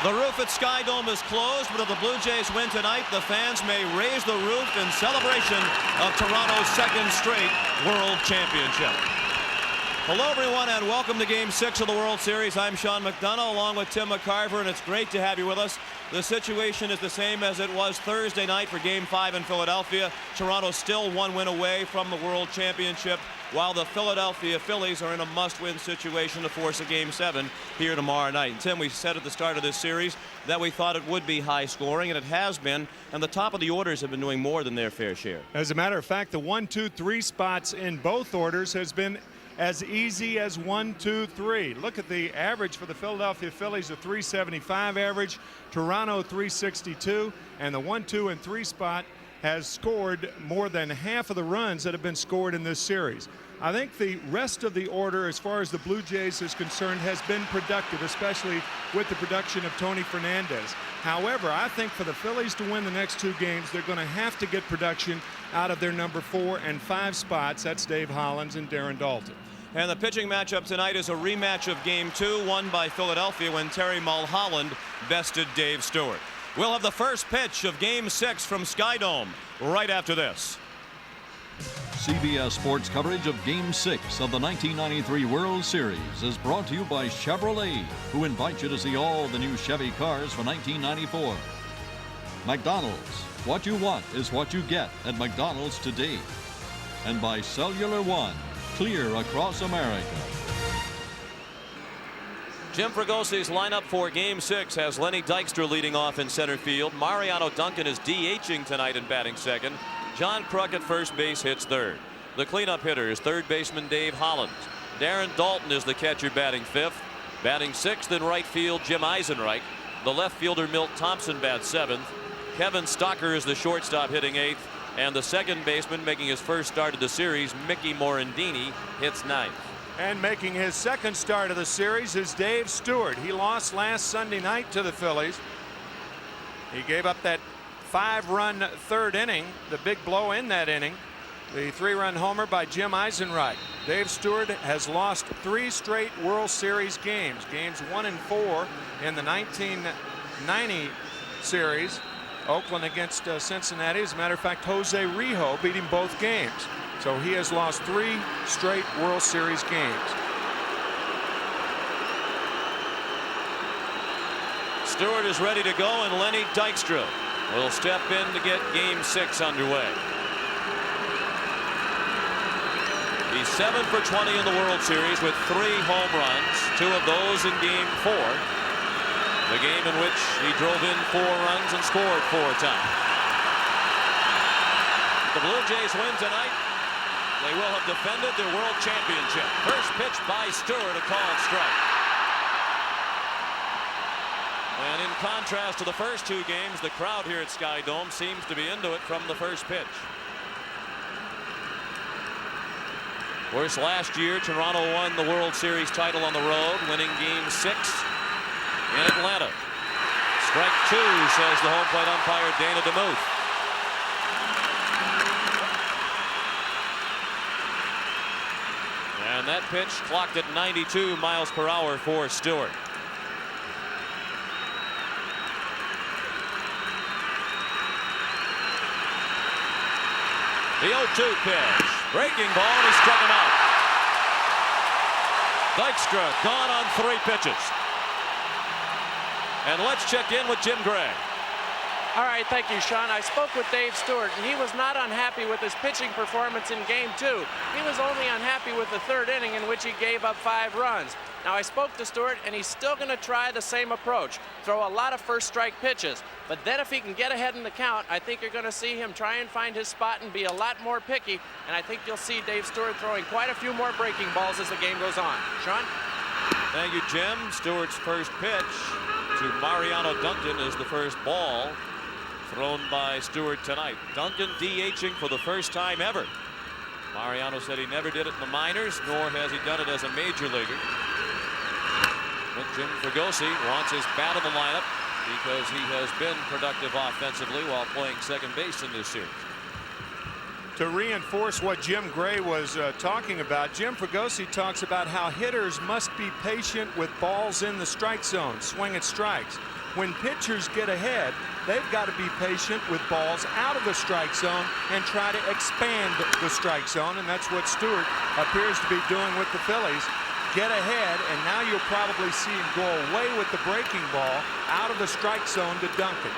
The roof at Sky Dome is closed, but if the Blue Jays win tonight, the fans may raise the roof in celebration of Toronto's second straight World Championship. Hello, everyone, and welcome to Game 6 of the World Series. I'm Sean McDonough, along with Tim McCarver, and it's great to have you with us. The situation is the same as it was Thursday night for Game 5 in Philadelphia. Toronto's still one win away from the World Championship, while the Philadelphia Phillies are in a must-win situation to force a Game 7 here tomorrow night. And Tim, we said at the start of this series that we thought it would be high-scoring, and it has been, and the top of the orders have been doing more than their fair share. As a matter of fact, the 1, 2, 3 spots in both orders has been as easy as 1, 2, 3. Look at the average for the Philadelphia Phillies, a 375 average, Toronto 362, and the 1, 2, and 3 spot has scored more than half of the runs that have been scored in this series. I think the rest of the order, as far as the Blue Jays is concerned, has been productive, especially with the production of Tony Fernandez. However, I think for the Phillies to win the next 2 games, they're going to have to get production out of their number 4 and 5 spots. That's Dave Hollins and Darren Daulton. And the pitching matchup tonight is a rematch of Game 2, won by Philadelphia when Terry Mulholland bested Dave Stewart. We'll have the first pitch of Game 6 from Sky Dome right after this. CBS Sports coverage of Game 6 of the 1993 World Series is brought to you by Chevrolet, who invite you to see all the new Chevy cars for 1994. McDonald's, what you want is what you get at McDonald's today. And by Cellular One, clear across America. Jim Fragosi's lineup for Game 6 has Lenny Dykstra leading off in center field. Mariano Duncan is DHing tonight and batting second. John Kruk at first base hits third. The cleanup hitter is third baseman Dave Hollins. Darren Daulton is the catcher batting fifth. Batting sixth in right field, Jim Eisenreich. The left fielder, Milt Thompson, bats seventh. Kevin Stocker is the shortstop hitting eighth. And the second baseman making his first start of the series, Mickey Morandini, hits ninth. And making his second start of the series is Dave Stewart. He lost last Sunday night to the Phillies. He gave up that 5-run third inning, the big blow in that inning, the 3-run homer by Jim Eisenreich. Dave Stewart has lost 3 straight World Series games, games 1 and 4 in the 1990 series. Oakland against Cincinnati. As a matter of fact, Jose Rijo beat him both games. So he has lost 3 straight World Series games. Stewart is ready to go, and Lenny Dykstra will step in to get Game 6 underway. He's 7 for 20 in the World Series with 3 home runs, 2 of those in Game 4. The game in which he drove in 4 runs and scored 4 times. The Blue Jays win tonight. They will have defended their World Championship. First pitch by Stewart, a called strike. And in contrast to the first 2 games, the crowd here at Sky Dome seems to be into it from the first pitch. Of course, last year, Toronto won the World Series title on the road, winning Game 6 in Atlanta. Strike 2, says the home plate umpire Dana DeMuth. And that pitch clocked at 92 miles per hour for Stewart. The 0-2 pitch. Breaking ball, and he struck him out. Dykstra gone on 3 pitches. And let's check in with Jim Gray. All right, thank you, Sean. I spoke with Dave Stewart, and he was not unhappy with his pitching performance in Game 2. He was only unhappy with the 3rd inning in which he gave up 5 runs. Now, I spoke to Stewart, and he's still going to try the same approach, throw a lot of first strike pitches. But then if he can get ahead in the count, I think you're going to see him try and find his spot and be a lot more picky. And I think you'll see Dave Stewart throwing quite a few more breaking balls as the game goes on. Sean? Thank you, Jim. Stewart's first pitch to Mariano Duncan is the first ball thrown by Stewart tonight. Duncan DHing for the first time ever. Mariano said he never did it in the minors, nor has he done it as a major leaguer. But Jim Fregosi wants his bat in the lineup because he has been productive offensively while playing second base in this series. To reinforce what Jim Gray was talking about, Jim Fregosi talks about how hitters must be patient with balls in the strike zone, swinging strikes. when pitchers get ahead, they've got to be patient with balls out of the strike zone and try to expand the strike zone, and that's what Stewart appears to be doing with the Phillies. Get ahead, and now you'll probably see him go away with the breaking ball out of the strike zone to Duncan.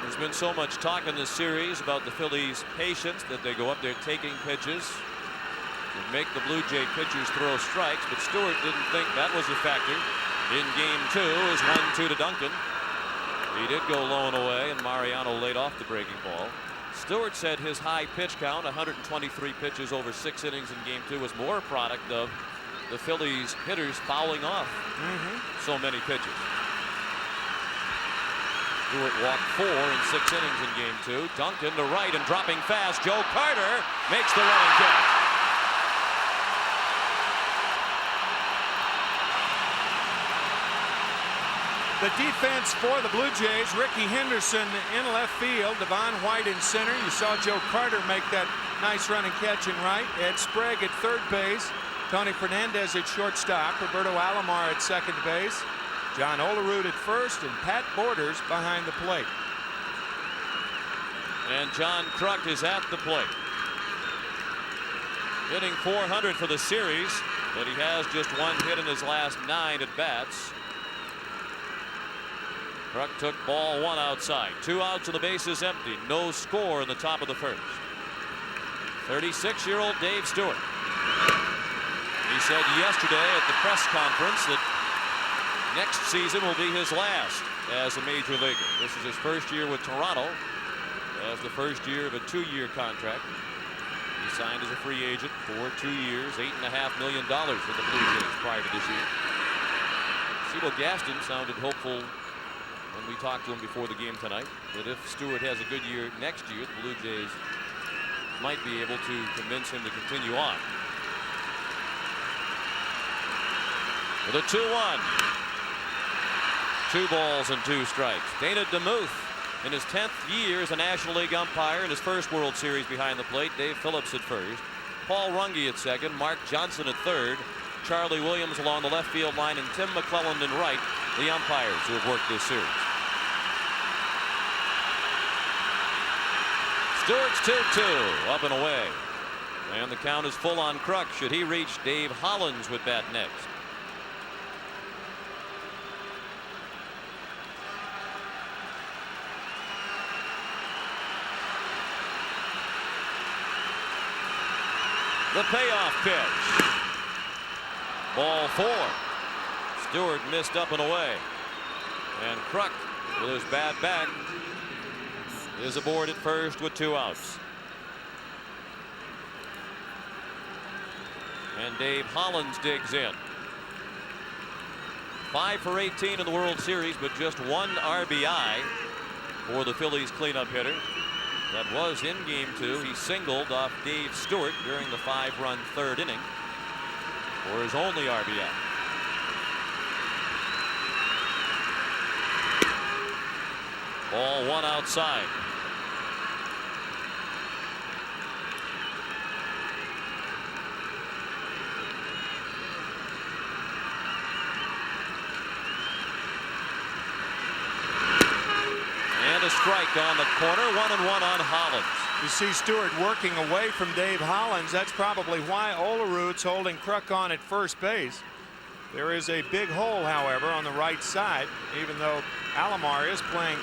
There's been so much talk in this series about the Phillies' patience that they go up there taking pitches and make the Blue Jay pitchers throw strikes, but Stewart didn't think that was a factor. In game 2 is 1-2 to Duncan. He did go low and away, and Mariano laid off the breaking ball. Stewart said his high pitch count, 123 pitches over 6 innings in game 2, was more a product of the Phillies hitters fouling off so many pitches. Stewart walked 4 in 6 innings in game 2. Duncan to right and dropping fast. Joe Carter makes the running catch. The defense for the Blue Jays, Ricky Henderson in left field, Devon White in center. You saw Joe Carter make that nice running catch in right. Ed Sprague at third base. Tony Fernandez at shortstop. Roberto Alomar at second base. John Olerud at first, and Pat Borders behind the plate. And John Kruk is at the plate. Hitting .400 for the series, but he has just 1 hit in his last 9 at bats. Kruk took ball 1 outside. 2 outs and the base is empty. No score in the top of the first. 36-year-old Dave Stewart. He said yesterday at the press conference that next season will be his last as a major leaguer. This is his first year with Toronto, as the first year of a 2-year contract. He signed as a free agent for 2 years, $8.5 million for the Blue Jays prior to this year. Cebo Gaston sounded hopeful when we talked to him before the game tonight that if Stewart has a good year next year, the Blue Jays might be able to convince him to continue on. With a 2-1. 2 balls and 2 strikes. Dana DeMuth in his 10th year as a National League umpire in his first World Series behind the plate. Dave Phillips at first. Paul Runge at second. Mark Johnson at third. Charlie Williams along the left field line, and Tim McClelland in right, the umpires who have worked this series. Stewart's 2-2 up and away. And the count is full on Kruk should he reach Dave Hollins with bat next. The payoff pitch. Ball 4. Stewart missed up and away. And Kruk, with his bat back, is aboard at first with 2 outs. And Dave Hollins digs in. 5 for 18 in the World Series, but just 1 RBI for the Phillies cleanup hitter. That was in game 2. He singled off Dave Stewart during the 5-run 3rd inning for his only RBI. Ball 1 outside. And a strike on the corner. 1-1 on Hollins. You see Stewart working away from Dave Hollins. That's probably why Olerud's holding Kruk on at first base. There is a big hole, however, on the right side, even though Alomar is playing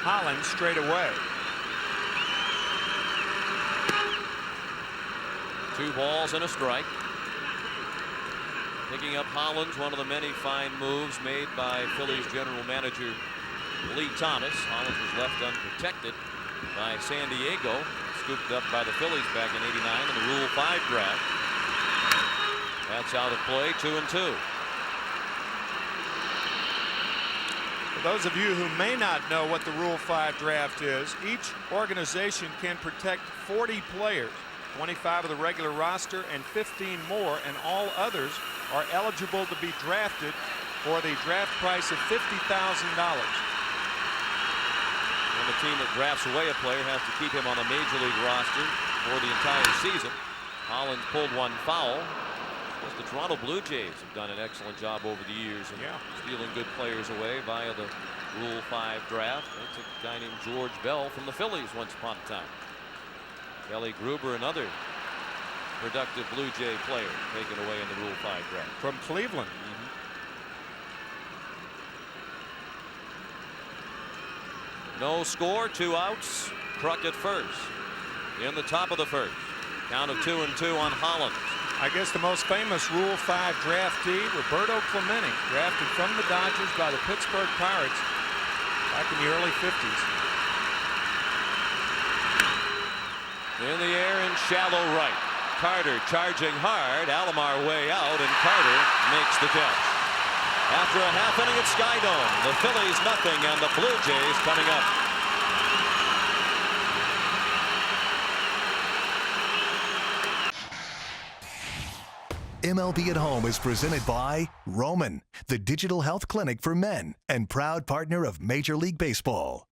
Hollins straight away. 2 balls and a strike. Picking up Hollins, one of the many fine moves made by Phillies general manager Lee Thomas. Hollins was left unprotected by San Diego, scooped up by the Phillies back in '89 in the Rule 5 draft. That's out of play. 2-2. For those of you who may not know what the Rule 5 draft is, each organization can protect 40 players, 25 of the regular roster and 15 more, and all others are eligible to be drafted for the draft price of $50,000. And the team that drafts away a player has to keep him on the major league roster for the entire season. Hollins pulled 1 foul. Just the Toronto Blue Jays have done an excellent job over the years of stealing good players away via the Rule 5 draft. They took a guy named George Bell from the Phillies once upon a time. Kelly Gruber, another productive Blue Jay player, taken away in the Rule 5 draft. From Cleveland. No score, 2 outs. Kruk at first. In the top of the first. Count of 2-2 on Holland. I guess the most famous Rule 5 draftee, Roberto Clemente, drafted from the Dodgers by the Pittsburgh Pirates back in the early 50s. In the air and shallow right. Carter charging hard. Alomar way out, and Carter makes the catch. After a half inning at Skydome, the Phillies nothing, and the Blue Jays coming up. MLB at Home is presented by Roman, the digital health clinic for men and proud partner of Major League Baseball.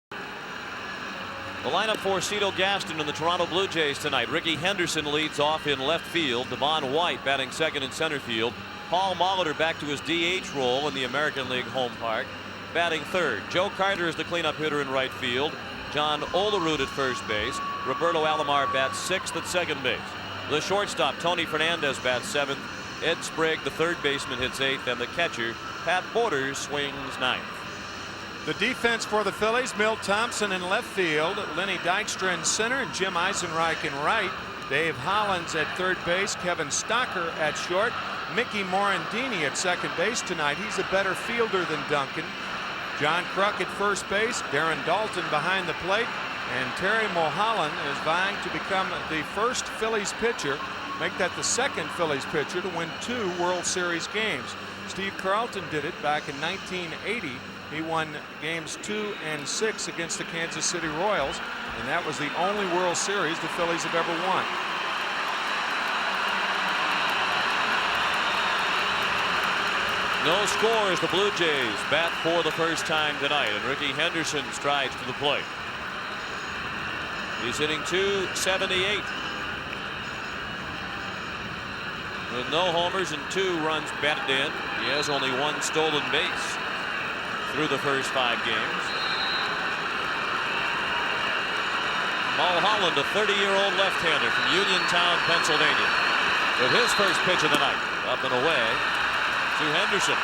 The lineup for Cito Gaston and the Toronto Blue Jays tonight. Ricky Henderson leads off in left field. Devon White batting second in center field. Paul Molitor back to his DH role in the American League home park, batting third. Joe Carter is the cleanup hitter in right field. John Olerud at first base. Roberto Alomar bats sixth at second base. The shortstop, Tony Fernandez, bats seventh. Ed Sprague, the third baseman, hits eighth, and the catcher, Pat Borders, swings ninth. The defense for the Phillies, Milt Thompson in left field, Lenny Dykstra in center, and Jim Eisenreich in right. Dave Hollins at third base, Kevin Stocker at short, Mickey Morandini at second base tonight. He's a better fielder than Duncan. John Kruk at first base, Darren Dalton behind the plate, and Terry Mulholland is vying to become the first Phillies pitcher, make that the second Phillies pitcher to win 2 World Series games. Steve Carlton did it back in 1980. He won games 2 and 6 against the Kansas City Royals, and that was the only World Series the Phillies have ever won. No score as the Blue Jays bat for the first time tonight, and Ricky Henderson strides to the plate. He's hitting .278 with no homers and 2 runs batted in. He has only 1 stolen base through the first 5 games. Mulholland, a 30-year-old left-hander from Uniontown, Pennsylvania, with his first pitch of the night, up and away to Henderson.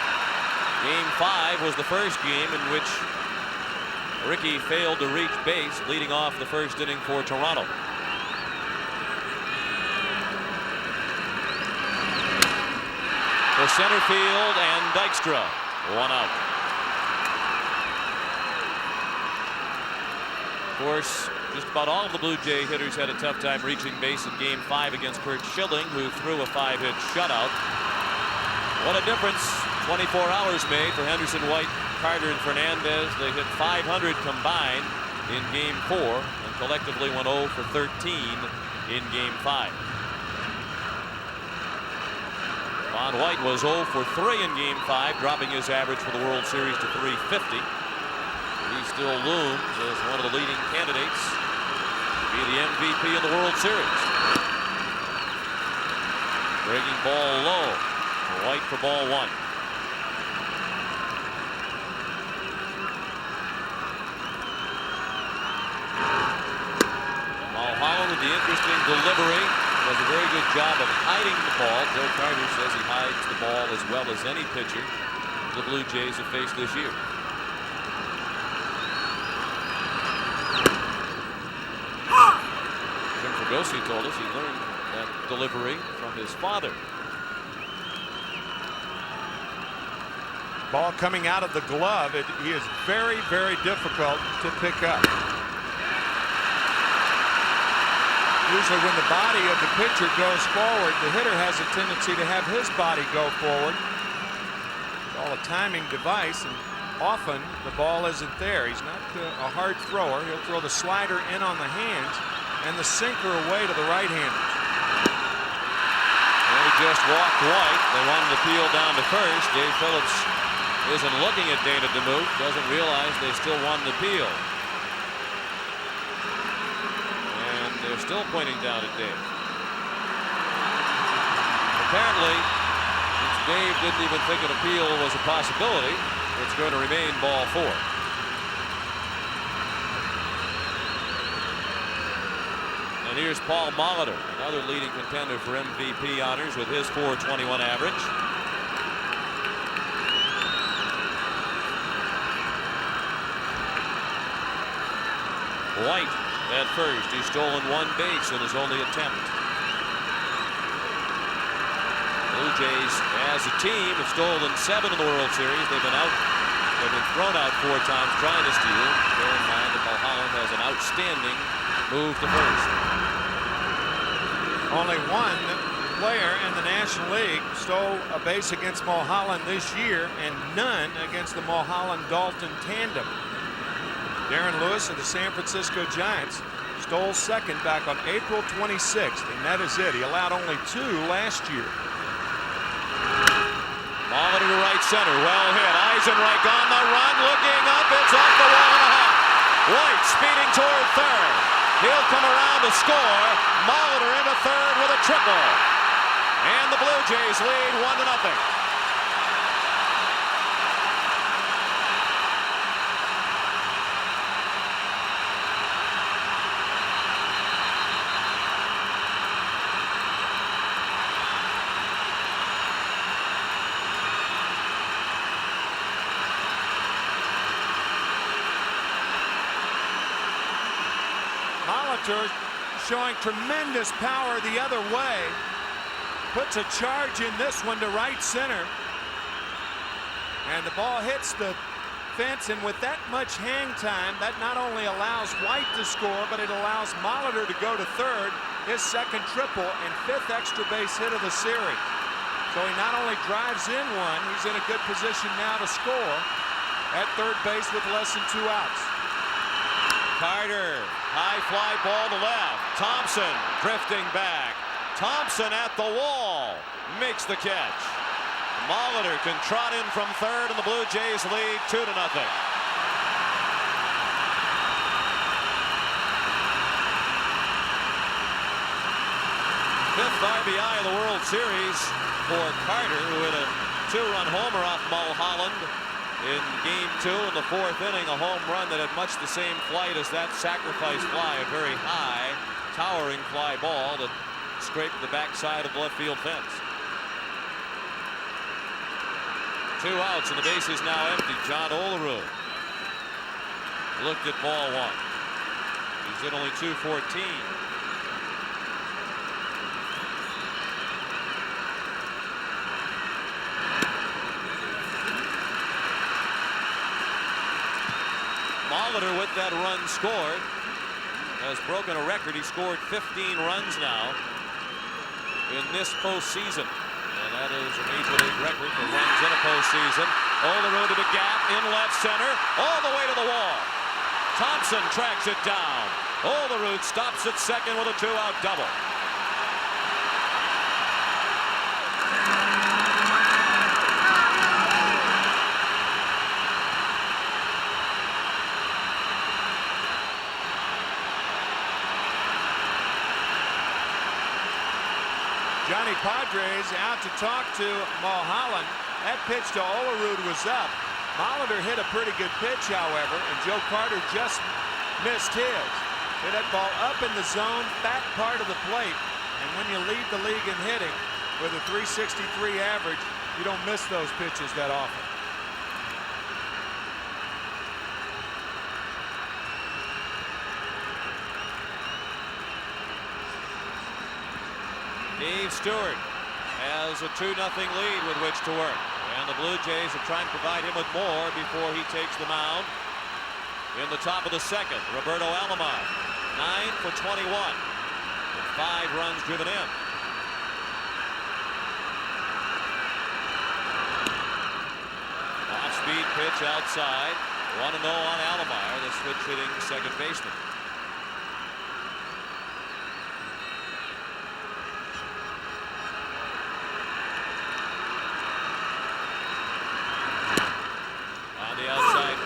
Game 5 was the first game in which Ricky failed to reach base, leading off the first inning for Toronto. For center field and Dykstra, 1 out. Of course, just about all of the Blue Jay hitters had a tough time reaching base in Game 5 against Curt Schilling, who threw a 5-hit shutout. What a difference 24 hours made for Henderson, White, Carter, and Fernandez. They hit .500 combined in Game 4 and collectively went 0 for 13 in Game 5. Von White was 0 for 3 in Game 5, dropping his average for the World Series to .350. He still looms as one of the leading candidates to be the MVP in the World Series. Breaking ball low. White for ball 1. Mulholland with the interesting delivery. Does a very good job of hiding the ball. Joe Carter says he hides the ball as well as any pitcher the Blue Jays have faced this year. Jim Fregosi told us he learned that delivery from his father. Ball coming out of the glove, he is very, very difficult to pick up. Usually when the body of the pitcher goes forward, the hitter has a tendency to have his body go forward. It's all a timing device, and often the ball isn't there. He's not a hard thrower. He'll throw the slider in on the hands and the sinker away to the right-handers. They just walked White. They wanted to peel down to first. Dave Phillips isn't looking at Dana DeMuth, doesn't realize they still won the appeal. And they're still pointing down at Dave. apparently, since Dave didn't even think an appeal was a possibility, it's going to remain ball 4. And here's Paul Molitor, another leading contender for MVP honors with his .421 average. White at first. He's stolen 1 base in his only attempt. Blue Jays, as a team, have stolen 7 in the World Series. They've been thrown out 4 times trying to steal. Bear in mind that Mulholland has an outstanding move to first. Only one player in the National League stole a base against Mulholland this year, and none against the Mulholland-Dalton tandem. Darren Lewis of the San Francisco Giants stole second back on April 26th, and that is it. He allowed only 2 last year. Molitor to right center, well hit. Eisenreich on the run, looking up, it's off the wall and a hop. White speeding toward third. He'll come around to score. Molitor into third with a triple. And the Blue Jays lead 1-0. Molitor showing tremendous power the other way. Puts a charge in this one to right center. And the ball hits the fence, and with that much hang time, that not only allows White to score, but it allows Molitor to go to third, his second triple and 5th extra base hit of the series. So he not only drives in one, he's in a good position now to score at third base with less than 2 outs. Carter, high fly ball to left. Thompson drifting back. Thompson at the wall, makes the catch. Molitor can trot in from third, and the Blue Jays lead 2-0. 5th RBI of the World Series for Carter, who hit a 2-run homer off Mulholland in Game 2 in the 4th inning, a home run that had much the same flight as that sacrifice fly, a very high, towering fly ball that scraped the backside of the left field fence. 2 outs and the base is now empty. John Olerud looked at ball 1. He's hit only .214. Molitor, with that run scored, has broken a record. He scored 15 runs now in this postseason, and that is a major league record for runs in a postseason. Olerud to the gap in left center, all the way to the wall. Thompson tracks it down. Olerud stops at second with a 2-out double. Johnny Padres out to talk to Mulholland. That pitch to Olerud was up. Molitor hit a pretty good pitch, however, and Joe Carter just missed his. Hit that ball up in the zone, back part of the plate. And when you lead the league in hitting with a .363 average, you don't miss those pitches that often. Dave Stewart has a 2-0 lead with which to work. And the Blue Jays are trying to provide him with more before he takes the mound. In the top of the second, Roberto Alomar, 9 for 21, with 5 runs driven in. Off-speed pitch outside. 1-0 on Alomar, the switch-hitting second baseman.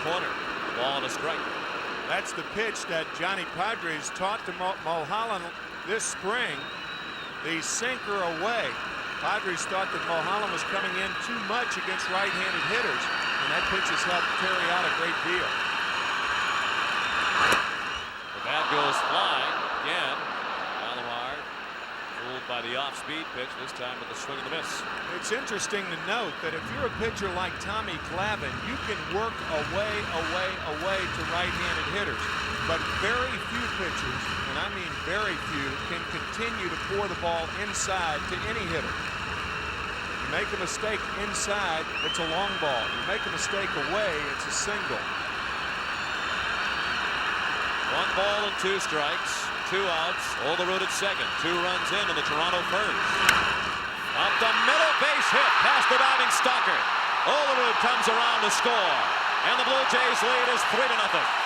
Corner, ball and a strike. That's the pitch that Johnny Padres taught to Mulholland this spring. The sinker away. Padres thought that Mulholland was coming in too much against right-handed hitters, and that pitch has helped carry out a great deal. The bat goes flying again. Alomar fooled by the off-speed pitch, this time with a swing and a miss. It's interesting to note that if you're a pitcher like Tommy Glavine, you can work away to right-handed hitters. But very few pitchers, and I mean very few, can continue to pour the ball inside to any hitter. You make a mistake inside, it's a long ball. You make a mistake away, it's a single. 1 ball and 2 strikes, 2 outs. Olerud at second, 2 runs in the Toronto Ferns. Up the middle, base hit past the diving Stalker. Olerud comes around to score, and the Blue Jays lead is 3-0.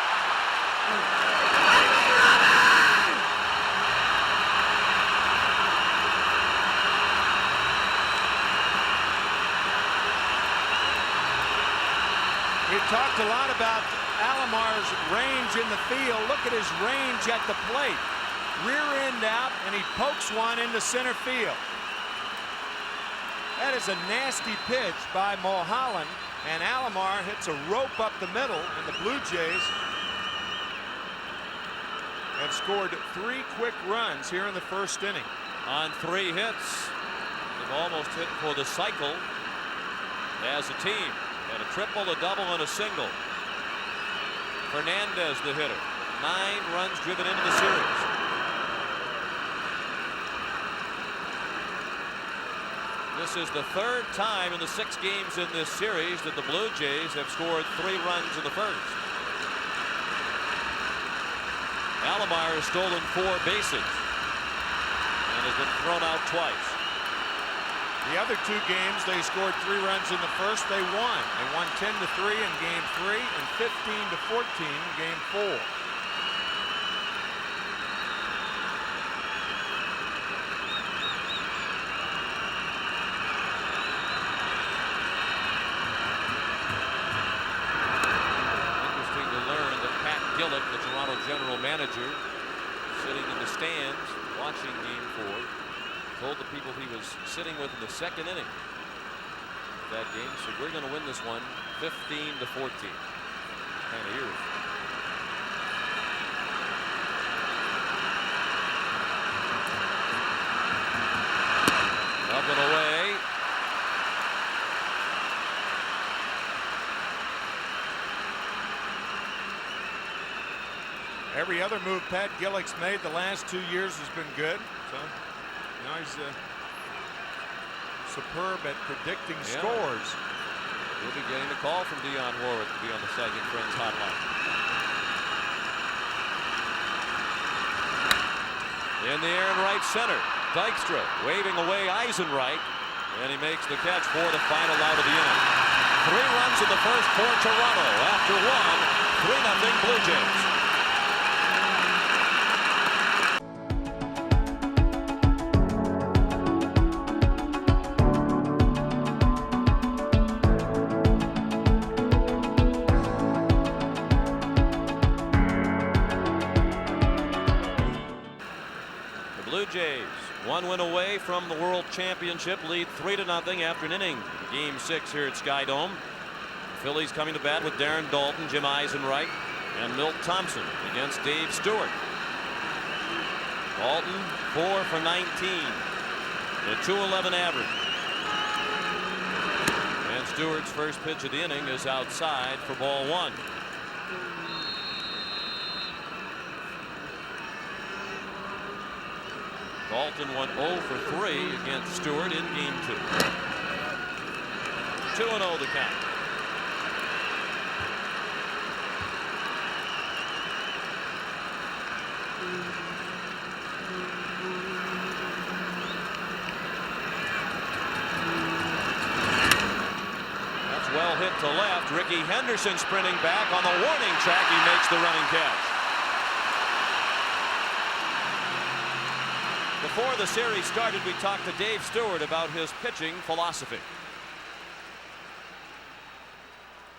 We talked a lot about Alomar's range in the field. Look at his range at the plate. Rear end out, and he pokes one into center field. That is a nasty pitch by Mulholland, and Alomar hits a rope up the middle, and the Blue Jays have scored 3 quick runs here in the first inning. On 3 hits, they've almost hit for the cycle as a team. And a triple, a double, and a single. Fernandez, the hitter. 9 runs driven into the series. This is the 3rd time in the 6 games in this series that the Blue Jays have scored 3 runs in the first. Alomar has stolen 4 bases and has been thrown out twice. The other 2 games, they scored 3 runs in the first. They won. They won 10-3 in Game 3 and 15-14 in Game 4. Interesting to learn that Pat Gillick, the Toronto general manager, sitting in the stands watching Game 4, told the people he was sitting with in the 2nd inning of that game, so we're going to win this one 15-14. Kind of eerie. Up and away. Every other move Pat Gillick's made the last 2 years has been good. So now he's superb at predicting scores. We'll be getting a call from Dionne Warwick to be on the Sagging Friends hotline. In the air in right center, Dykstra waving away Eisenreich, and he makes the catch for the final out of the inning. 3 runs in the first for Toronto. After 1, 3-0 Blue Jays. Jays 1 win away from the World Championship, lead 3-0 after an inning. Game 6 here at Sky Dome. The Phillies coming to bat with Darren Dalton, Jim Eisenreich, and Milt Thompson against Dave Stewart. Dalton 4 for 19, a .211 average. And Stewart's first pitch of the inning is outside for ball 1. Dalton went 0 for 3 against Stewart in Game 2. 2-0 the count. That's well hit to left. Ricky Henderson sprinting back on the warning track. He makes the running catch. Before the series started, we talked to Dave Stewart about his pitching philosophy.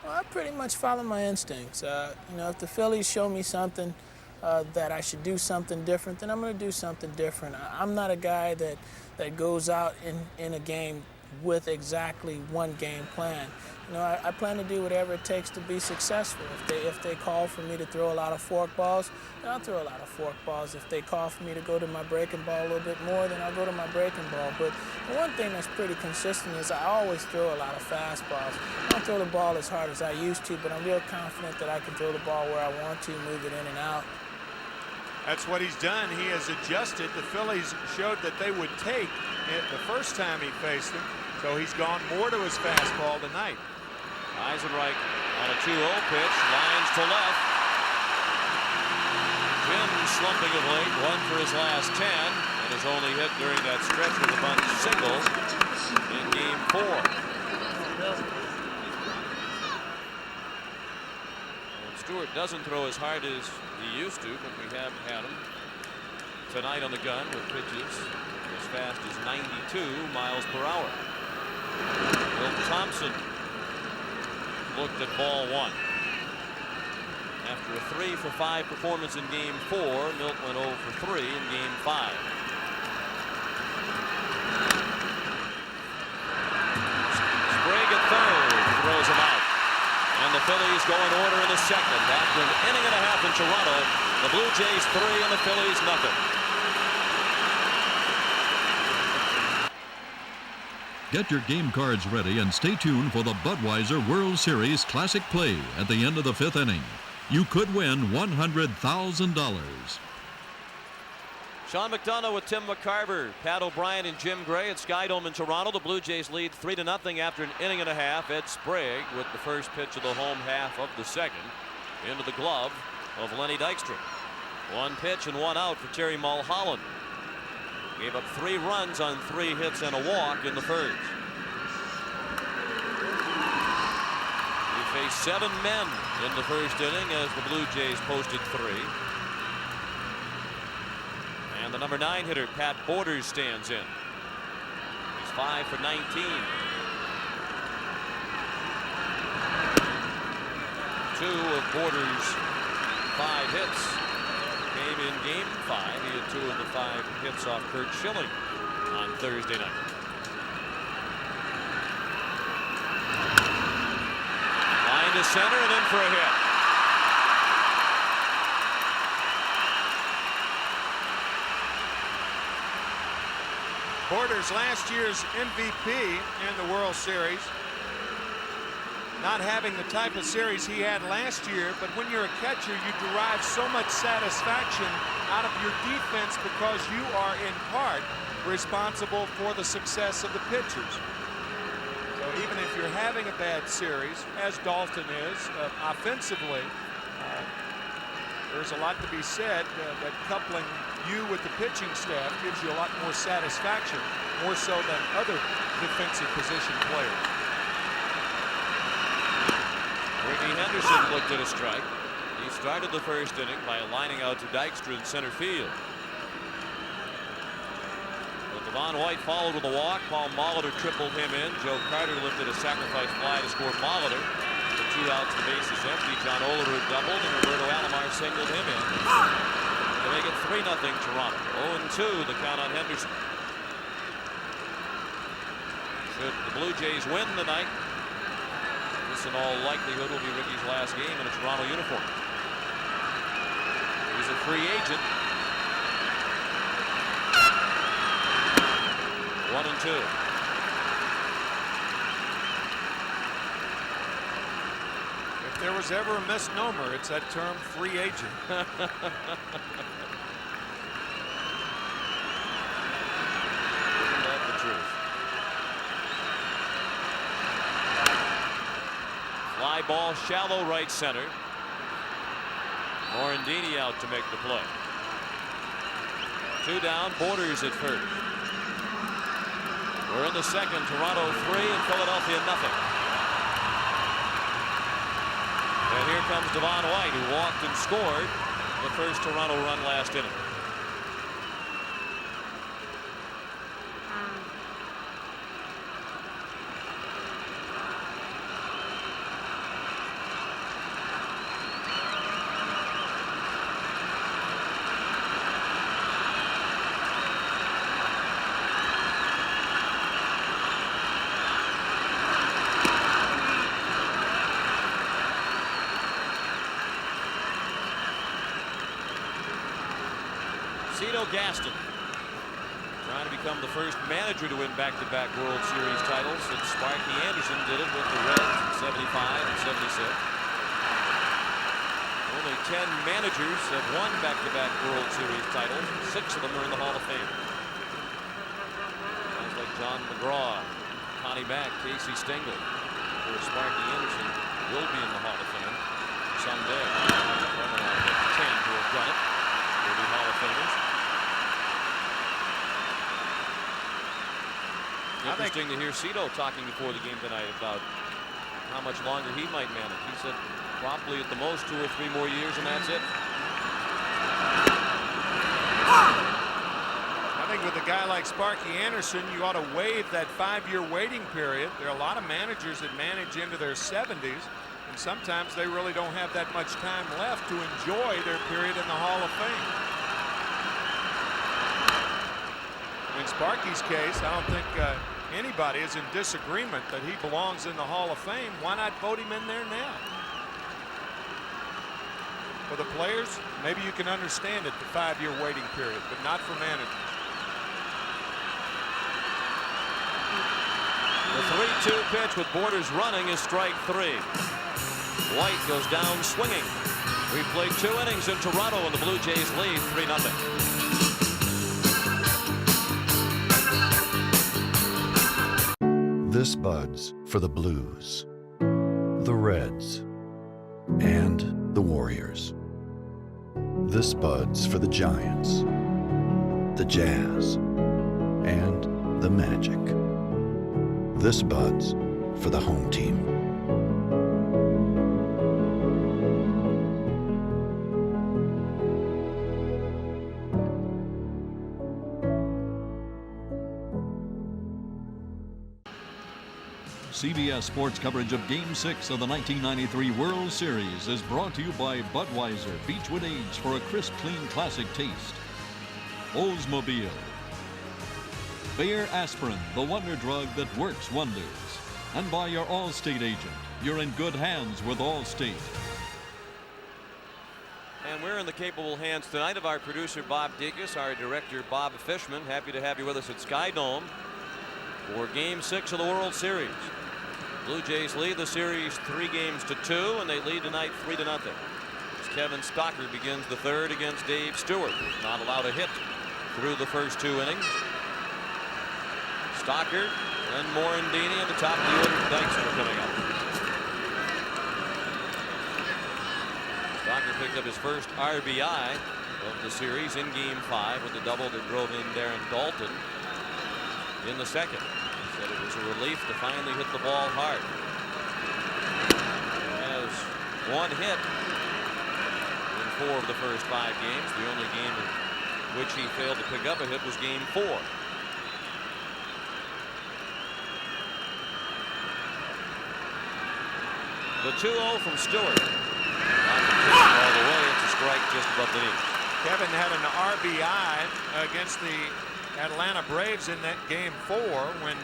Well, I pretty much follow my instincts. You know, if the Phillies show me something, that I should do something different, then I'm going to do something different. I'm not a guy that goes out in a game with exactly one game plan. You know, I plan to do whatever it takes to be successful. If they call for me to throw a lot of fork balls, then I'll throw a lot of fork balls. If they call for me to go to my breaking ball a little bit more, then I'll go to my breaking ball. But the one thing that's pretty consistent is I always throw a lot of fastballs. I don't throw the ball as hard as I used to, but I'm real confident that I can throw the ball where I want to, move it in and out. That's what he's done. He has adjusted. The Phillies showed that they would take it the first time he faced them, so he's gone more to his fastball tonight. Eisenreich on a 2-0 pitch, lines to left. Jim slumping of late, 1 for his last 10, and his only hit during that stretch was a bunch of singles in Game 4. And Stewart doesn't throw as hard as he used to, but we have had him tonight on the gun with pitches as fast as 92 miles per hour. Will Thompson looked at ball 1. After a 3 for 5 performance in Game 4, Milt went 0 for 3 in Game 5. Sprague at third throws him out. And the Phillies go in order in the second. After an inning and a half in Toronto, the Blue Jays 3 and the Phillies nothing. Get your game cards ready and stay tuned for the Budweiser World Series Classic Play at the end of the 5th inning. You could win $100,000. Sean McDonough with Tim McCarver, Pat O'Brien and Jim Gray at Skydome in Toronto. The Blue Jays lead 3-0 after an inning and a half. Ed Sprague with the first pitch of the home half of the second into the glove of Lenny Dykstra. 1 pitch and 1 out for Terry Mulholland. Gave up 3 runs on 3 hits and a walk in the first. He faced 7 men in the first inning as the Blue Jays posted 3. And the number 9 hitter, Pat Borders, stands in. He's 5 for 19. 2 of Borders' 5 hits came in Game 5. He had 2 of the 5 hits off Curt Schilling on Thursday night. Line to center and in for a hit. Borders, last year's MVP in the World Series. Not having the type of series he had last year, but when you're a catcher, you derive so much satisfaction out of your defense because you are in part responsible for the success of the pitchers. So even if you're having a bad series, as Dalton is, offensively, there's a lot to be said that coupling you with the pitching staff gives you a lot more satisfaction, more so than other defensive position players. Ricky Henderson looked at a strike. He started the first inning by lining out to Dykstra in center field. But Devon White followed with a walk. Paul Molitor tripled him in. Joe Carter lifted a sacrifice fly to score Molitor. With 2 outs, the bases empty. John Olerud doubled and Roberto Alomar singled him in to make it 3-0 Toronto. 0-2 the count on Henderson. Should the Blue Jays win tonight, this in all likelihood will be Ricky's last game in a Toronto uniform. He's a free agent. 1-2. If there was ever a misnomer, it's that term free agent. Isn't that the truth? Fly ball shallow right center. Morandini out to make the play. 2 down, Borders at first. We're in the second. Toronto 3 and Philadelphia nothing. And here comes Devon White, who walked and scored the first Toronto run last inning. Cito Gaston trying to become the first manager to win back-to-back World Series titles since Sparky Anderson did it with the Reds in '75 and '76. Only 10 managers have won back-to-back World Series titles. 6 of them are in the Hall of Fame. Guys like John McGraw, Connie Mack, Casey Stengel. Of course, Sparky Anderson will be in the Hall of Fame someday. 10 who have done it will be Hall of Famers. Interesting to hear Cito talking before the game tonight about how much longer he might manage. He said probably at the most 2 or 3 more years, and that's it. I think with a guy like Sparky Anderson, you ought to waive that 5-year waiting period. There are a lot of managers that manage into their 70s, and sometimes they really don't have that much time left to enjoy their period in the Hall of Fame. In Sparky's case, I don't think anybody is in disagreement that he belongs in the Hall of Fame. Why not vote him in there now? For the players, maybe you can understand it, the 5-year waiting period, but not for managers. The 3-2 pitch with Borders running is strike 3. White goes down swinging. We've played 2 innings in Toronto, and the Blue Jays lead 3-0. This Bud's for the Blues, the Reds, and the Warriors. This Bud's for the Giants, the Jazz, and the Magic. This Bud's for the home team. CBS Sports coverage of Game 6 of the 1993 World Series is brought to you by Budweiser Beechwood Age for a crisp, clean, classic taste. Oldsmobile. Bayer Aspirin, the wonder drug that works wonders. And by your Allstate agent. You're in good hands with Allstate. And we're in the capable hands tonight of our producer Bob Dekas, our director Bob Fishman. Happy to have you with us at Sky Dome for Game 6 of the World Series. Blue Jays lead the series 3-2, and they lead tonight 3-0. As Kevin Stocker begins the third against Dave Stewart, who's not allowed a hit through the first 2 innings. Stocker and Morandini at the top of the order. Dykstra coming up. Stocker picked up his first RBI of the series in Game 5 with the double that drove in Darren Dalton in the second. He said it was a relief to finally hit the ball hard. He has 1 hit in 4 of the first 5 games. The only game in which he failed to pick up a hit was Game 4. The 2-0 from Stewart. Not all the way. It's a strike just above the knees. Kevin had an RBI against the Atlanta Braves in that Game 4 when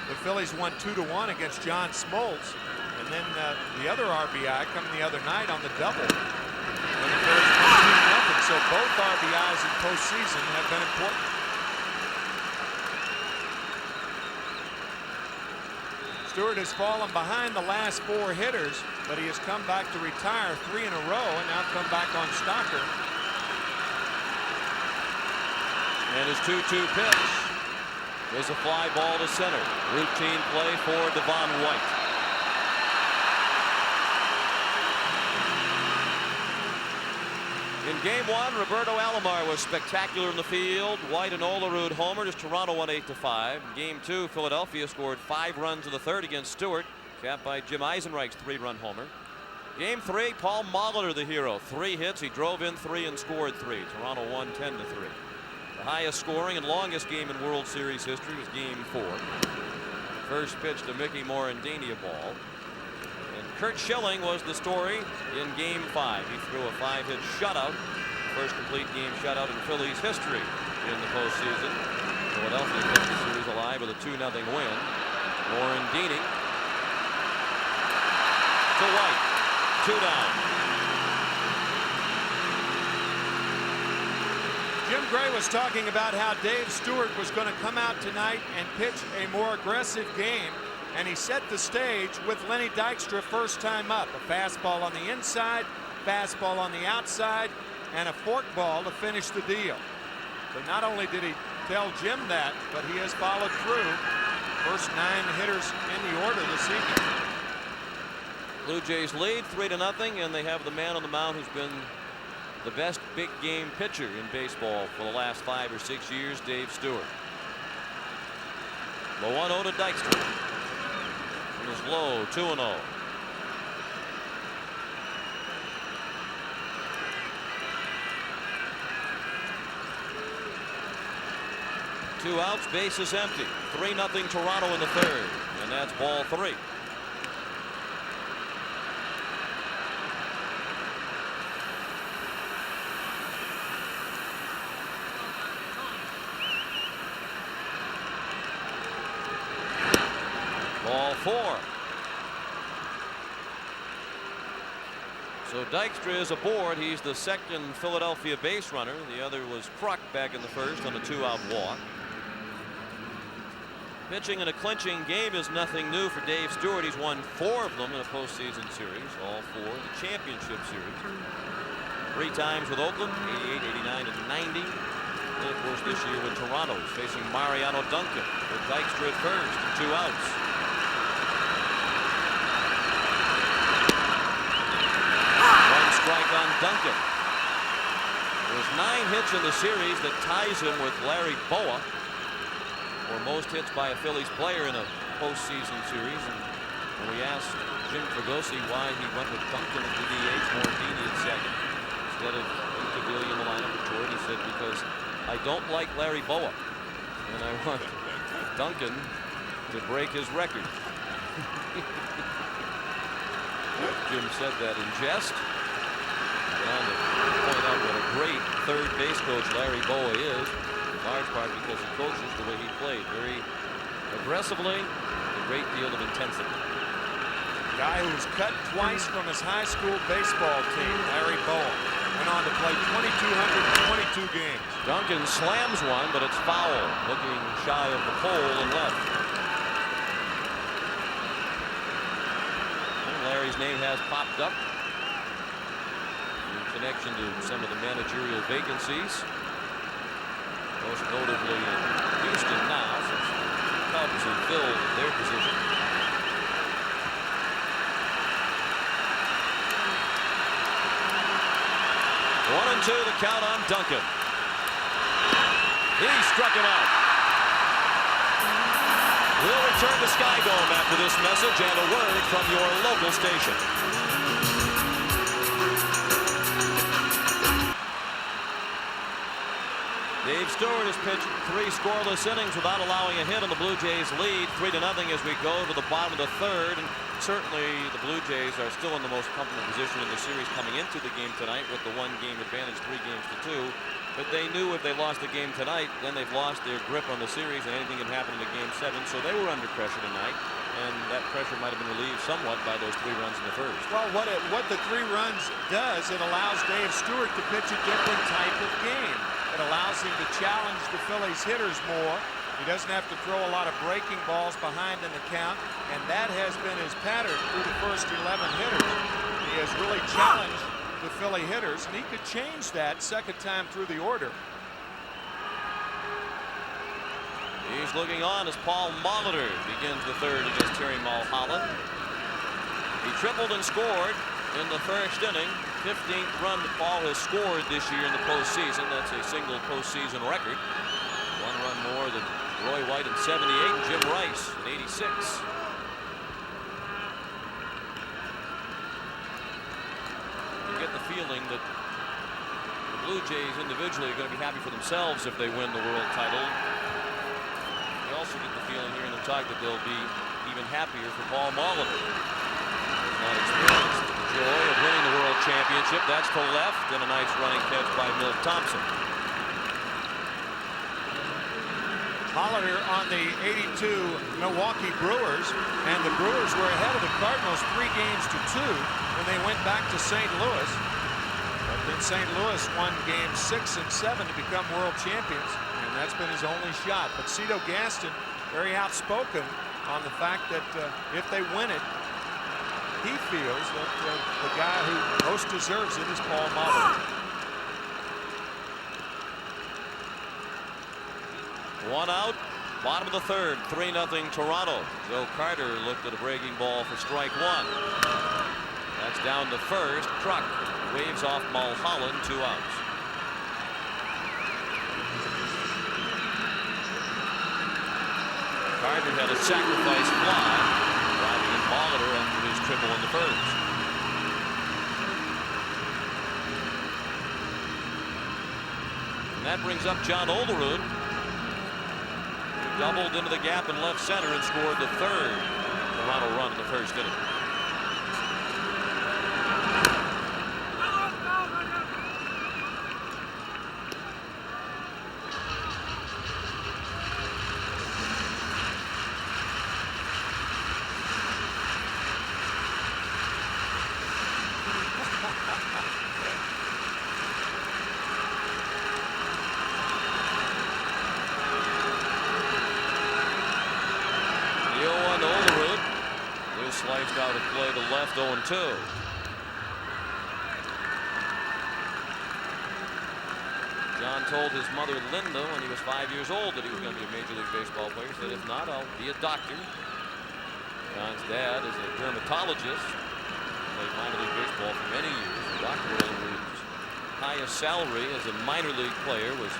the Phillies won 2-1 against John Smoltz. And then the other RBI coming the other night on the double when the Phillies won 2-0. So both RBIs in postseason have been important. Stewart has fallen behind the last 4 hitters, but he has come back to retire 3 in a row and now come back on Stocker. And his 2-2 pitch is a fly ball to center. Routine play for Devon White. In Game 1, Roberto Alomar was spectacular in the field. White and Olerud homered as Toronto won 8-5. In Game 2, Philadelphia scored 5 runs in the third against Stewart, capped by Jim Eisenreich's 3-run homer. Game 3, Paul Molitor the hero. 3 hits, he drove in 3 and scored 3. Toronto won 10-3. The highest scoring and longest game in World Series history was Game 4. First pitch to Mickey Morandini, a ball. And Curt Schilling was the story in Game 5. He threw a 5-hit shutout, first complete game shutout in Phillies history in the postseason. Philadelphia kept the series alive with a 2-0 win. Morandini to White, 2 down. Jim Gray was talking about how Dave Stewart was going to come out tonight and pitch a more aggressive game, and he set the stage with Lenny Dykstra first time up. A fastball on the inside, fastball on the outside, and a forkball to finish the deal. So not only did he tell Jim that, but he has followed through. First 9 hitters in the order this evening. Blue Jays lead 3-0, and they have the man on the mound who's been the best big game pitcher in baseball for the last 5 or 6 years, Dave Stewart. The 1-0 to Dykstra. It is low, 2-0. Two outs, bases empty. 3-0 Toronto in the third, and that's ball 3. Ball 4. So Dykstra is aboard. He's the second Philadelphia base runner. The other was Kruk back in the first on a 2-out walk. Pitching in a clinching game is nothing new for Dave Stewart. He's won 4 of them in a postseason series, all 4 the championship series. 3 times with Oakland, 88, 89, and 90. And of course this year with Toronto. He's facing Mariano Duncan with Dykstra at first and 2 outs. One strike on Duncan. There's 9 hits in the series that ties him with Larry Boa for most hits by a Phillies player in a postseason series. And when we asked Jim Fregosi why he went with Duncan at the DH, Morandini at second instead of Incaviglia in the lineup with Jordan, he said, because I don't like Larry Boa and I want Duncan to break his record. Jim said that in jest. He went on to point out what a great third base coach Larry Boa is, in large part because he coaches the way he played, very aggressively, with a great deal of intensity. Guy who was cut twice from his high school baseball team, Larry Boa, went on to play 2,222 games. Duncan slams one, but it's foul, looking shy of the pole and left. And Larry's name has popped up in connection to some of the managerial vacancies. Most notably in Houston now, since the Cubs have filled their position. One and 2 the count on Duncan. He struck him out. We'll return to Sky Dome after this message and a word from your local station. Dave Stewart has pitched 3 scoreless innings without allowing a hit, and the Blue Jays lead 3-0 as we go to the bottom of the third. And certainly the Blue Jays are still in the most comfortable position in the series coming into the game tonight with the 1-game advantage, 3-2. But they knew if they lost the game tonight, then they've lost their grip on the series and anything can happen in the Game 7. So they were under pressure tonight, and that pressure might have been relieved somewhat by those 3 runs in the first. Well, what the 3 runs does, it allows Dave Stewart to pitch a different type of game. It allows him to challenge the Phillies hitters more. He doesn't have to throw a lot of breaking balls behind in the count, and that has been his pattern through the first 11 hitters. He has really challenged the Philly hitters, and he could change that second time through the order. He's looking on as Paul Molitor begins the third against Terry Mulholland. He tripled and scored in the first inning. 15th run that Paul has scored this year in the postseason. That's a single postseason record. 1 run more than Roy White in '78 and Jim Rice in '86. You get the feeling that the Blue Jays individually are going to be happy for themselves if they win the world title. You also get the feeling here in the talk that they'll be even happier for Paul Molitor. He's not experienced the joy of winning the world championship. That's to left, and a nice running catch by Milt Thompson. Molitor on the '82 Milwaukee Brewers, and the Brewers were ahead of the Cardinals 3-2 when they went back to St. Louis. But Then St. Louis won games 6 and 7 to become world champions, and that's been his only shot. But Cito Gaston, very outspoken on the fact that if they win it, he feels that the guy who most deserves it is Paul Molitor. One out, bottom of the third, 3-0 Toronto. Joe Carter looked at a breaking ball for strike one. That's down to first. Kruk waves off Mulholland, 2 outs. Carter had a sacrifice fly, driving in Molitor after his triple in the first. And that brings up John Olerud, who doubled into the gap in left center and scored the third Toronto run in the first inning. Sliced out a play to left, 0-2. John told his mother Linda when he was 5 years old that he was going to be a Major League Baseball player. He said, if not, I'll be a doctor. John's dad is a dermatologist. Played minor league baseball for many years. Dr. Olerud's highest salary as a minor league player was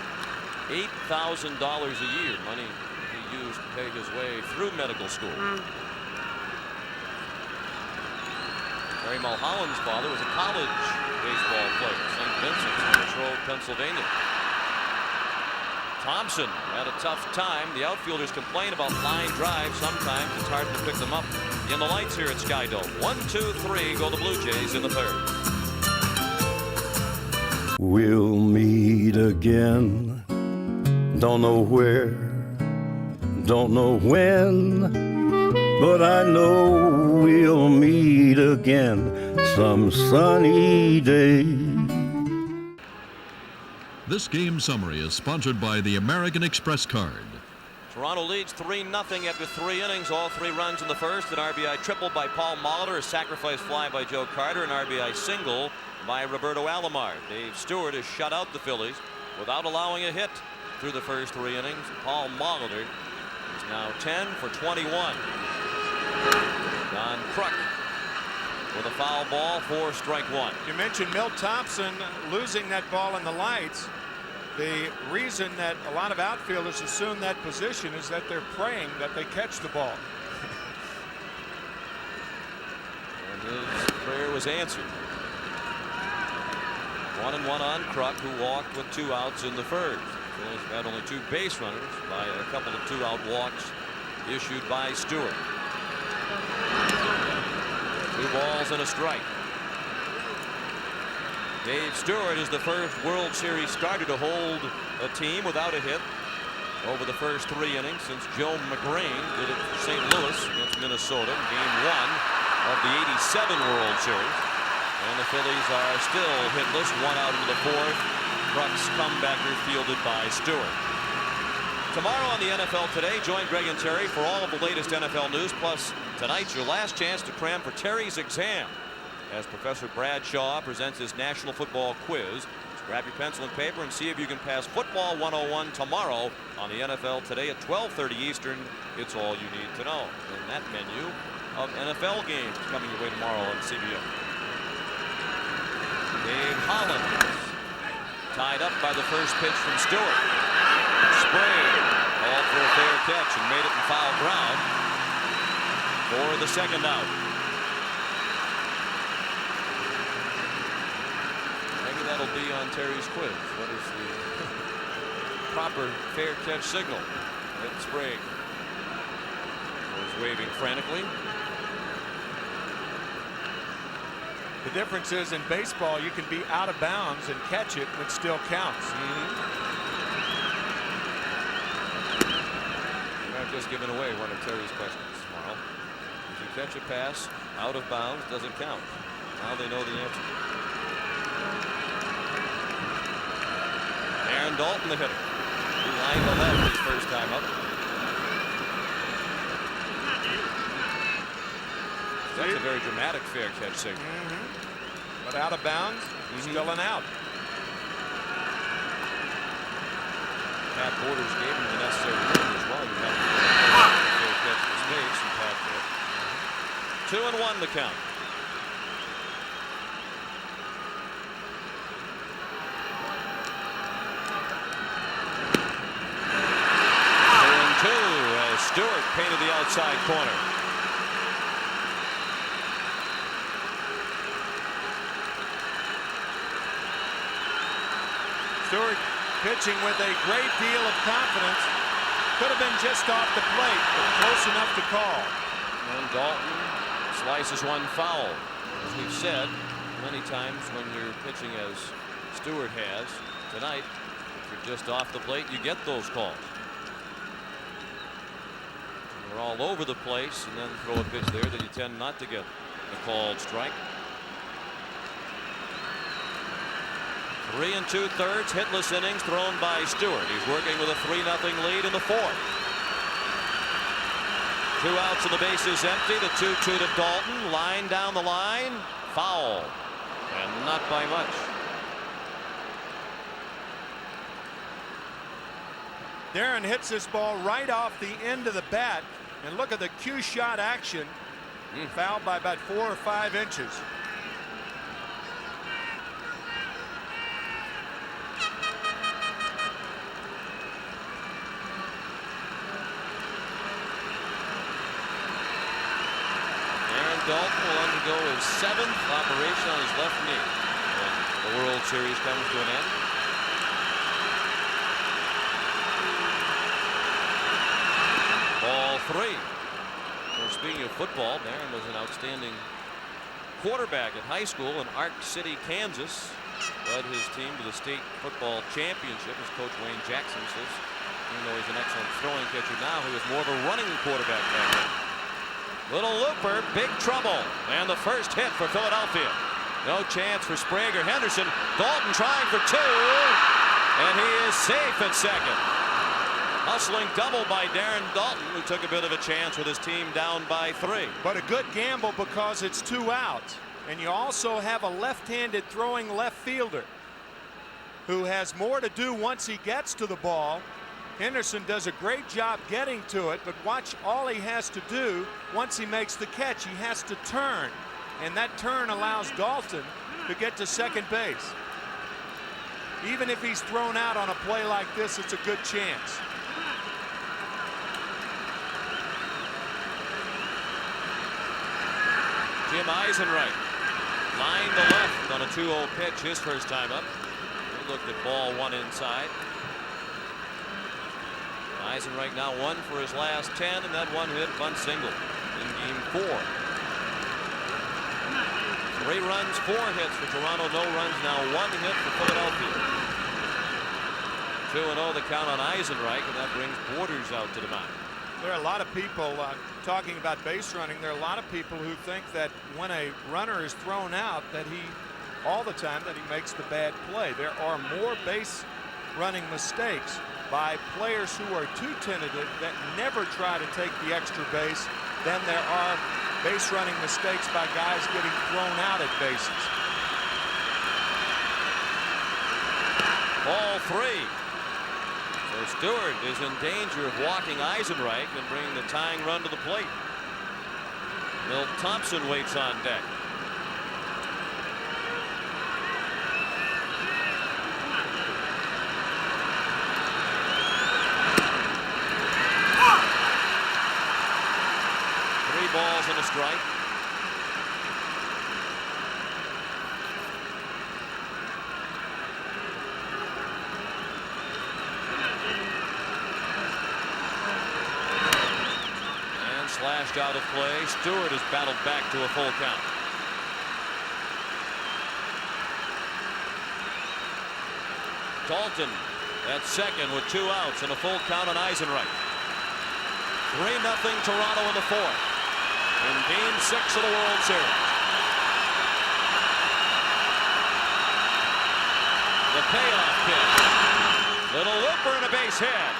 $8,000 a year, money he used to pay his way through medical school. Harry Mulholland's father was a college baseball player, St. Vincent's in Latrobe, Pennsylvania. Thompson had a tough time. The outfielders complain about line drives. Sometimes it's hard to pick them up. In the lights here at Sky Dome. 1, 2, 3 go the Blue Jays in the third. We'll meet again. Don't know where, don't know when. But I know we'll meet again some sunny day. This game summary is sponsored by the American Express card. Toronto leads 3-0 after 3 innings. All 3 runs in the first. An RBI triple by Paul Molitor, a sacrifice fly by Joe Carter, an RBI single by Roberto Alomar. Dave Stewart has shut out the Phillies without allowing a hit through the first 3 innings. Paul Molitor is now 10 for 21. Don Kruk with a foul ball for strike one. You mentioned Milt Thompson losing that ball in the lights. The reason that a lot of outfielders assume that position is that they're praying that they catch the ball. And his prayer was answered. 1-1 on Kruk, who walked with 2 outs in the first. Phillies had only 2 base runners by a couple of 2-out walks issued by Stewart. 2 balls and a strike. Dave Stewart is the first World Series starter to hold a team without a hit over the first 3 innings since Joe McGrain did it for St. Louis against Minnesota in Game 1 of the '87 World Series. And the Phillies are still hitless, 1 out into the 4th. Kruk's comebacker fielded by Stewart. Tomorrow on the NFL Today, join Greg and Terry for all of the latest NFL news. Plus, tonight's your last chance to cram for Terry's exam as Professor Bradshaw presents his National Football Quiz. So grab your pencil and paper and see if you can pass Football 101 tomorrow on the NFL Today at 12:30 Eastern. It's all you need to know. And that menu of NFL games coming your way tomorrow on CBS. Dave Hollins tied up by the first pitch from Stewart. Sprayed, called for a fair catch and made it in foul ground for the second out. Maybe that'll be on Terry's quiz. What is the proper fair catch signal? Hit Sprague was waving frantically. The difference is in baseball, you can be out of bounds and catch it, and it still counts. I've just given away one of Terry's questions tomorrow. If you catch a pass out of bounds, doesn't count. Now they know the answer. Aaron Dalton, the hitter. He lined the left his first time up. That's a very dramatic fair catch signal. But out of bounds, still an out. Pat Borders gave him the necessary room as well. You have to fair catch the space, and Pat did. 2-1 the count. Stewart painted the outside corner. Stewart pitching with a great deal of confidence. Could have been just off the plate, but close enough to call. And Dalton slices one foul. As we've said many times, when you're pitching as Stewart has tonight, if you're just off the plate, you get those calls. We're all over the place and then throw a pitch there that you tend not to get the called strike. 3 2/3 hitless innings thrown by Stewart. He's working with a 3-0 lead in the fourth. 2 outs and the bases empty. The 2-2 to Dalton. Line down the line. Foul. And not by much. Darren hits this ball right off the end of the bat. And look at the cue shot action. Fouled by about 4 or 5 inches. Aaron Dalton will undergo his 7th operation on his left knee when the World Series comes to an end. Ball 3. Well, speaking of football, Darren was an outstanding quarterback at high school in Ark City, Kansas. Led his team to the state football championship, as Coach Wayne Jackson says. Even though he's an excellent throwing catcher now, he was more of a running quarterback back then. Little looper, big trouble, and the first hit for Philadelphia. No chance for Sprague or Henderson. Dalton trying for 2, and he is safe at second. Hustling double by Darren Dalton, who took a bit of a chance with his team down by 3. But a good gamble because it's 2 outs. And you also have a left-handed throwing left fielder who has more to do once he gets to the ball. Henderson does a great job getting to it, but watch all he has to do once he makes the catch. He has to turn, and that turn allows Dalton to get to second base. Even if he's thrown out on a play like this, it's a good chance. Jim Eisenreich lined the left on a 2-0 pitch his first time up. He looked at ball 1 inside. Eisenreich now 1 for his last 10, and that 1-hit bunt single in game 4. 3 runs, 4 hits for Toronto, no runs, now 1 hit for Philadelphia. 2-0 the count on Eisenreich, and that brings Borders out to the mound. There are a lot of people talking about base running. There are a lot of people who think that when a runner is thrown out, that all the time that he makes the bad play. There are more base running mistakes by players who are too tentative, that never try to take the extra base, than there are base running mistakes by guys getting thrown out at bases. Ball 3. So Stewart is in danger of walking Eisenreich and bringing the tying run to the plate. Milt Thompson waits on deck. Balls and a strike. And slashed out of play. Stewart is battled back to a full count. Dalton at second with 2 outs and a full count on Eisenreich. 3-0 Toronto in the fourth. In game 6 of the World Series. The payoff pitch. Little looper and a base hit.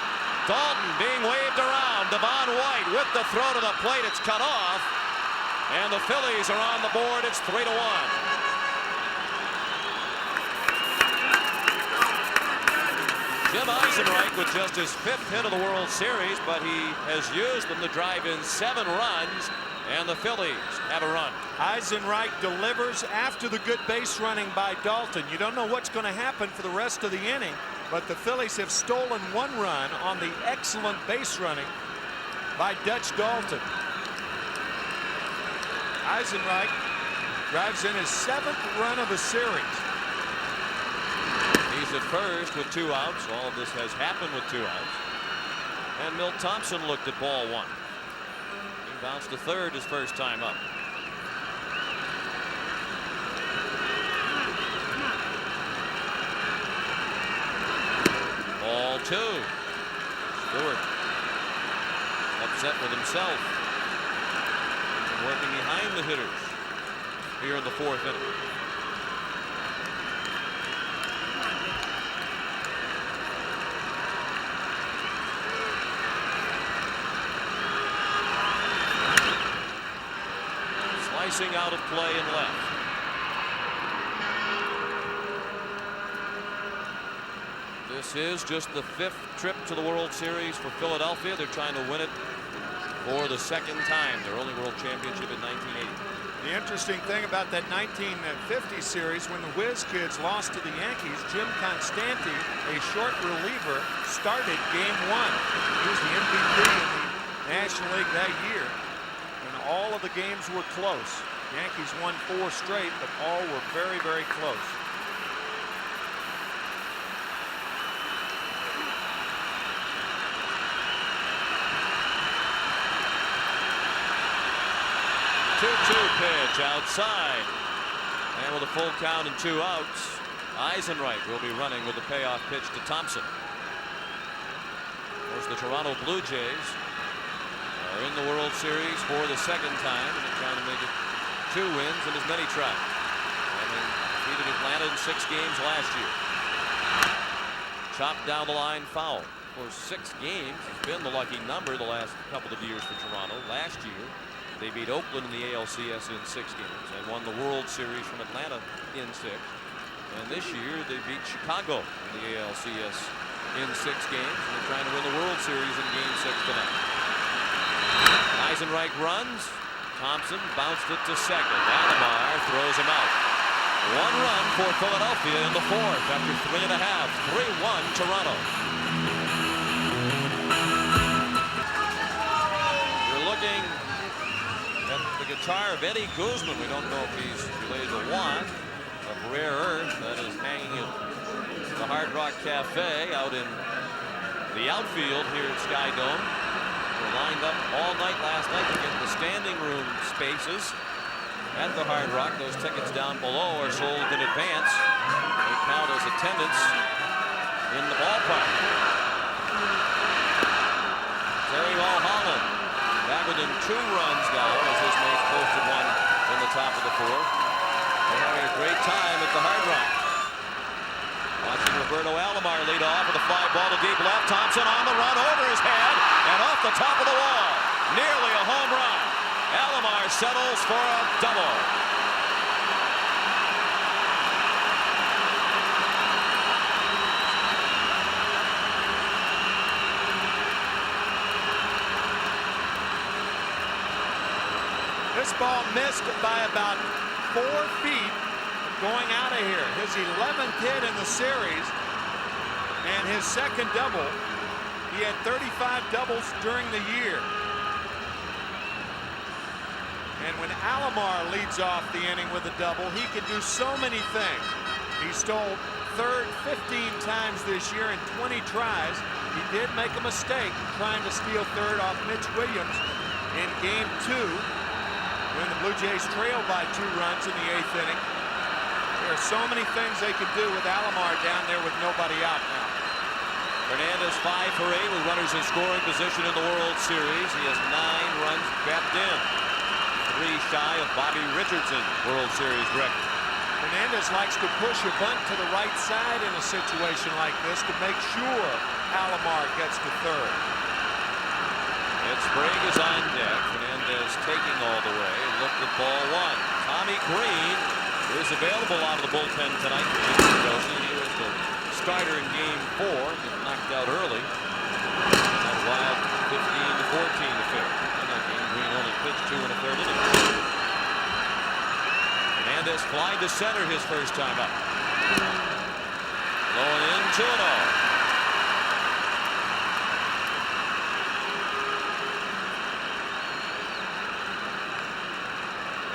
Dalton being waved around. Devon White with the throw to the plate. It's cut off. And the Phillies are on the board. It's 3-1. Jim Eisenreich with just his 5th hit of the World Series, but he has used them to drive in 7 runs, and the Phillies have a run. Eisenreich delivers after the good base running by Dalton. You don't know what's going to happen for the rest of the inning, but the Phillies have stolen 1 run on the excellent base running by Dutch Dalton. Eisenreich drives in his 7th run of the series. He's at first with 2 outs. All of this has happened with 2 outs. And Milt Thompson looked at ball 1. He bounced to third his first time up. Ball 2. Stewart upset with himself. Working behind the hitters here in the 4th inning. Slicing out of play and left. This is just the 5th trip to the World Series for Philadelphia. They're trying to win it for the 2nd time, their only World Championship in 1980. The interesting thing about that 1950 series, when the Whiz Kids lost to the Yankees, Jim Constanti, a short reliever, started Game 1. He was the MVP in the National League that year. All of the games were close. Yankees won 4 straight, but all were very, very close. Pitch outside, and with a full count and 2 outs, Eisenreich will be running with the payoff pitch to Thompson. Of course, the Toronto Blue Jays are in the World Series for the 2nd time, and they're trying to make it 2 wins in as many tries. And they defeated Atlanta in 6 games last year. Chopped down the line, foul. Of course, 6 games has been the lucky number the last couple of years for Toronto. Last year, they beat Oakland in the ALCS in 6 games and won the World Series from Atlanta in 6. And this year they beat Chicago in the ALCS in 6 games. And they're trying to win the World Series in Game 6 tonight. Eisenreich runs. Thompson bounced it to second. Alomar throws him out. 1 run for Philadelphia in the 4th after 3.5. 3-1 Toronto. You're looking at the guitar of Eddie Guzman. We don't know if he's related to Juan, of rare earth that is hanging at the Hard Rock Cafe out in the outfield here at Sky Dome. We're lined up all night last night to get the standing room spaces at the Hard Rock. Those tickets down below are sold in advance. They count as attendance in the ballpark. Terry Mulholland back within 2 runs now as his mates posted 1 in the top of the 4th. They're having a great time at the Hard Rock. Watching Roberto Alomar lead off with a fly ball to deep left. Thompson on the run over his head and off the top of the wall. Nearly a home run. Alomar settles for a double. This ball missed by about 4 feet going out of here. His 11th hit in the series and his 2nd double. He had 35 doubles during the year. And when Alomar leads off the inning with a double, he can do so many things. He stole third 15 times this year in 20 tries. He did make a mistake trying to steal third off Mitch Williams in Game 2 when the Blue Jays trailed by 2 runs in the 8th inning. There are so many things they could do with Alomar down there with nobody out now. Hernandez 5 for 8 with runners in scoring position in the World Series. He has 9 runs trapped in. 3 shy of Bobby Richardson's World Series record. Hernandez likes to push a bunt to the right side in a situation like this to make sure Alomar gets to third. And Sprague is on deck. Hernandez taking all the way. Looked at ball one. Tommy Green is available out of the bullpen tonight. He was the starter in game 4. Got knocked out early. Had a wild 15-14 affair. In that game, Green only pitched 2 1/3 innings. Hernandez flying to center his first time up. Low and in, 2-0.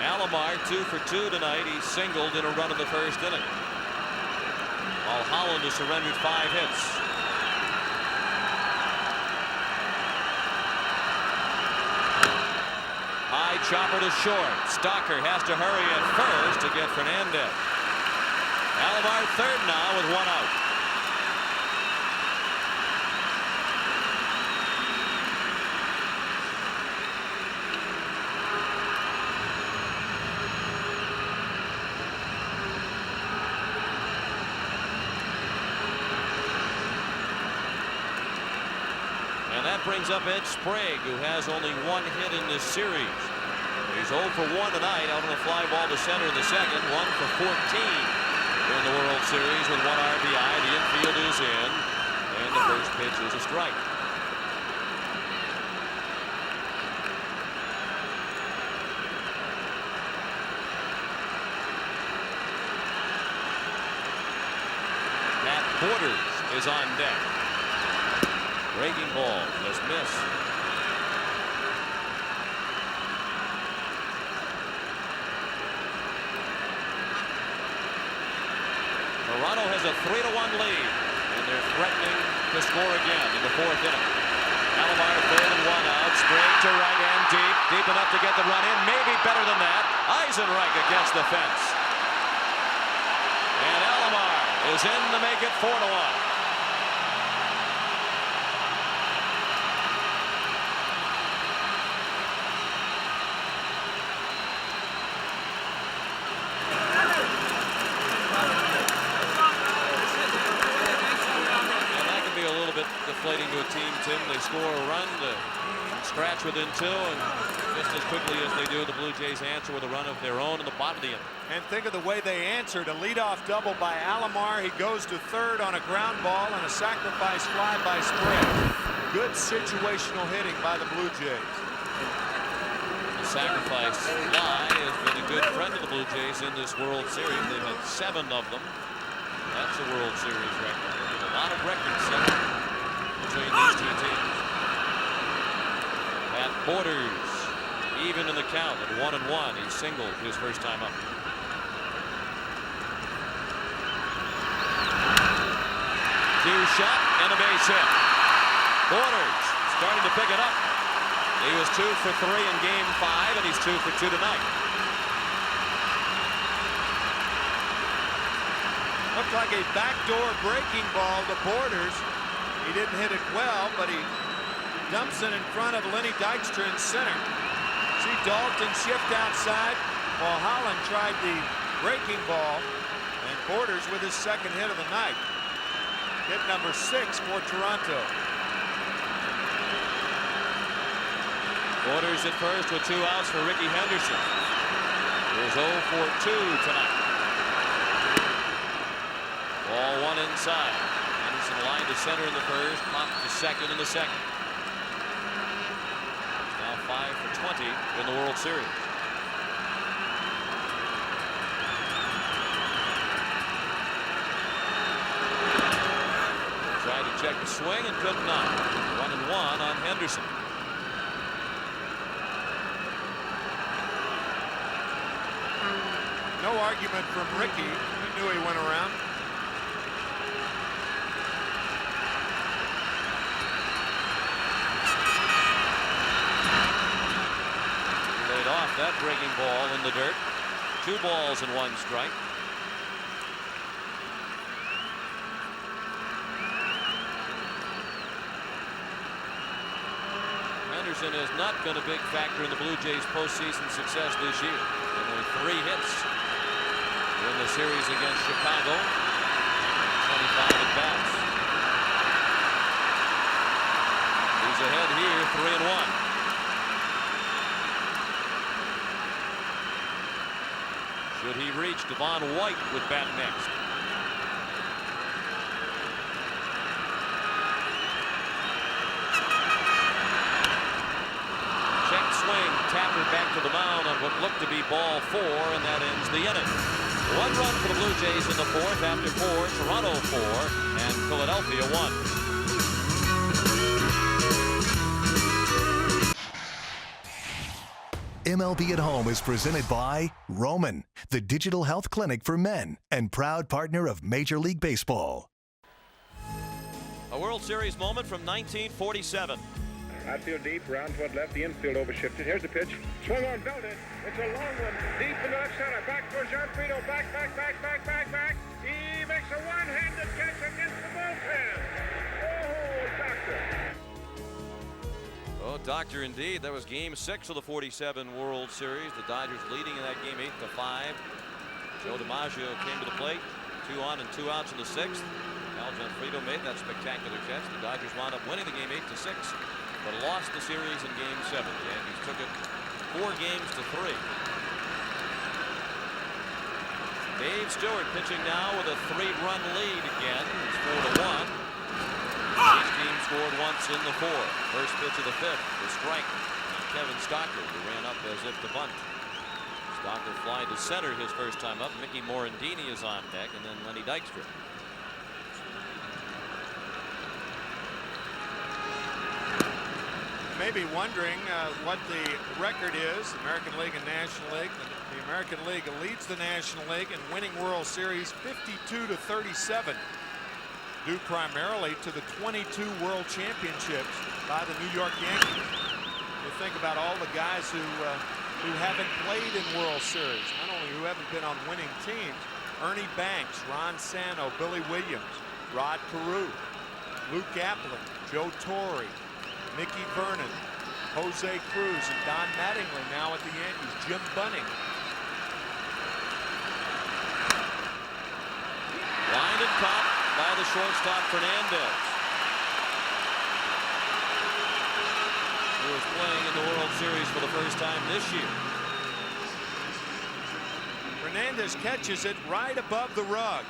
Alomar 2 for 2 tonight. He singled in a run in the first inning, while Holland has surrendered 5 hits. High chopper to short. Stalker has to hurry at first to get Fernandez. Alomar third now with 1 out. And that brings up Ed Sprague, who has only 1 hit in this series. He's 0 for 1 tonight, out on a fly ball to center in the second. 1 for 14 in the World Series with 1 RBI. The infield is in, and the first pitch is a strike. Matt Borders is on deck. Breaking ball, just missed. Toronto has a 3-1 lead, and they're threatening to score again in the 4th inning. Alomar third and 1 out. Sprague to right and deep enough to get the run in. Maybe better than that. Eisenreich against the fence, and Alomar is in to make it 4-1. Deflating to a team, Tim. They score a run to scratch within 2, and just as quickly as they do, the Blue Jays answer with a run of their own in the bottom of the inning. And think of the way they answered. A leadoff double by Alomar. He goes to third on a ground ball and a sacrifice fly by Sprague. Good situational hitting by the Blue Jays. The sacrifice fly has been a good friend of the Blue Jays in this World Series. They've had 7 of them. That's a World Series record. A lot of records set between these 2 teams. At Borders, even in the count at 1-1. He singled his first time up. Two shot and a base hit. Borders starting to pick it up. He was 2 for 3 in game 5, and he's 2 for 2 tonight. Looked like a backdoor breaking ball to Borders. He didn't hit it well, but he dumps it in front of Lenny Dykstra in center. See Dalton shift outside while Holland tried the breaking ball, and Borders with his 2nd hit of the night. Hit number 6 for Toronto. Borders at first with 2 outs for Ricky Henderson. He was 0 for 2 tonight. Ball 1 inside. Henderson lined to center in the first, popped to second in the second. He's now 5 for 20 in the World Series. Tried to check the swing and could not. 1-1 on Henderson. No argument from Ricky. He knew he went around. Laid off that breaking ball in the dirt. 2 balls and 1 strike. Henderson has not been a big factor in the Blue Jays postseason success this year. Only 3 hits in the the series against Chicago. 25 at bats. He's ahead here, 3-1. Should he reach, Devon White with bat next. Check swing, Tapper back to the mound on what looked to be ball 4, and that ends the inning. 1 run for the Blue Jays in the 4th after 4, Toronto 4, and Philadelphia 1. MLB at Home is presented by Roman, the digital health clinic for men and proud partner of Major League Baseball. A World Series moment from 1947. Outfield deep, round toward left, the infield overshifted. Here's the pitch. Swung on, belted. It's a long one. Deep in left center. Back for Jean Frito. Back. He makes a one-handed catch against the bullpen. Oh, doctor. Oh, doctor indeed. That was game 6 of the 47 World Series. The Dodgers leading in that game 8-5. Joe DiMaggio came to the plate. 2 on and 2 outs in the 6th. Al Gianfrido made that spectacular catch. The Dodgers wound up winning the game 8-6. But lost the series in game 7. The Yankees took it 4 games to 3. Dave Stewart pitching now with a 3-run lead again. It's 4-1. His team scored once in the 4th. First pitch of the 5th, the strike. And Kevin Stocker, who ran up as if to bunt. Stocker fly to center his first time up. Mickey Morandini is on deck, and then Lenny Dykstra. Maybe wondering what the record is, American League and National League. The American League leads the National League in winning World Series 52-37, due primarily to the 22 World Championships by the New York Yankees. You think about all the guys who haven't played in World Series, not only who haven't been on winning teams. Ernie Banks, Ron Santo, Billy Williams, Rod Carew, Luke Appling, Joe Torre, Mickey Vernon, Jose Cruz, and Don Mattingly now at the Yankees. Jim Bunning. Lined and caught by the shortstop Fernandez, who is playing in the World Series for the first time this year. Fernandez catches it right above the rug.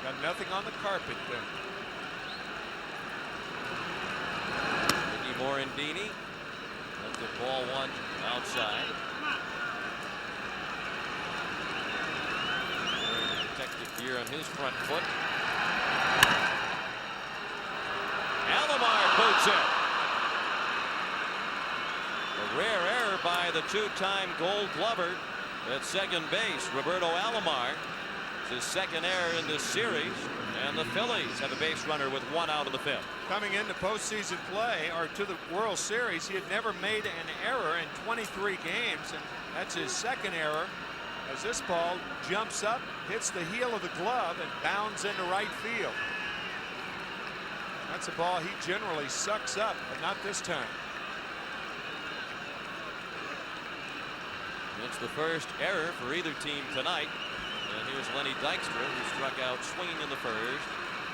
Got nothing on the carpet there. Mickey Morandini left the ball 1 outside. Wearing protective gear on his front foot. Alomar boots it. A rare error by the 2-time Gold Glover at second base, Roberto Alomar. His second error in this series, and the Phillies have a base runner with 1 out of the 5th. Coming into postseason play, or to the World Series, he had never made an error in 23 games, and that's his second error as this ball jumps up, hits the heel of the glove, and bounds into right field. That's a ball he generally sucks up, but not this time. It's the first error for either team tonight. And here's Lenny Dykstra, who struck out swinging in the first.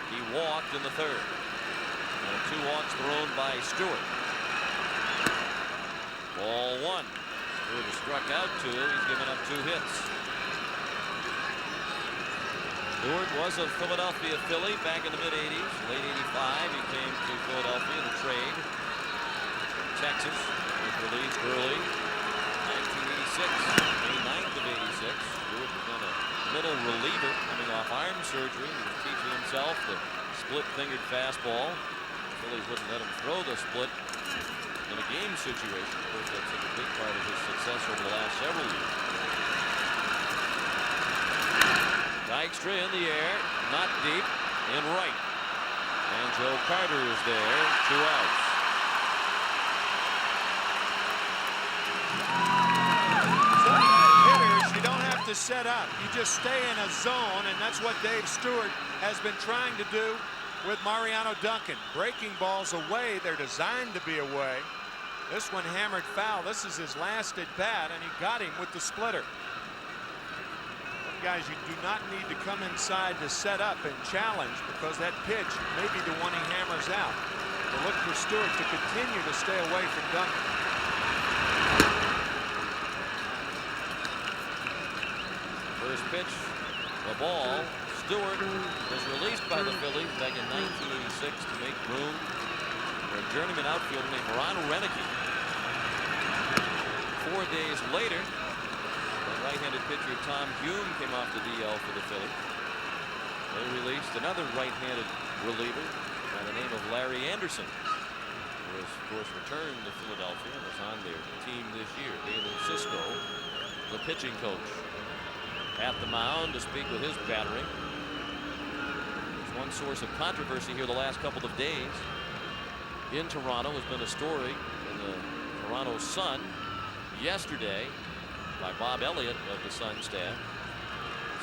He walked in the 3rd. And 2 walks thrown by Stewart. Ball 1. Stewart has struck out 2. He's given up 2 hits. Stewart was a Philadelphia Philly back in the mid-'80s. Late '85, he came to Philadelphia in a trade. Texas was released early. 1986, May 9th of '86. Stewart was on a middle reliever coming off arm surgery. He was teaching himself the split-fingered fastball. The Phillies wouldn't let him throw the split in a game situation. Of course, that's such a big part of his success over the last several years. Dykstra in the air, not deep, in right. And Joe Carter is there, 2 outs. To set up, you just stay in a zone, and that's what Dave Stewart has been trying to do with Mariano Duncan. Breaking balls away. They're designed to be away. This one hammered foul. This is his last at bat, and he got him with the splitter. Guys, you do not need to come inside to set up and challenge, because that pitch may be the one he hammers out. So look for Stewart to continue to stay away from Duncan. First pitch, the ball. Stewart was released by the Phillies back in 1986 to make room for a journeyman outfielder named Ron Renicky. 4 days later, right-handed pitcher Tom Hume came off the DL for the Phillies. They released another right-handed reliever by the name of Larry Anderson, who was, of course, returned to Philadelphia and was on their team this year. David Cisco, the pitching coach, at the mound to speak with his battering. There's one source of controversy here the last couple of days in Toronto has been a story in the Toronto Sun yesterday by Bob Elliott of the Sun staff,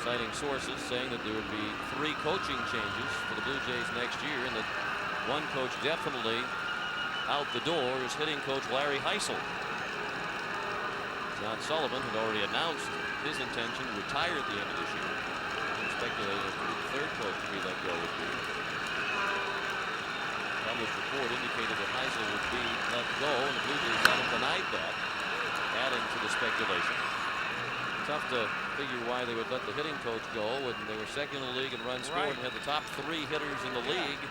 citing sources saying that there would be 3 coaching changes for the Blue Jays next year, and that one coach definitely out the door is hitting coach Larry Heisel. John Sullivan had already announced his intention to retire at the end of this year, and speculated as to who the 3rd coach to be let go would be. Published report indicated that Heisel would be let go, and the Blue Jays haven't denied that, adding to the speculation. Tough to figure why they would let the hitting coach go when they were second in the league in runs scored and had the top 3 hitters in the league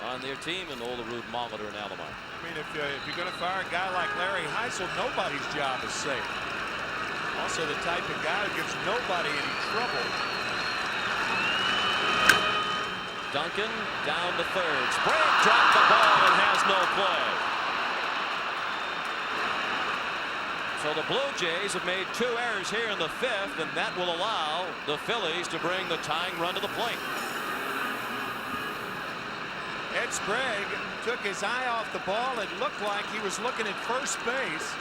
on their team in Olerud, Molitor, and Alomar. I mean, if you're going to fire a guy like Larry Heisel, nobody's job is safe. Also the type of guy who gives nobody any trouble. Duncan down to third. Sprague dropped the ball and has no play. So the Blue Jays have made 2 errors here in the 5th, and that will allow the Phillies to bring the tying run to the plate. Ed Sprague took his eye off the ball. It looked like he was looking at first base.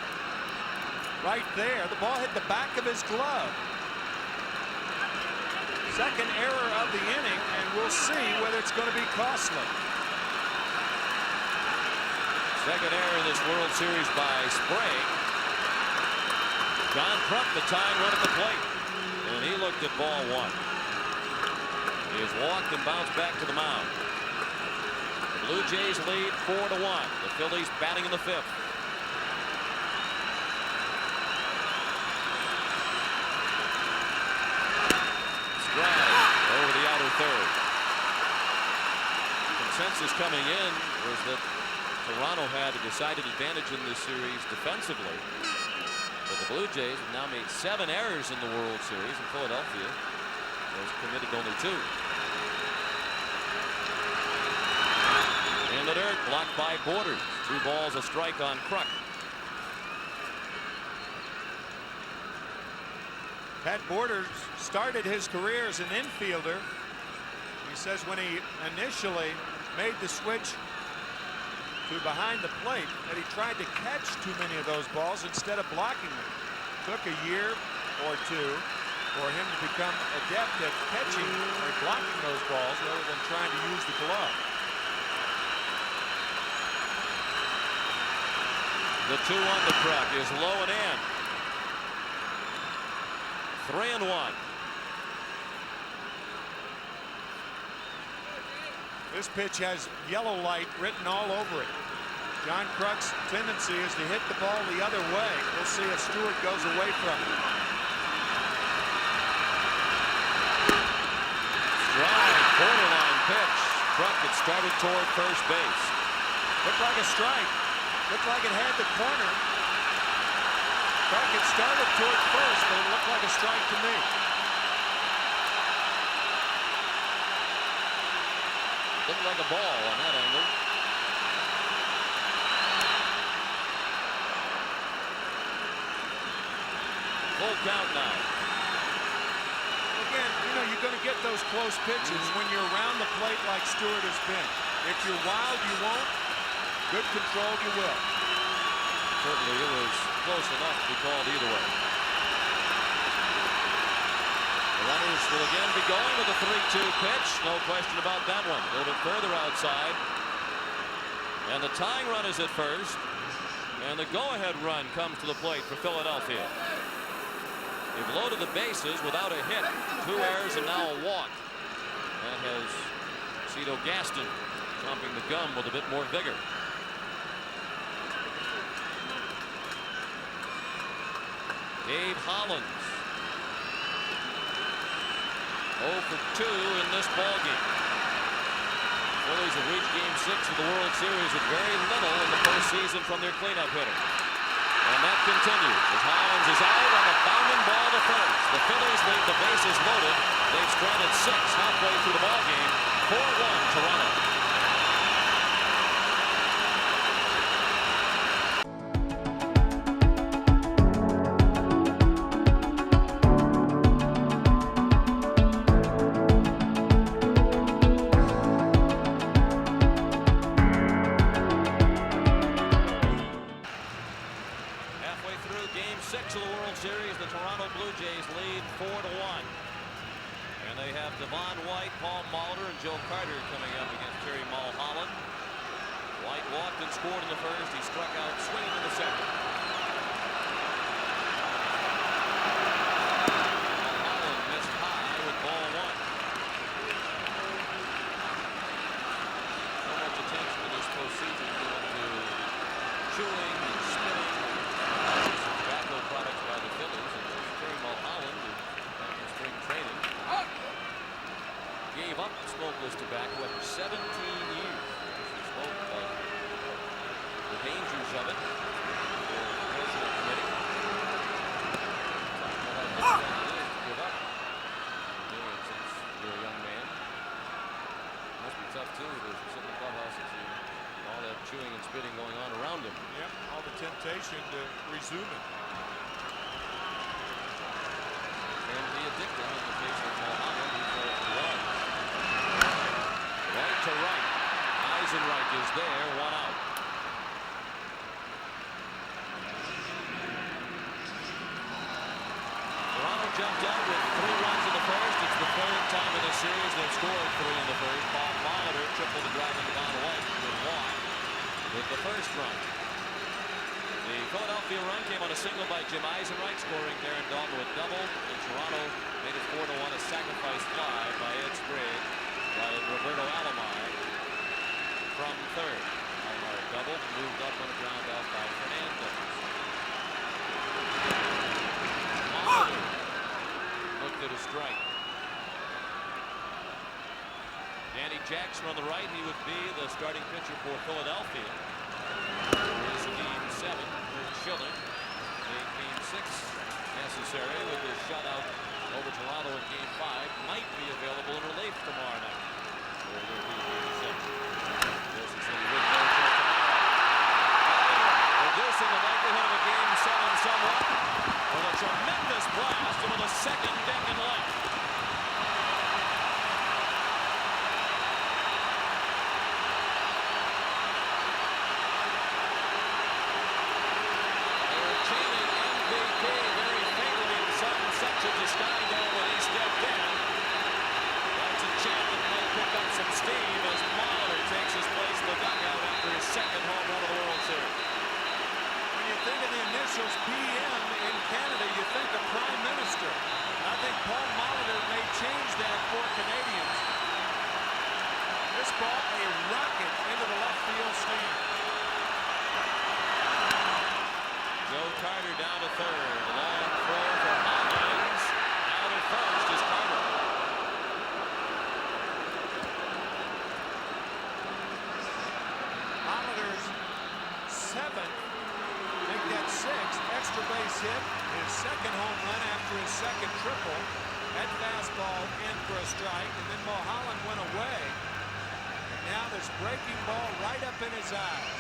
Right there, the ball hit the back of his glove. Second error of the inning, and we'll see whether it's going to be costly. Second error in this World Series by Sprague. John Kruk, the tying run at the plate, and he looked at ball 1. He has walked and bounced back to the mound. The Blue Jays lead 4-1. The Phillies batting in the 5th. Stride over the outer third. The consensus coming in was that Toronto had a decided advantage in this series defensively. But the Blue Jays have now made 7 errors in the World Series, and Philadelphia has committed only 2. In the dirt, blocked by Borders. 2 balls, a strike on Kruk. Pat Borders started his career as an infielder. He says when he initially made the switch to behind the plate that he tried to catch too many of those balls instead of blocking them. Took a year or 2 for him to become adept at catching or blocking those balls rather than trying to use the glove. The 2-1 to Kruk is low and in. 3-1. This pitch has yellow light written all over it. John Kruk's tendency is to hit the ball the other way. We'll see if Stewart goes away from it. Strike, borderline pitch. Kruk had started toward first base. Looked like a strike. Looked like it had the corner. Kruk had started toward first, but it looked like a strike to me. Looked like a ball on that angle. Full count now. Again, you know, you're going to get those close pitches when you're around the plate like Stewart has been. If you're wild, you won't. Good control, you will. Certainly it was close enough to be called either way. The runners will again be going with a 3-2 pitch. No question about that one. A little bit further outside. And the tying run is at first. And the go-ahead run comes to the plate for Philadelphia. They've loaded the bases without a hit. 2 errors and now a walk. That has Cito Gaston chomping the gum with a bit more vigor. Dave Hollins 0 for 2 in this ballgame. Phillies have reached Game 6 of the World Series with very little in the postseason from their cleanup hitter. And that continues as Hollins is out on a bounding ball to first. The Phillies leave the bases loaded. They've stranded 6 halfway through the ballgame. 4-1 Toronto. Game 6 of the World Series, the Toronto Blue Jays lead 4-1. And they have Devon White, Paul Molitor, and Joe Carter coming up against Terry Mulholland. White walked and scored in the first. He struck out swinging in the second. Mulholland missed high with ball 1. So much attention in this postseason given to chewing and spitting tobacco products by the Phillies. And Terry Mulholland, back in spring training, gave up smokeless tobacco after 17 years. He smoked the dangers of it. The National Committee. How hard it is to give up. Doing it since you're a young man. Must be tough too to sit in the clubhouse and see all that chewing and spitting going on around him. Yep, all the temptation to resume it. And be addicted in the case of Mulholland, who throws the run. Right to right. Eisenreich is there, 1 out. Toronto jumped out with 3 runs in the first. It's the 3rd time in this series they've scored 3 in the first. Paul Molitor tripled the driving Devon White with walk with the first run. The Philadelphia run came on a single by Jim Eisenreich, scoring Darren Daulton with double. And Toronto made it 4-1, a sacrifice fly by Ed Sprague by Roberto Alomar from third. Alomar doubled, moved up on a ground out by Fernandez. Molitor looked at a strike. Danny Jackson on the right. He would be the starting pitcher for Philadelphia. Here's Game 7 for Schilling. Game 6 necessary with his shutout over Toronto in Game 5. Might be available in relief tomorrow night. Reducing the likelihood of a Game 7 somewhat with a tremendous blast into the second deck and left. PM in Canada, you think of Prime Minister. I think Paul Molitor may change that for Canadians. This ball, a rocket into the left field stand. Joe Carter down to third. Long throw for Hollins. Out at first is Carter. Molitor's 7th. Make that 6th extra base hit, his 2nd home run after his 2nd triple. That fastball in for a strike, and then Mulholland went away. And now this breaking ball right up in his eyes.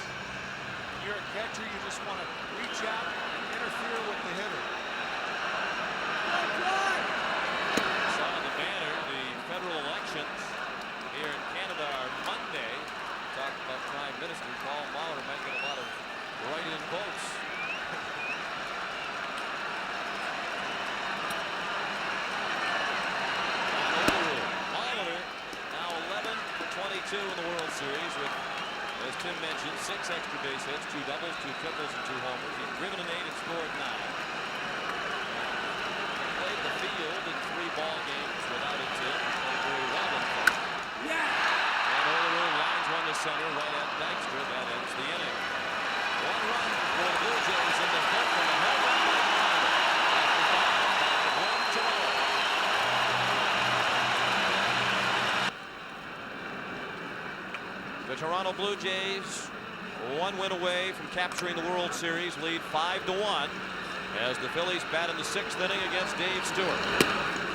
When you're a catcher, you just want to reach out and interfere with the hitter. Saw the banner, the federal elections here in Canada are Monday. Talked about Prime Minister Paul Molitor might get a lot of write-in quotes. Series with, as Tim mentioned, 6 extra base hits, 2 doubles, 2 triples, and 2 homers. He's driven an 8 and scored 9. He played the field in 3 ball games without a hit. Played very well in front. And Olerud lines one to center right at Dykstra. That ends the inning. 1 run for the Blue Jays in the 5th and a home run by Ronaldo. After 5, 5-1 Toronto. The Toronto Blue Jays 1 win away from capturing the World Series, lead 5-1 as the Phillies bat in the 6th inning against Dave Stewart.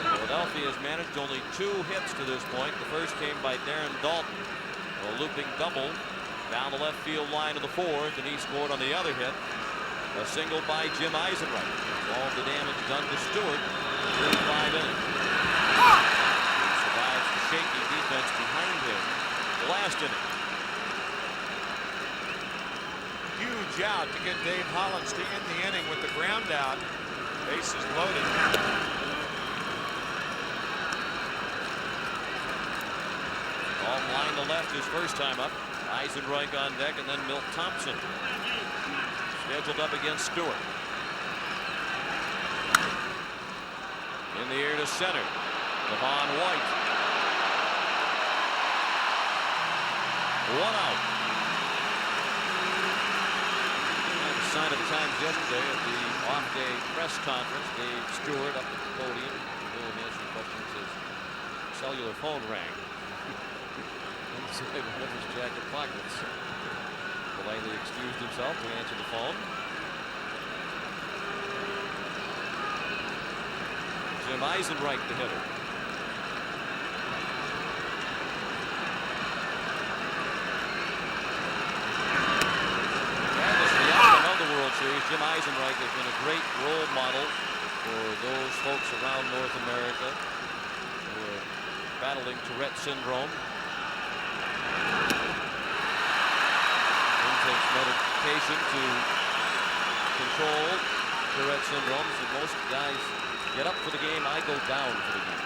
Philadelphia has managed only 2 hits to this point. The first came by Darren Dalton, a looping double down the left field line of the 4th, and he scored on the other hit. A single by Jim Eisenreich. All the damage done to Stewart through 5 innings. He survives the shaky defense behind him the last inning. Huge out to get Dave Hollins to end the inning with the ground out. Bases loaded. Off line to left his first time up. Eisenreich on deck, and then Milt Thompson scheduled up against Stewart. In the air to center. Devon White. 1 out. Sign of the Times yesterday at the off-day press conference. Dave Stewart up at the podium. Bill answering questions. His cellular phone rang. Inside one of his jacket pockets. Politely excused himself to answer the phone. Jim Eisenreich, the hitter. Series. Jim Eisenreich has been a great role model for those folks around North America who are battling Tourette syndrome. He takes medication to control Tourette syndrome. So most guys get up for the game. I go down for the game.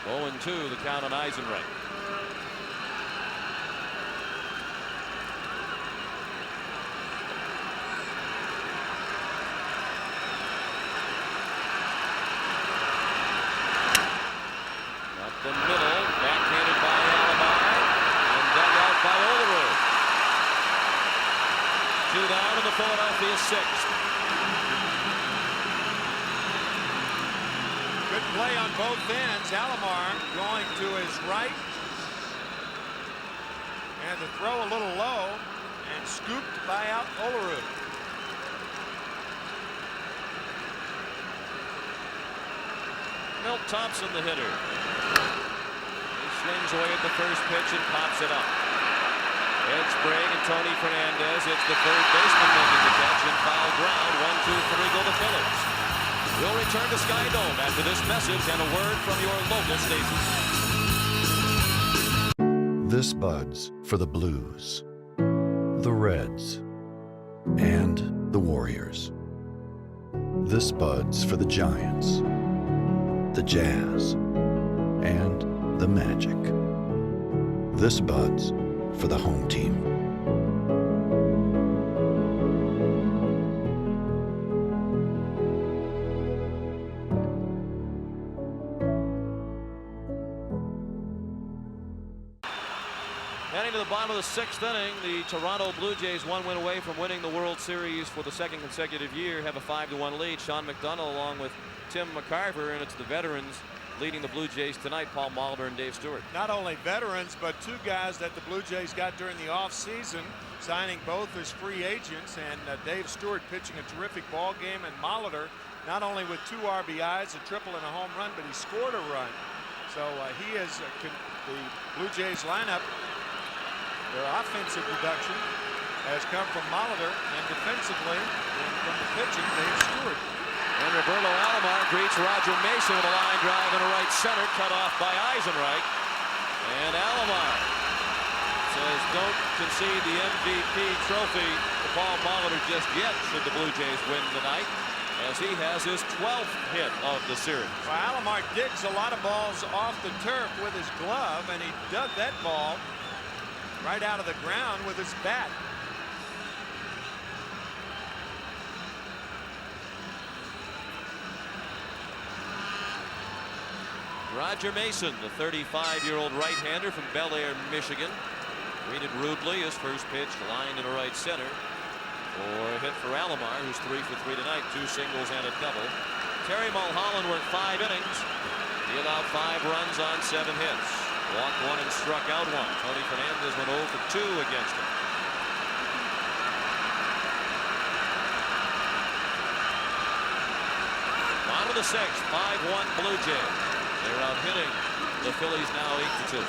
0-2 the count on Eisenreich. Up the middle, backhanded by Alomar and dug out by Olerud. 2 down in the Philadelphia 6th. Good play on both ends. Alomar going to his right. And the throw a little low and scooped by out Olerud. Milt Thompson, the hitter. He swings away at the first pitch and pops it up. Ed Sprague and Tony Fernandez. It's the third baseman making the catch and foul ground. 1-2-3 go the Phillies. We'll return to Sky Dome after this message and a word from your local station. This Bud's for the Blues, the Reds, and the Warriors. This Bud's for the Giants, the Jazz, and the Magic. This Bud's for the home team. Heading to the bottom of the 6th inning, the Toronto Blue Jays 1 win away from winning the World Series for the 2nd consecutive year, have a 5-1 lead. Sean McDonough along with Tim McCarver, and it's the veterans leading the Blue Jays tonight, Paul Molitor and Dave Stewart. Not only veterans, but 2 guys that the Blue Jays got during the offseason, signing both as free agents, and Dave Stewart pitching a terrific ball game, and Molitor not only with 2 RBIs, a triple and a home run, but he scored a run. So he is the Blue Jays lineup. Their offensive production has come from Molitor, and defensively from the pitching, Dave Stewart. And Roberto Alomar greets Roger Mason with a line drive in the right center, cut off by Eisenreich. And Alomar says, don't concede the MVP trophy to Paul Molitor just yet, should the Blue Jays win tonight. as he has his 12th hit of the series. Well, Alomar digs a lot of balls off the turf with his glove, and he dug that ball right out of the ground with his bat. Roger Mason, the 35-year-old right-hander from Bel Air, Michigan, greeted rudely. His first pitch lined into right center for a hit for Alomar, who's 3 for 3 tonight, 2 singles and a double. Terry Mulholland worked 5 innings. He allowed 5 runs on 7 hits. Walked 1 and struck out 1. Tony Fernandez went 0 for 2 against him. Bottom of the 6th, 5-1 Blue Jays. They're out hitting the Phillies now 8-2.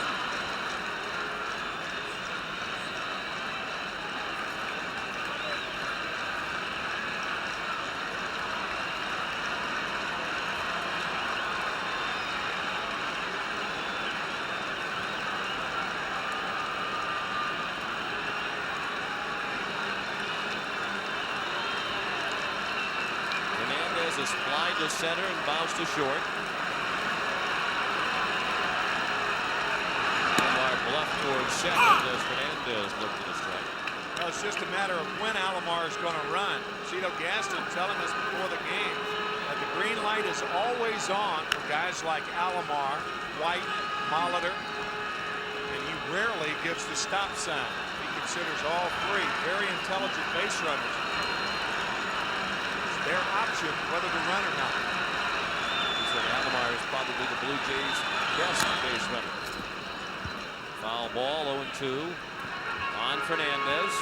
Fernandez is flied to center and bounced to short. Left towards second as Fernandez looked at the strike. Well, it's just a matter of when Alomar is going to run. Cito Gaston telling us before the game that the green light is always on for guys like Alomar, White, Molitor, and he rarely gives the stop sign. He considers all 3 very intelligent base runners. It's their option whether to run or not. He said Alomar is probably the Blue Jays' best base runner. Foul ball, 0-2 on Fernandez.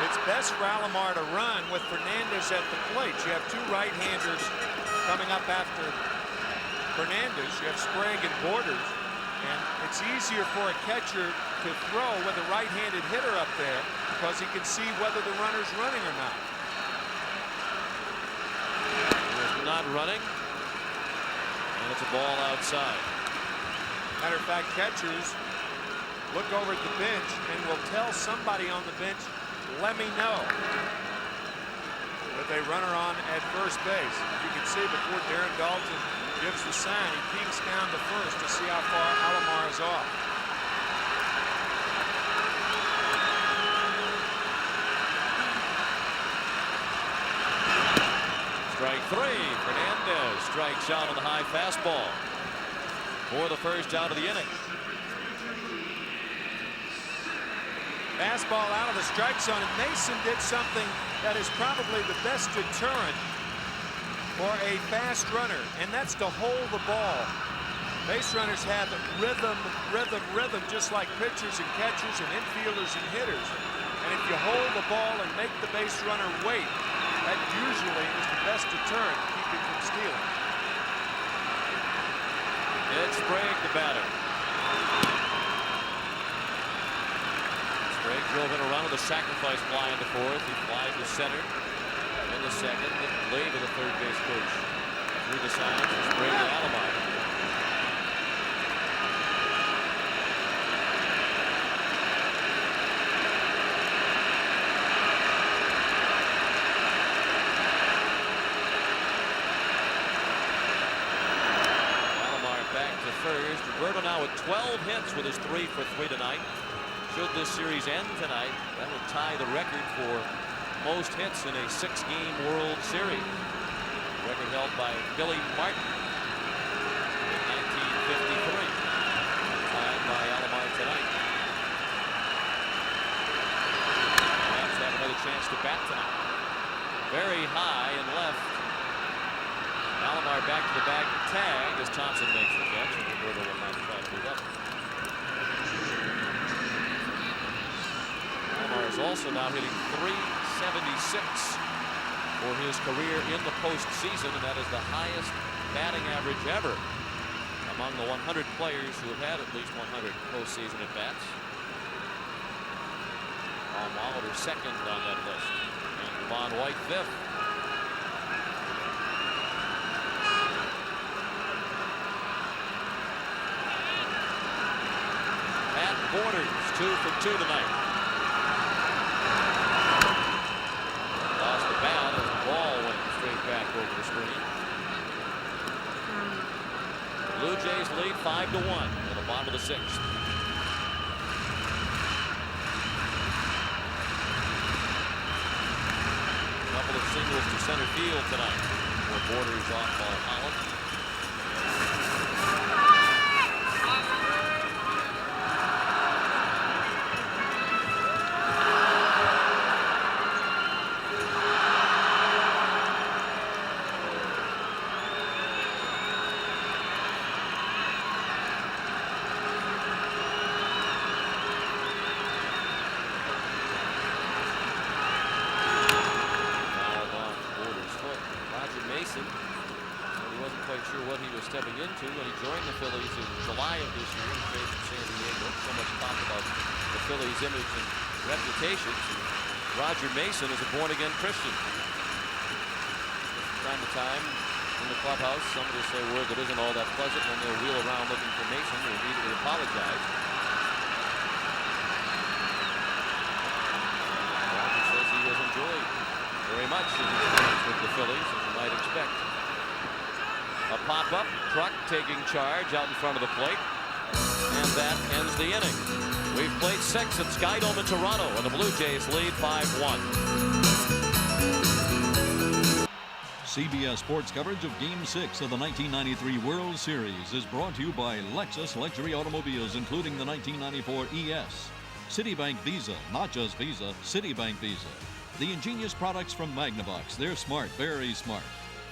It's best for Alomar to run with Fernandez at the plate. You have 2 right-handers coming up after Fernandez. You have Sprague and Borders, and it's easier for a catcher to throw with a right-handed hitter up there because he can see whether the runner's running or not. Not running, and it's a ball outside. Matter of fact, catchers look over at the bench and will tell somebody on the bench, let me know that they runner on at first base. You can see before Darren Dalton gives the sign, he peeks down to first to see how far Alomar is off. Strike 3. Fernandez strikes out on the high fastball for the first out of the inning. Fastball out of the strike zone, and Mason did something that is probably the best deterrent for a fast runner, and that's to hold the ball. Base runners have rhythm, just like pitchers and catchers and infielders and hitters. And if you hold the ball and make the base runner wait, that usually is the best deterrent to keep him from stealing. It's Sprague, the batter. Sprague drove in a run with a sacrifice fly into fourth. He flies to center in the second. The blade of the third base coach through the signs for Sprague and Alomar. First, Roberto now with 12 hits with his 3 for 3 tonight. Should this series end tonight, that would tie the record for most hits in a 6-game World Series. Record held by Billy Martin in 1953. Tied by Alomar tonight. Rams have another chance to bat tonight. Very high and left. Alomar back to the bag to tag as Thompson makes the catch, and Roberto will not try to move up. Alomar is also now hitting .376 for his career in the postseason, and that is the highest batting average ever among the 100 players who have had at least 100 postseason at-bats. Paul Molitor second on that list, and Devon White fifth. Pat Borders 2 for 2 tonight. Lost the bat as the ball went straight back over the screen. Blue Jays lead 5-1 in the bottom of the 6th. Couple of singles to center field tonight. Borders off by Holland. Stepping into when he joined the Phillies in July of this year. He played in San Diego. So much talk about the Phillies' image and reputation. Roger Mason is a born-again Christian. From time to time in the clubhouse, somebody will say a word that isn't all that pleasant, and they'll wheel around looking for Mason to immediately apologize. Roger says he has enjoyed very much his experience with the Phillies, as you might expect. A pop-up, Truck taking charge out in front of the plate, and that ends the inning. We've played 6 at Skydome in Toronto, and the Blue Jays lead 5-1. CBS Sports coverage of Game 6 of the 1993 World Series is brought to you by Lexus Luxury Automobiles, including the 1994 ES. Citibank Visa, not just Visa, Citibank Visa. The ingenious products from Magnavox, they're smart, very smart.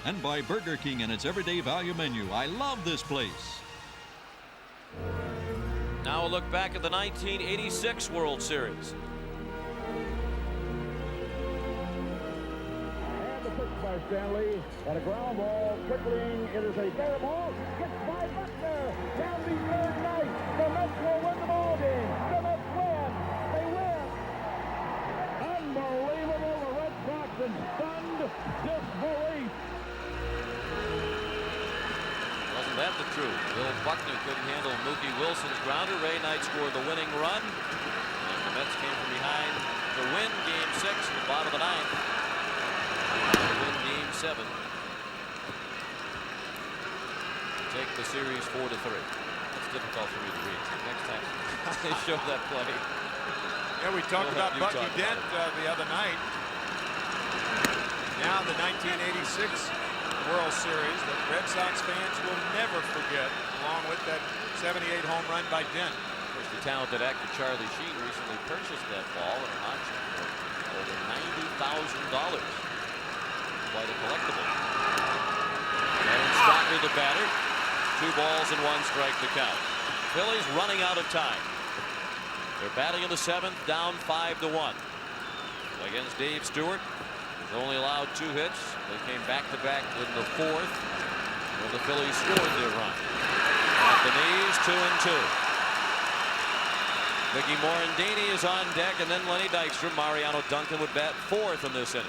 And by Burger King and its everyday value menu. I love this place. Now a look back at the 1986 World Series. And the pitch by Stanley, and a ground ball trickling. It is a fair ball. Hit by Buckner. Down the third night. The Mets will win the ball game. The Mets win. They win. Unbelievable. The Red Sox in stunned disbelief. Wasn't that the truth? Bill Buckner couldn't handle Mookie Wilson's grounder. Ray Knight scored the winning run. And the Mets came from behind to win Game 6 in the bottom of the 9th. To win Game 7. Take the series 4-3. That's difficult for me to read. Next time they show that play. Yeah, we talked about Bucky Dent the other night. Now the 1986 World Series that Red Sox fans will never forget, along with that 78 home run by Dent. Of course, the talented actor Charlie Sheen recently purchased that ball at an auction for over $90,000. Quite a collectible. And Stockley the batter. 2 balls and 1 strike to count. Phillies running out of time. They're batting in the 7th, down 5-1. Against Dave Stewart. He's only allowed 2 hits. They came back-to-back in the 4th when the Phillies scored their run. At the knees, 2-2. Mickey Morandini is on deck, and then Lenny Dykstra. Mariano Duncan would bat 4th in this inning.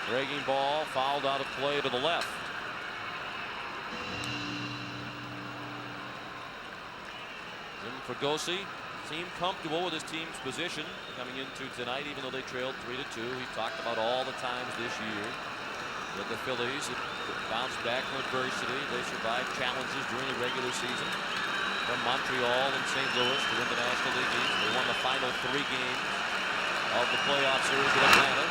Breaking ball fouled out of play to the left. Jim Fregosi seemed comfortable with his team's position coming into tonight, even though they trailed 3-2. He talked about all the times this year that the Phillies had bounced back from adversity. They survived challenges during the regular season from Montreal and St. Louis to win the National League East. They won the final 3 games of the playoff series in Atlanta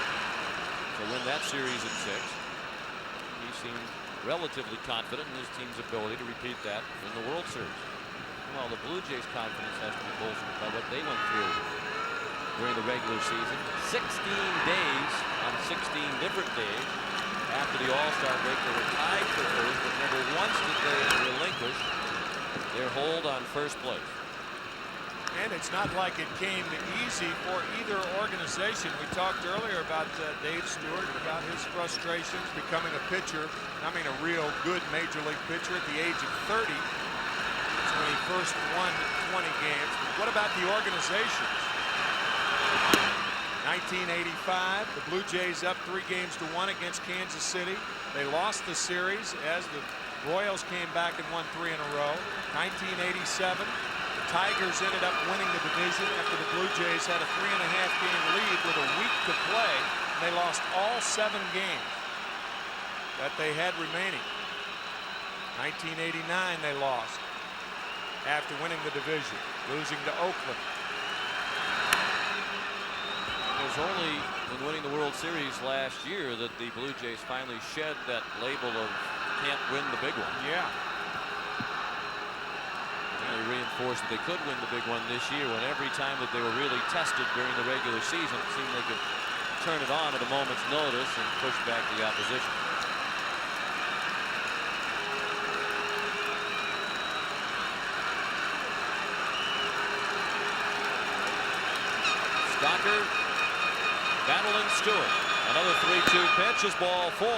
to win that series in 6. He seemed relatively confident in his team's ability to repeat that in the World Series. Well, the Blue Jays' confidence has to be bolstered by what they went through during the regular season. 16 days on 16 different days after the All-Star break. They were tied for first, but never once did they relinquish their hold on first place. And it's not like it came easy for either organization. We talked earlier about Dave Stewart, about his frustrations becoming a pitcher. I mean, a real good major league pitcher at the age of 30. That's when he first won 20 games. What about the organizations? 1985, the Blue Jays up 3-1 against Kansas City. They lost the series as the Royals came back and won 3 in a row. 1987, the Tigers ended up winning the division after the Blue Jays had a 3.5-game lead with a week to play. And they lost all 7 games that they had remaining. 1989, they lost after winning the division, losing to Oakland. It was only in winning the World Series last year that the Blue Jays finally shed that label of can't win the big one. Yeah. And they reinforced that they could win the big one this year, when every time that they were really tested during the regular season, it seemed they could turn it on at a moment's notice and push back the opposition. Stocker battling Stewart. Another 3-2 pitch is ball 4.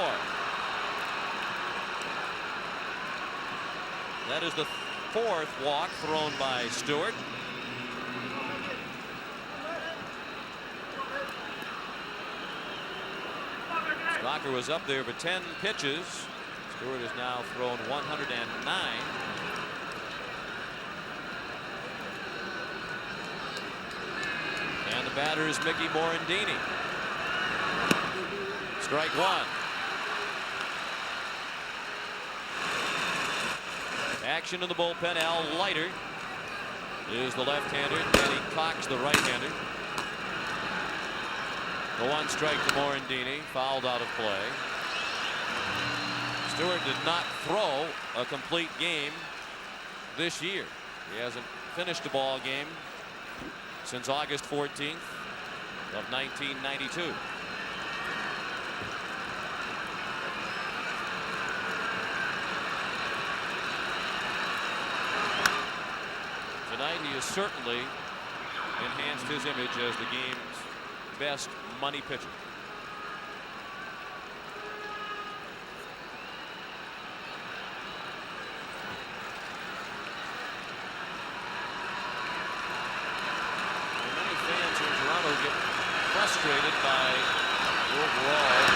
That is the 4th walk thrown by Stewart. Stocker was up there for 10 pitches. Stewart has now thrown 109. And the batter is Mickey Morandini. Strike 1. Action in the bullpen. Al Leiter is the left-hander. Danny Cox, the right-hander. The 1 strike to Morandini, fouled out of play. Stewart did not throw a complete game this year. He hasn't finished a ball game since August 14th of 1992. Tonight he has certainly enhanced his image as the game's best money pitcher. Many fans in Toronto get frustrated by the overall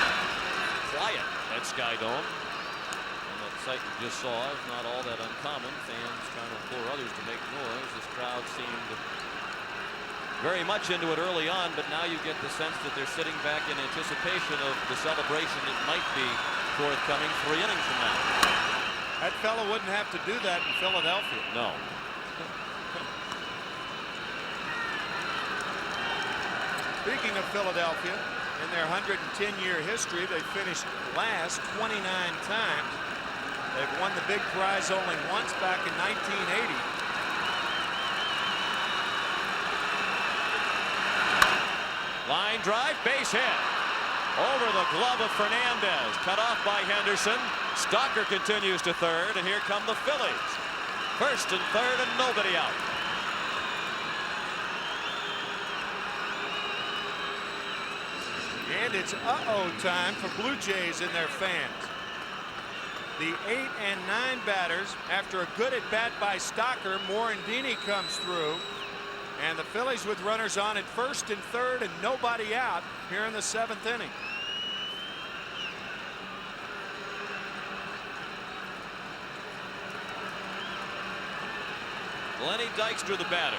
quiet at Sky Dome. And that sight we just saw is not all that uncommon. Fans trying to implore others to make noise. This crowd seemed very much into it early on, but now you get the sense that they're sitting back in anticipation of the celebration that might be forthcoming 3 innings from now. That fellow wouldn't have to do that in Philadelphia. No. Speaking of Philadelphia, in their 110-year history, they finished last 29 times. They've won the big prize only once, back in 1980. Line drive, base hit. Over the glove of Fernandez. Cut off by Henderson. Stocker continues to third, and here come the Phillies. First and third, and nobody out. And it's uh-oh time for Blue Jays and their fans. The 8 and 9 batters, after a good at-bat by Stocker, Morandini comes through. And the Phillies with runners on at first and third and nobody out here in the 7th inning. Lenny Dykstra, the batter.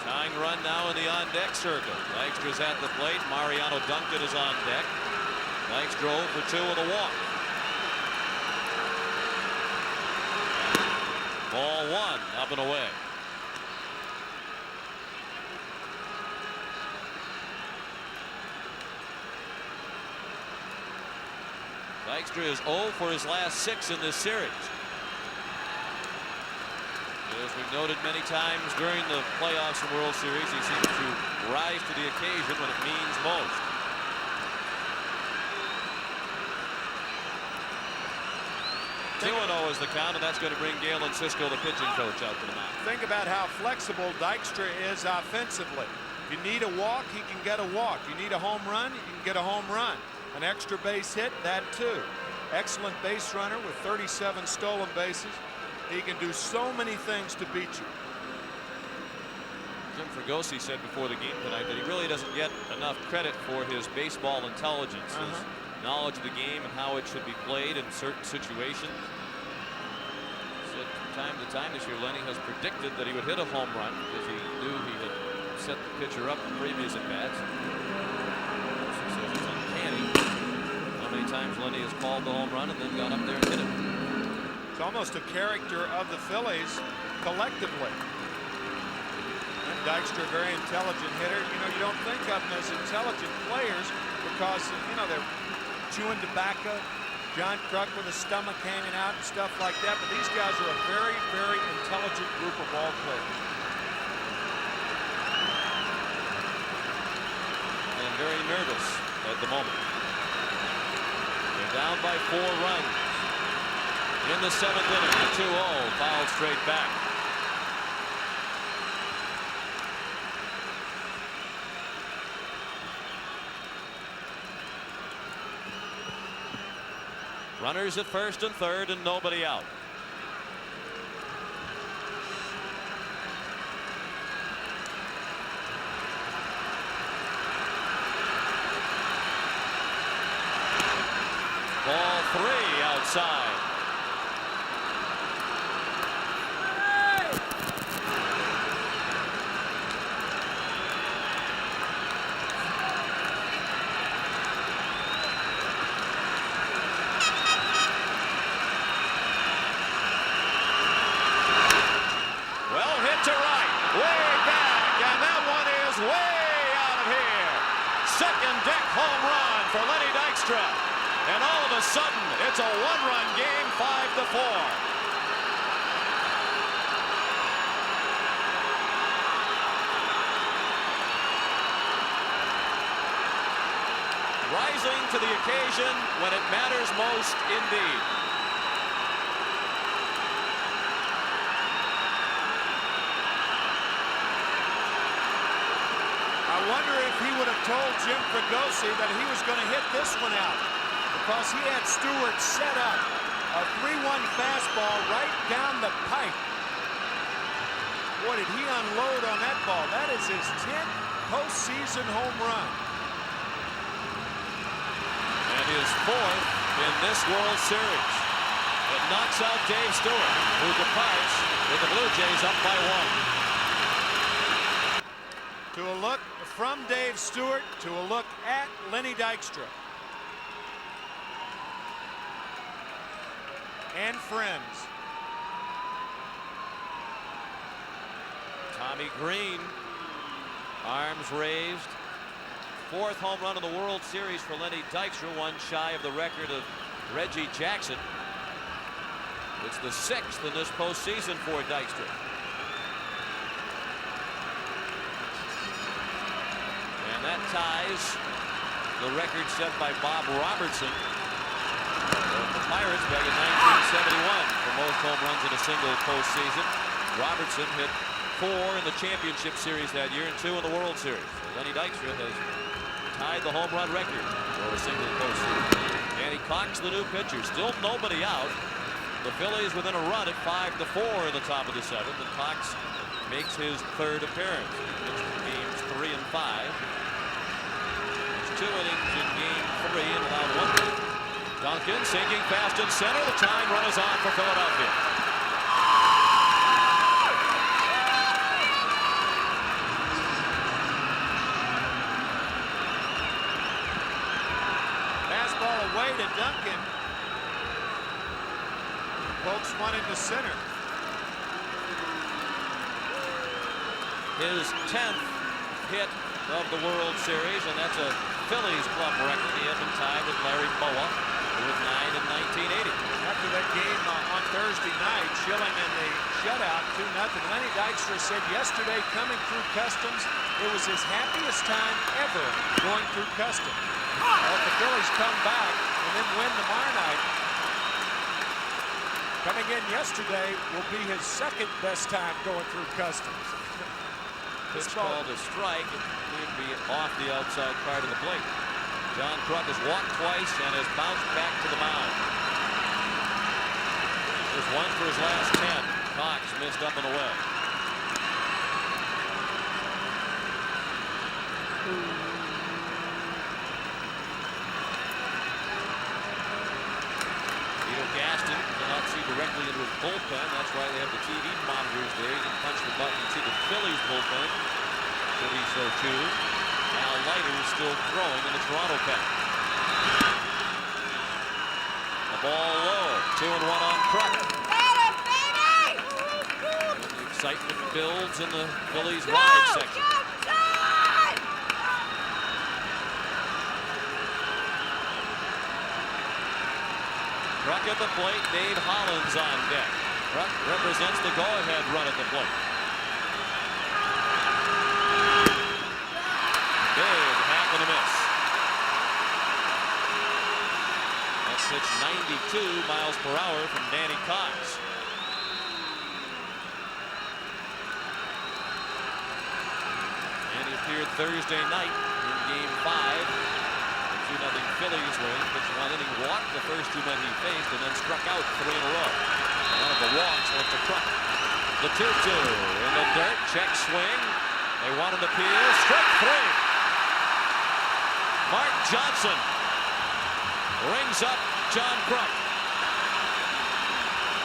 Tying run now in the on-deck circle. Dykstra's at the plate. Mariano Duncan is on deck. Dykstra 0 for 2 with a walk. Ball 1, up and away. Dykstra is 0 for his last 6 in this series. As we've noted many times during the playoffs and World Series, he seems to rise to the occasion when it means most. Two 2-0 is the count, and that's going to bring Galen Cisco, the pitching coach, out to the mound. Think about how flexible Dykstra is offensively. If you need a walk, he can get a walk. You need a home run, you can get a home run. An extra base hit, that too. Excellent base runner with 37 stolen bases. He can do so many things to beat you. Jim Fregosi said before the game tonight that he really doesn't get enough credit for his baseball intelligence, his knowledge of the game and how it should be played in certain situations. He said from time to time this year Lenny has predicted that he would hit a home run because he knew he had set the pitcher up in previous at-bats. He says it's uncanny how many times Lenny has called the home run and then gone up there and hit it. It's almost a character of the Phillies collectively. Dykstra, a very intelligent hitter. You know, you don't think of them as intelligent players because, you know, they're chewing tobacco, John Kruk with his stomach hanging out and stuff like that. But these guys are a very, very intelligent group of ball players. And very nervous at the moment. They're down by 4 runs in the 7th inning. The 2-0 fouled straight back. Runners at first and third and nobody out. Ball 3 outside. Home run for Lenny Dykstra, and all of a sudden it's a 1-run game, 5-4. Rising to the occasion when it matters most indeed. I wonder if he would have told Jim Fregosi that he was going to hit this one out because he had Stewart set up a 3-1 fastball right down the pipe. Boy, did he unload on that ball. That is his 10th postseason home run. And his 4th in this World Series. It knocks out Dave Stewart, who departs with the Blue Jays up by 1. To a look from Dave Stewart to a look at Lenny Dykstra. And friends. Tommy Green, arms raised. 4th home run of the World Series for Lenny Dykstra, one shy of the record of Reggie Jackson. It's the 6th in this postseason for Dykstra. And that ties the record set by Bob Robertson of the Pirates back in 1971 for most home runs in a single postseason. Robertson hit 4 in the championship series that year and 2 in the World Series. So Lenny Dykstra has tied the home run record for a single postseason. Danny Cox, the new pitcher, still nobody out. The Phillies within a run at 5-4 in the top of the 7th, and Cox makes his 3rd appearance. He pitched games 3 and 5. 2 innings in game 3 and allowed 1 run. Duncan sinking fast in center. The tying run is on for Philadelphia. Fastball away to Duncan. Pokes one into center. His 10th hit of the World Series, and that's a Phillies club record. He had been tied with Larry Bowa, who was 9 in 1980. After that game on Thursday night, Schilling in the shutout 2-0, Lenny Dykstra said yesterday coming through customs, it was his happiest time ever going through customs. Well, if the Phillies come back and then win tomorrow night, coming in yesterday will be his 2nd best time going through customs. Pitch called a strike. It would be off the outside part of the plate. John Kruk has walked twice and has bounced back to the mound. There's 1 for his last 10. Cox missed up and away. Gaston cannot see directly into his bullpen. That's why they have the TV monitors there. You can punch the button and see the Phillies bullpen. Should he so choose. Now Leiter is still throwing in the Toronto pen. The ball low. 2-1 on Kruk. The excitement builds in the Phillies wide section. Kruk at the plate, Dave Hollins on deck. Kruk represents the go-ahead run at the plate. Big hack and a miss. That's pitch 92 miles per hour from Danny Cox. And he appeared Thursday night in Game 5. 2-0 Phillies win. Pitched 1 inning, walked the first 2 men he faced, and then struck out 3 in a row. One of the walks went to Kruk. The 2-2 in the dirt. Check swing. They want an appeal. Strike 3. Mark Johnson rings up John Kruk.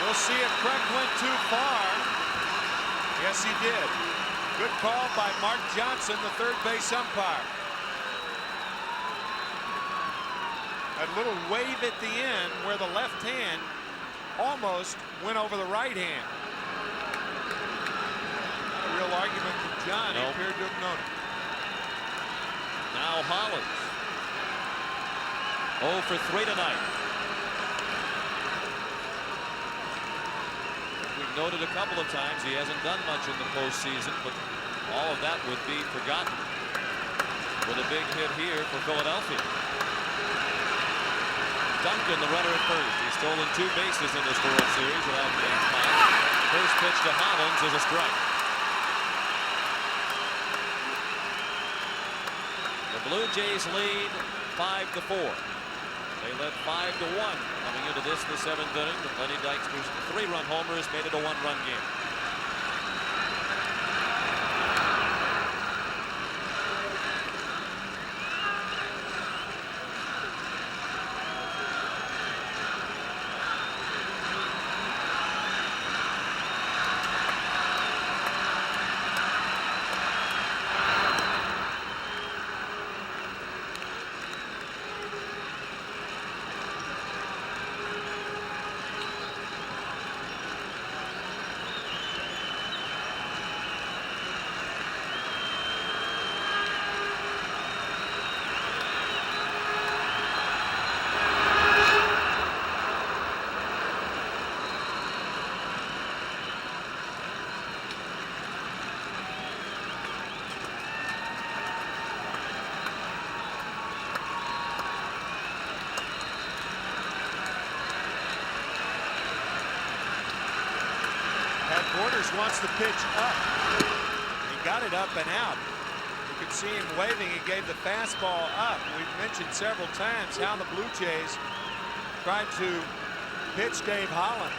We'll see if Kruk went too far. Yes, he did. Good call by Mark Johnson, the third base umpire. A little wave at the end where the left hand almost went over the right hand. Not a real argument from John. He appeared to have known it. Now Hollins. 0 for 3 tonight. We've noted a couple of times he hasn't done much in the postseason, but all of that would be forgotten with a big hit here for Philadelphia. Duncan, the runner at first. He's stolen 2 bases in this World Series without being caught. First pitch to Hollins is a strike. The Blue Jays lead 5-4. They led 5-1 coming into this, the 7th inning. But Lenny Dykstra's 3-run homers made it a 1-run game. Borders wants the pitch up. He got it up and out. You could see him waving. He gave the fastball up. We've mentioned several times how the Blue Jays tried to pitch Dave Hollins.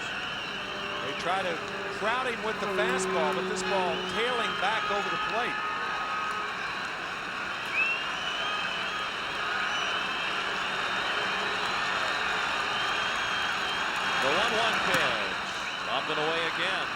They try to crowd him with the fastball, but this ball tailing back over the plate. The 1-1 pitch. Up and away again.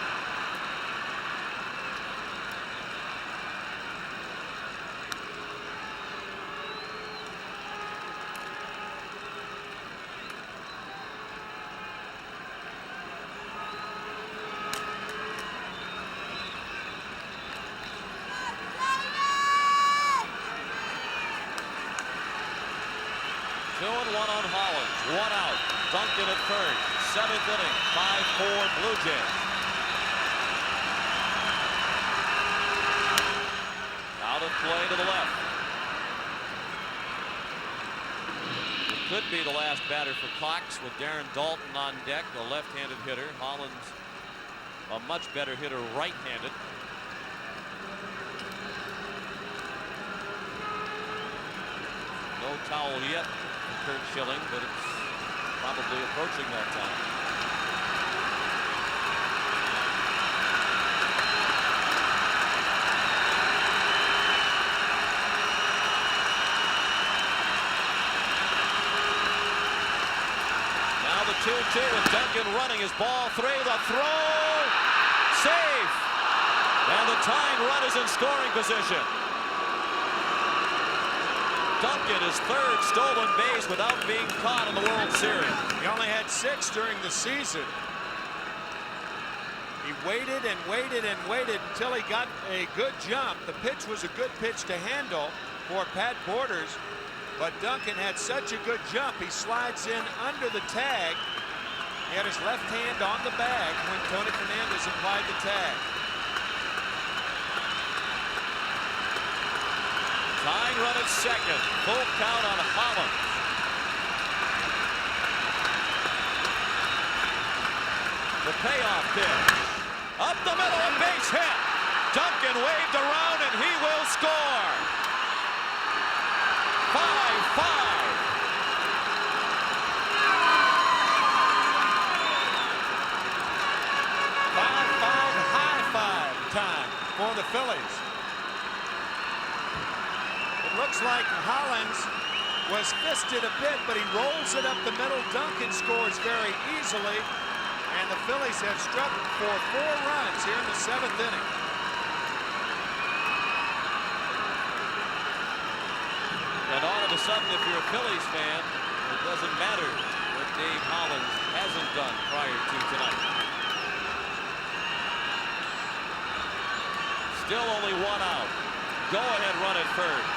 Two and one on Hollins. 1 out. Duncan at first. 7th inning. 5-4 Blue Jays. Out of play to the left. It could be the last batter for Cox with Darren Dalton on deck, the left-handed hitter. Hollins, a much better hitter right-handed. No towel yet for Kurt Schilling, but it's probably approaching that time. 2-2 with Duncan running his ball 3. The throw. Safe. And the tying run is in scoring position. Duncan is third stolen base without being caught in the World Series. He only had 6 during the season. He waited and waited and waited until he got a good jump. The pitch was a good pitch to handle for Pat Borders, but Duncan had such a good jump. He slides in under the tag. He had his left hand on the bag when Tony Fernandez applied the tag. Tying run at second. Full count on Holland. The payoff pitch. Up the middle, a base hit. Duncan waved around and he will score. 5-5. 5-5 high five time for the Phillies. It looks like Hollins was fisted a bit, but he rolls it up the middle. Duncan scores very easily, and the Phillies have struck for 4 runs here in the 7th inning. And all of a sudden, if you're a Phillies fan, it doesn't matter what Dave Hollins hasn't done prior to tonight. Still only 1 out. Go-ahead run at first.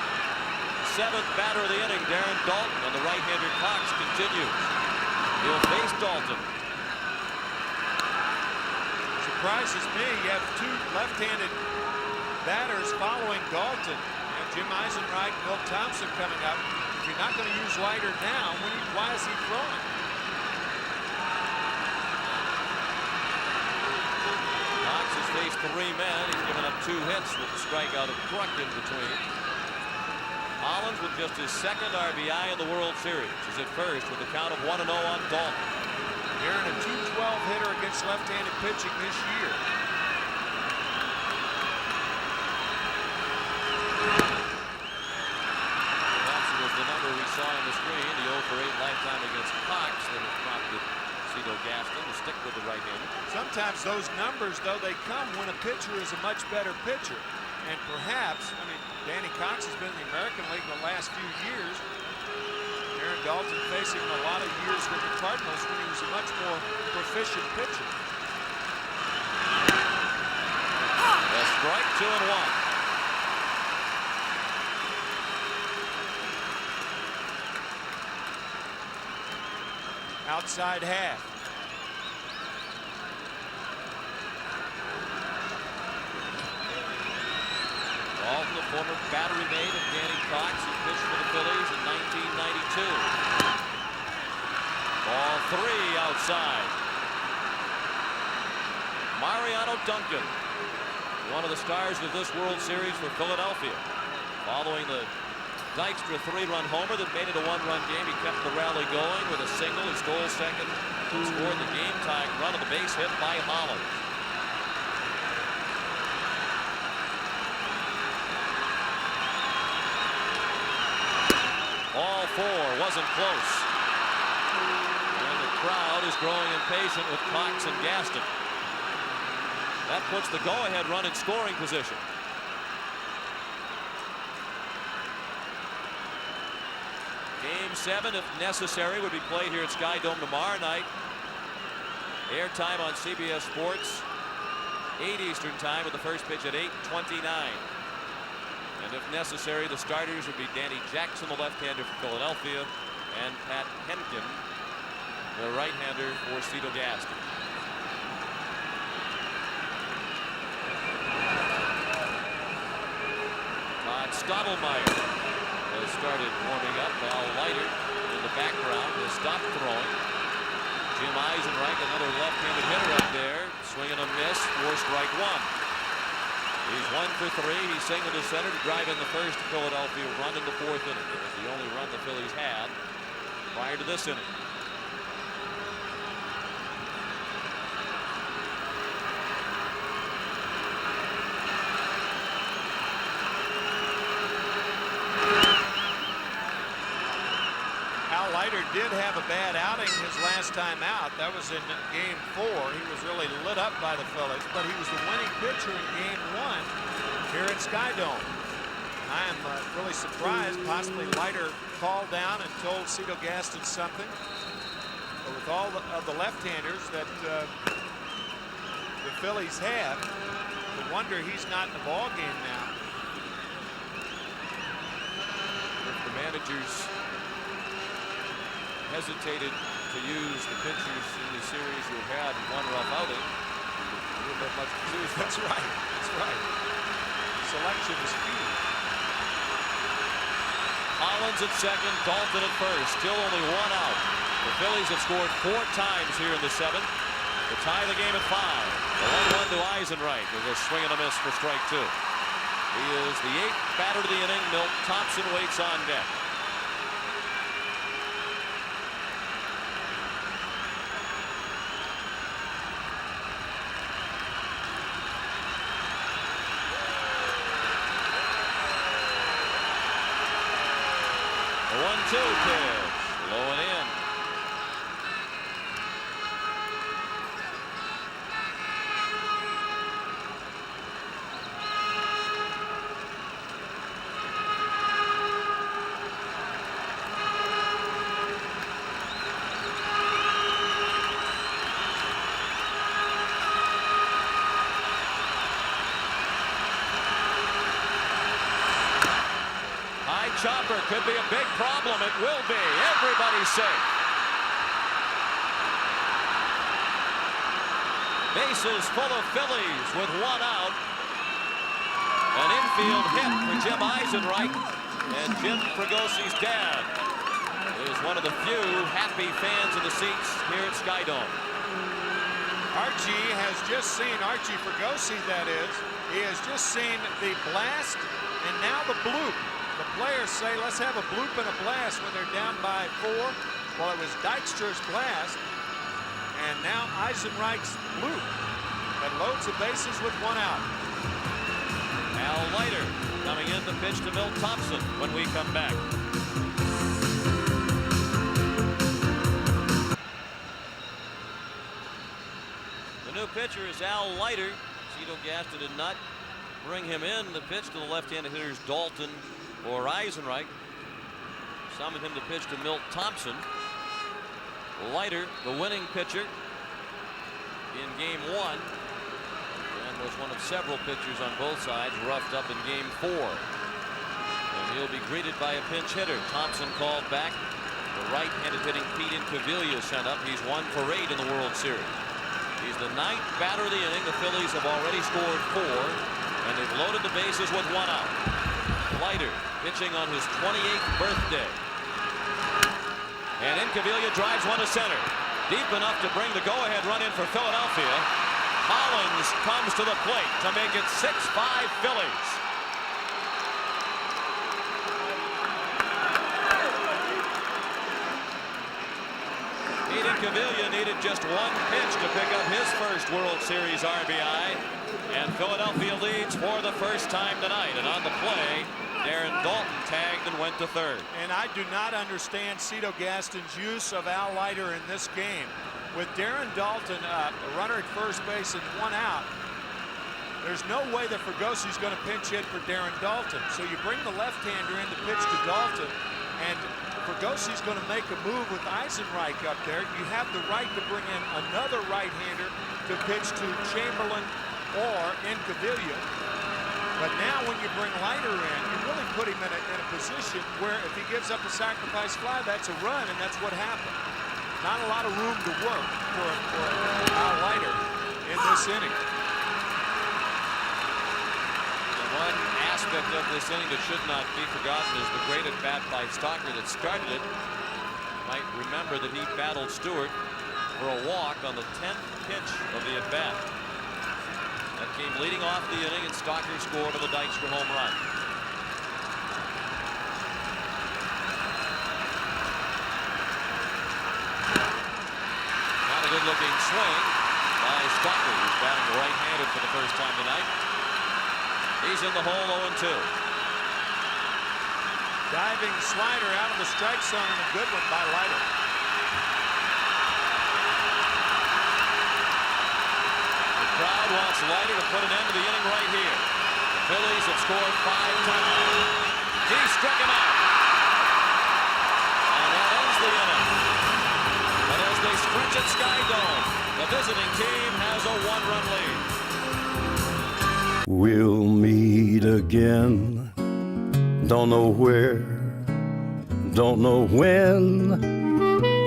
7th batter of the inning, Darren Dalton, and the right-hander Cox continues. He'll face Dalton. Surprises me, you have 2 left-handed batters following Dalton. You have Jim Eisenreich, Bill Thompson coming up. If you're not going to use Leiter now, why is he throwing? Cox has faced 3 men. He's given up 2 hits with the strikeout of Kruk in between. Hollins with just his 2nd RBI in the World Series is at first with a count of 1-0 on Dalton. Aaron, a .212 hitter against left-handed pitching this year. That was the number we saw on the screen, the 0 for 8 lifetime against Cox that has prompted Cito Gaston to stick with the right-hander. Sometimes those numbers, though, they come when a pitcher is a much better pitcher. And perhaps, I mean, Danny Cox has been in the American League the last few years. Aaron Dalton facing a lot of years with the Cardinals when he was a much more proficient pitcher. A strike, 2-1. Outside half. Dalton, the former battery mate of Danny Cox, who pitched for the Phillies in 1992. Ball 3 outside. Mariano Duncan, one of the stars of this World Series for Philadelphia. Following the Dykstra 3-run homer that made it a 1-run game, he kept the rally going with a single. He stole second, scored the game-tying run of the base hit by Hollins. All 4 wasn't close. And the crowd is growing impatient with Cox and Gaston. That puts the go-ahead run in scoring position. Game 7, if necessary, would be played here at Sky Dome tomorrow night. Airtime on CBS Sports, 8 Eastern Time, with the first pitch at 8:29. And if necessary, the starters would be Danny Jackson, the left-hander for Philadelphia, and Pat Henkin, the right-hander for Cito Gaston. Todd Stottlemyre has started warming up. Al Leiter in the background has stopped throwing. Jim Eisenreich, another left-handed hitter up there, swinging a miss for strike 1. He's 1 for 3. He singled to center to drive in the first Philadelphia run in the 4th inning. It was the only run the Phillies had prior to this inning. Al Leiter did have a bad outing his last last time out. That was in Game 4. He was really lit up by the Phillies, but he was the winning pitcher in Game 1 here at Skydome. I am really surprised. Possibly Leiter called down and told Cito Gaston something. But with all of the left-handers that the Phillies have, no wonder he's not in the ball game now. If the managers hesitated to use the pitchers in the series who had one rough outing, you wouldn't have much to choose from. That's right. That's right. Selection is few. Collins at second, Dalton at first. Still only one out. The Phillies have scored 4 times here in the 7th to tie the game at 5. The 1-1 to Eisenreich. There's a swing and a miss for strike 2. He is the 8th batter of the inning. Milt Thompson waits on deck. The 1-2 pitch, low and in. Chopper could be a big problem. It will be. Everybody's safe. Bases full of Phillies with 1 out. An infield hit for Jim Eisenreich, and Jim Fragosi's dad is one of the few happy fans in the seats here at Skydome. Archie has just seen, Archie Fragosi that is, he has just seen the blast and now the bloop. The players say, let's have a bloop and a blast when they're down by 4. Well, it was Dykstra's blast, and now Eisenreich's bloop that loads the bases with 1 out. Al Leiter coming in to pitch to Milt Thompson when we come back. The new pitcher is Al Leiter. Cito Gaston did not bring him in. The pitch to the left-handed hitters Dalton or Eisenreich. Summoned him to pitch to Milt Thompson. Leiter, the winning pitcher in Game 1, and was one of several pitchers on both sides roughed up in Game 4. And he'll be greeted by a pinch hitter. Thompson called back. The right-handed hitting Pete Incaviglia sent up. He's 1 for 8 in the World Series. He's the 9th batter of the inning. The Phillies have already scored 4, and they've loaded the bases with 1 out. Leiter pitching on his 28th birthday. And Incaviglia drives one to center. Deep enough to bring the go-ahead run in for Philadelphia. Collins comes to the plate to make it 6-5 Phillies. Pete Incaviglia needed just 1 pitch to pick up his first World Series RBI. And Philadelphia leads for the first time tonight. And on the play, Darren Dalton tagged and went to third. And I do not understand Cito Gaston's use of Al Leiter in this game. With Darren Dalton up, a runner at first base and 1 out, there's no way that Fragosi's going to pinch hit for Darren Dalton. So you bring the left-hander in to pitch to Dalton, and Fragosi's going to make a move with Eisenreich up there. You have the right to bring in another right-hander to pitch to Chamberlain or Incaviglia. But now when you bring Leiter in, you really put him in a position where if he gives up a sacrifice fly, that's a run, and that's what happened. Not a lot of room to work for Al Leiter in this inning. And one aspect of this inning that should not be forgotten is the great at-bat by Stalker that started it. You might remember that he battled Stewart for a walk on the 10th pitch of the at-bat. That came leading off the inning, and Stalker scored on the Dykstra home run. Not a good-looking swing by Stalker, who's batting right-handed for the first time tonight. He's in the hole 0-2. Diving slider out of the strike zone, and a good one by Leiter. wants Leiter to put an end to the inning right here. The Phillies have scored 5 times. He struck him out. And that ends the inning. And as they stretch at Sky Dome, the visiting team has a 1-run lead. We'll meet again. Don't know where, don't know when,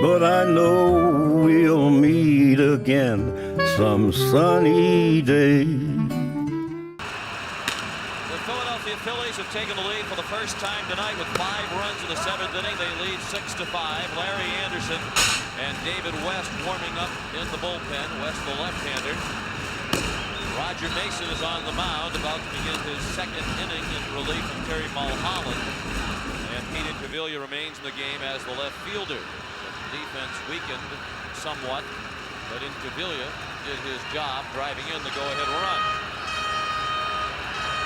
but I know we'll meet again some sunny day. The Philadelphia Phillies have taken the lead for the first time tonight with 5 runs in the 7th inning. They lead 6-5. Larry Anderson and David West warming up in the bullpen. West, the left-hander. Roger Mason is on the mound, about to begin his 2nd inning in relief of Terry Mulholland. And Pete Incaviglia remains in the game as the left fielder. The defense weakened somewhat, but Incaviglia did his job, driving in the go-ahead run.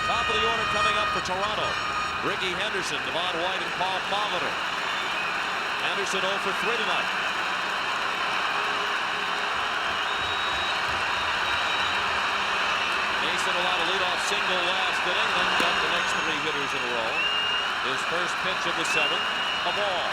Top of the order coming up for Toronto. Ricky Henderson, Devon White, and Paul Molitor. Henderson 0 for 3 tonight. Mason allowed a leadoff single last inning, then got the next 3 hitters in a row. His first pitch of the 7th, a ball.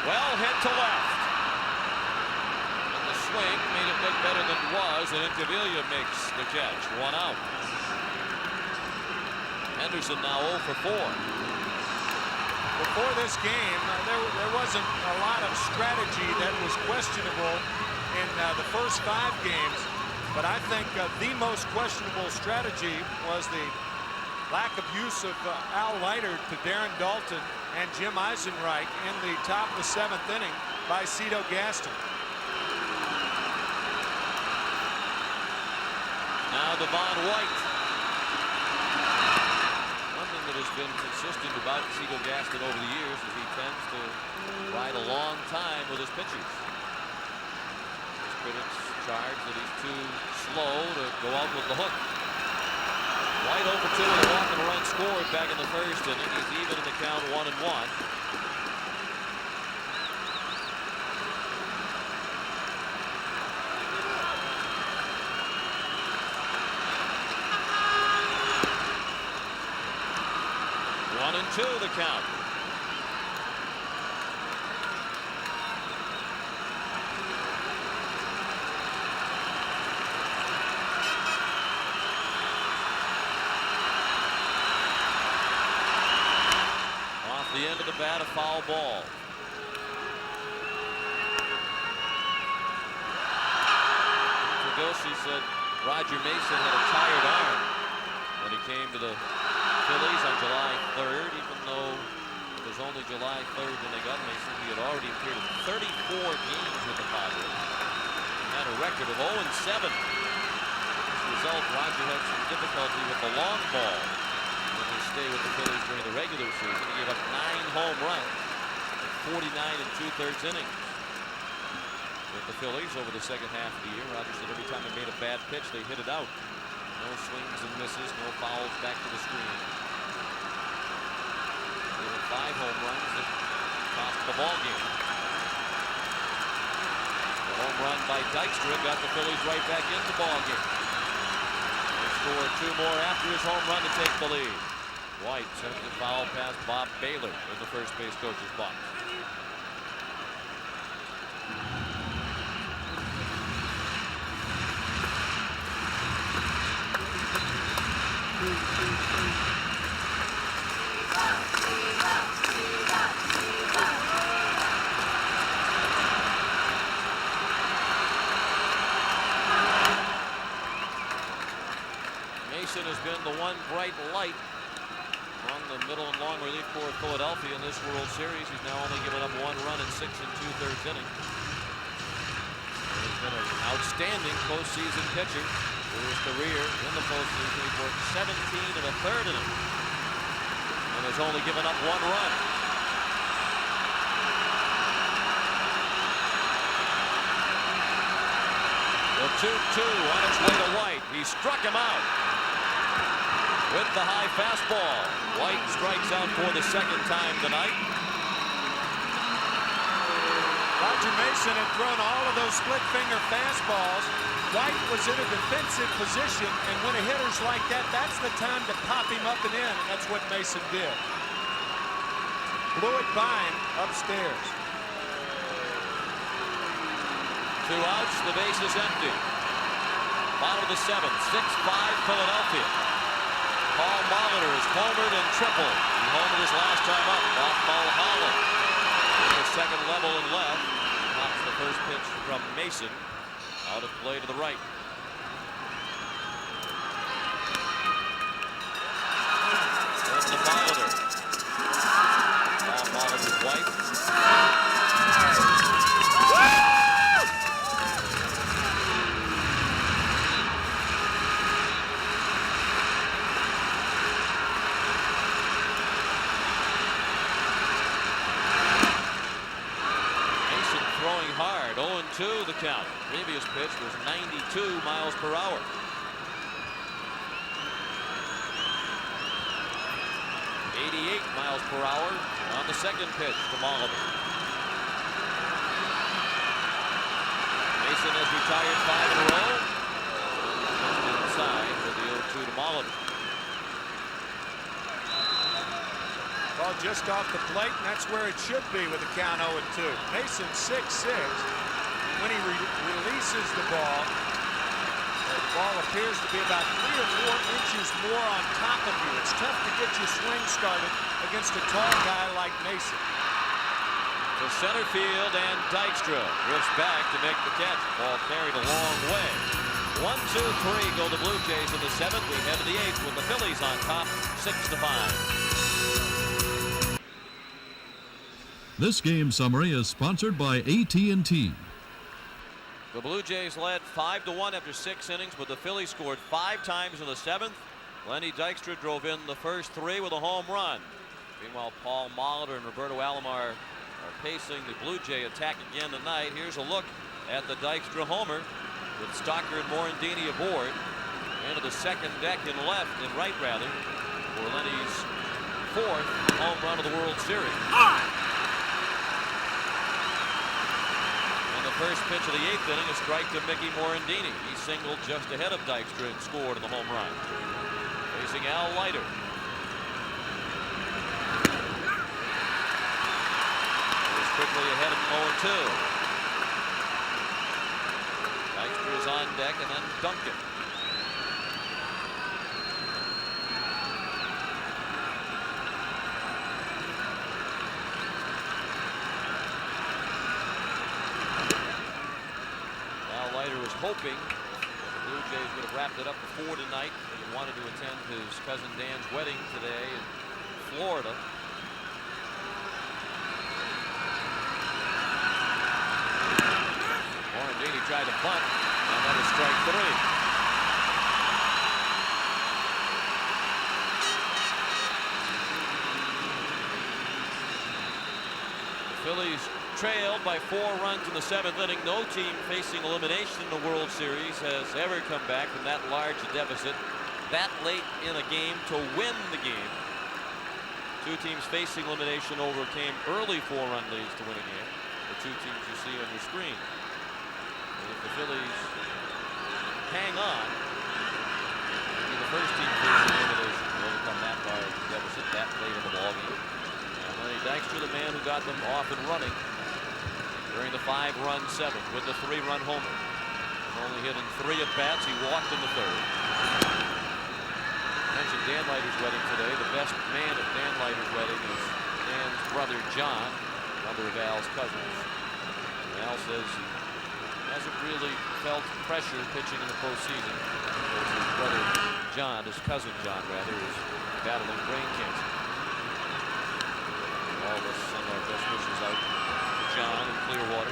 Well hit to left. And the swing made it look better than it was, and Incaviglia makes the catch. 1 out. Henderson now 0 for 4. Before this game, there wasn't a lot of strategy that was questionable in the first 5 games, but I think the most questionable strategy was the lack of use of Al Leiter to Darren Dalton and Jim Eisenreich in the top of the 7th inning by Cito Gaston. Now Devon White. That has been consistent about Cito Gaston over the years is he tends to ride a long time with his pitches. His critics charge that he's too slow to go out with the hook. White 0 for 2 with a walk and a run scored back in the 1st inning. He's even in the count 1-1. To the count. Off the end of the bat, a foul ball. Trigosi said Roger Mason had a tired arm when he came to the Phillies on July 3rd, even though it was only July 3rd when they got Mason. He had already appeared in 34 games with the Padres. He had a record of 0-7. As a result, Roger had some difficulty with the long ball in his stay with the Phillies during the regular season. He gave up 9 home runs in 49 2/3 innings. With the Phillies over the 2nd half of the year, Roger said every time they made a bad pitch, they hit it out. No swings and misses, no fouls back to the screen. There were 5 home runs that cost the ball game. The home run by Dykstra got the Phillies right back in the ball game. They scored 2 more after his home run to take the lead. White sends the foul past Bob Baylor in the first base coach's box. Mason has been the one bright light among the middle and long relief corps of Philadelphia in this World Series. He's now only given up 1 run in 6 2/3 innings. He's been an outstanding postseason pitcher for his career in the postseason. He's worked 17 1/3 innings and has only given up 1 run. The 2-2 on its way to White. He struck him out. with the high fastball. White strikes out for the second time tonight. Roger Mason had thrown all of those split finger fastballs. White was in a defensive position, and when a hitter's like that, that's the time to pop him up and in, and that's what Mason did. Blew it by him upstairs. 2 outs, the base is empty. Bottom of the 7th, 6-5 Philadelphia. Paul Molitor is homered and tripled. He homered his last time up off Mulholland. The second level and left. Knocks the first pitch from Mason. Out of play to the right. Then to Molitor. Paul Molitor's White. Hard, 0-2 the count. Previous pitch was 92 miles per hour. miles per hour on the second pitch to Molitor. Mason has retired 5 in a row. Inside for the 0-2 to Molitor. Ball just off the plate, and that's where it should be with the count 0-2. Mason 6'6". When he releases the ball appears to be about 3 or 4 inches more on top of you. It's tough to get your swing started against a tall guy like Mason. To center field, and Dykstra drifts back to make the catch. Ball carried a long way. 1-2-3 go the Blue Jays in the 7th. We head to the 8th with the Phillies on top, 6-5. This game summary is sponsored by AT&T. The Blue Jays led 5-1 after 6 innings, but the Phillies scored 5 times in the 7th. Lenny Dykstra drove in the first 3 with a home run. Meanwhile, Paul Molitor and Roberto Alomar are pacing the Blue Jay attack again tonight. Here's a look at the Dykstra homer with Stocker and Morandini aboard. Into the second deck and right rather, for Lenny's 4th home run of the World Series. First pitch of the 8th inning, a strike to Mickey Morandini. He singled just ahead of Dykstra and scored in the home run. Facing Al Leiter. He's quickly ahead of 0-2. Dykstra is on deck, and then Duncan. Hoping the Blue Jays would have wrapped it up before tonight. He wanted to attend his cousin Dan's wedding today in Florida. Morandini tried to bunt, and that is strike 3. The Phillies trailed by 4 runs in the 7th inning. No team facing elimination in the World Series has ever come back from that large a deficit that late in a game to win the game. 2 teams facing elimination overcame early 4-run leads to win a game. The 2 teams you see on your screen. And if the Phillies hang on, it'll be the first team facing elimination to overcome that large deficit that late in the ballgame. And Lenny Dykstra, the man who got them off and running during the 5-run 7th with the 3-run homer. Only hit in 3 at-bats. He walked in the 3rd. I mentioned Dan Leiter's wedding today. The best man at Dan Leiter's wedding is Dan's brother John, brother of Al's cousins. And Al says he hasn't really felt pressure pitching in the postseason because his brother John, his cousin John rather, is battling brain cancer. All of us send our best wishes out to John in Clearwater.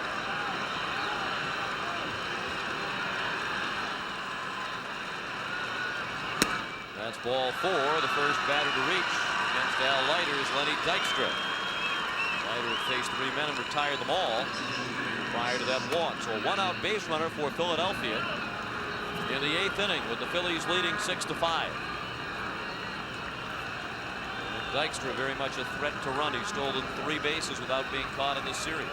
That's ball 4. The first batter to reach against Al Leiter is Lenny Dykstra. Leiter had faced 3 men and retired them all prior to that walk. So a 1-out base runner for Philadelphia in the 8th inning with the Phillies leading 6-5. Dykstra very much a threat to run. He's stolen 3 bases without being caught in this series.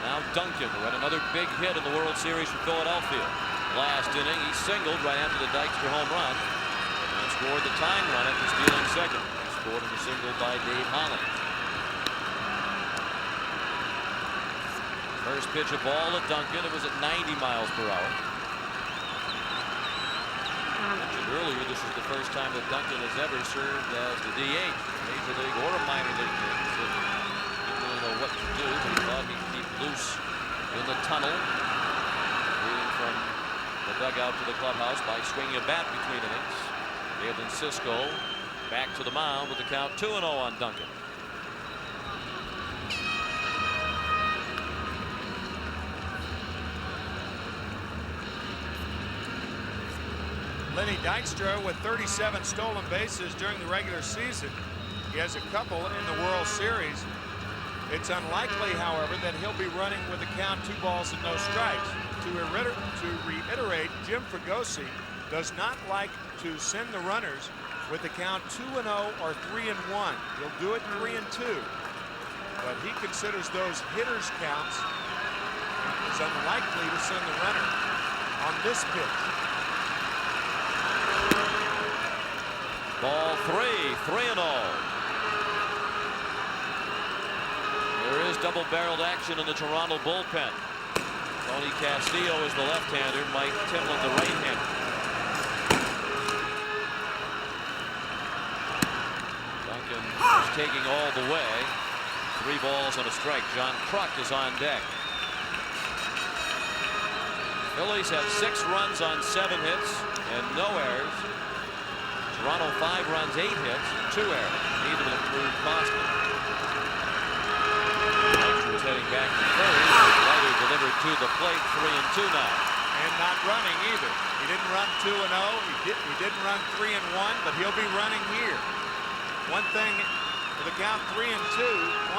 Now Duncan, who had another big hit in the World Series for Philadelphia. Last inning, he singled right after the Dykstra home run and scored the tying run after stealing second. He scored in a single by Dave Hollins. First pitch of ball to Duncan. It was at 90 miles per hour. I mentioned earlier, this is the first time that Duncan has ever served as the DH, major league or a minor league game. So he didn't really know what to do, but he thought he'd keep loose in the tunnel, moving from the dugout to the clubhouse by swinging a bat between innings. Galen Cisco back to the mound with the count 2-0 on Duncan. Lenny Dykstra with 37 stolen bases during the regular season. He has a couple in the World Series. It's unlikely, however, that he'll be running with a count 2 balls and no strikes. To reiterate, Jim Fregosi does not like to send the runners with a count 2-0 or 3-1. He'll do it 3-2, but he considers those hitters counts as unlikely to send the runner on this pitch. Ball 3-0. There is double-barreled action in the Toronto bullpen. Tony Castillo is the left-hander, Mike Timlin the right-hander. Duncan is taking all the way. 3 balls and a strike. John Kruk is on deck. Phillies have 6 runs on 7 hits and no errors. Toronto 5 runs, 8 hits, 2 errors. Neither of them proved costly. Dykstra was heading back to third. Leiter delivered to the plate, 3-2 now. And not running either. He didn't run 2-0. He didn't run 3-1, but he'll be running here. One thing with the count 3-2,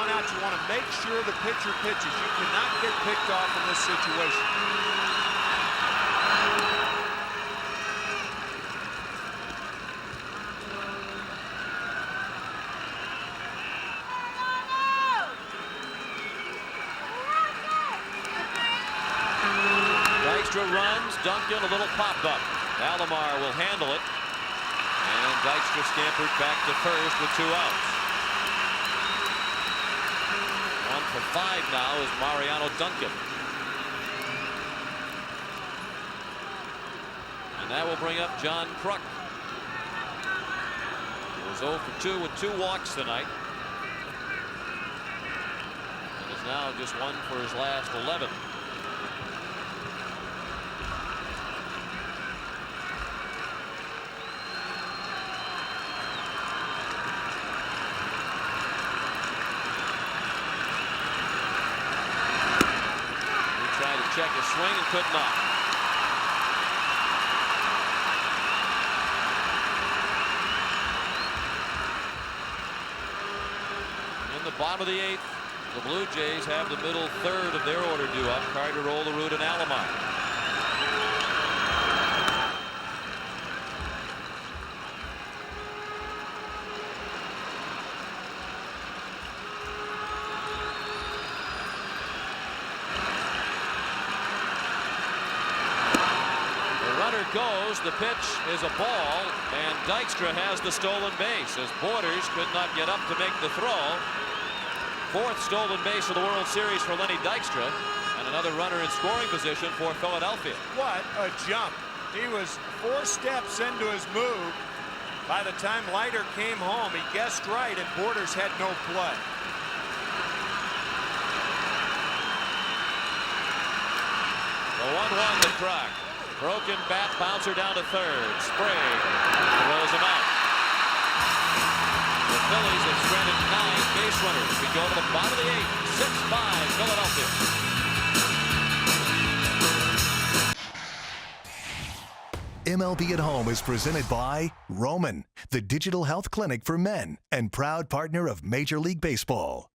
one out, you want to make sure the pitcher pitches. You cannot get picked off in this situation. Runs, Duncan a little pop-up. Alomar will handle it. And Dykstra scampered back to first with 2 outs. 1 for 5 now is Mariano Duncan. And that will bring up John Kruk. He was 0 for 2 with 2 walks tonight. And is now just 1 for his last 11. Check his swing and could not. In the bottom of the 8th, the Blue Jays have the middle third of their order due up. Carter, Olerud, and Alomar. Goes, the pitch is a ball, and Dykstra has the stolen base as Borders could not get up to make the throw. 4th stolen base of the World Series for Lenny Dykstra, and another runner in scoring position for Philadelphia. What a jump. He was 4 steps into his move. By the time Leiter came home, he guessed right, and Borders had no play. The 1-1 to Kruk. Broken bat, bouncer down to third. Sprague throws him out. The Phillies have stranded 9 base runners. We go to the bottom of the 8th. 6-5 Philadelphia. MLB at Home is presented by Roman, the digital health clinic for men and proud partner of Major League Baseball.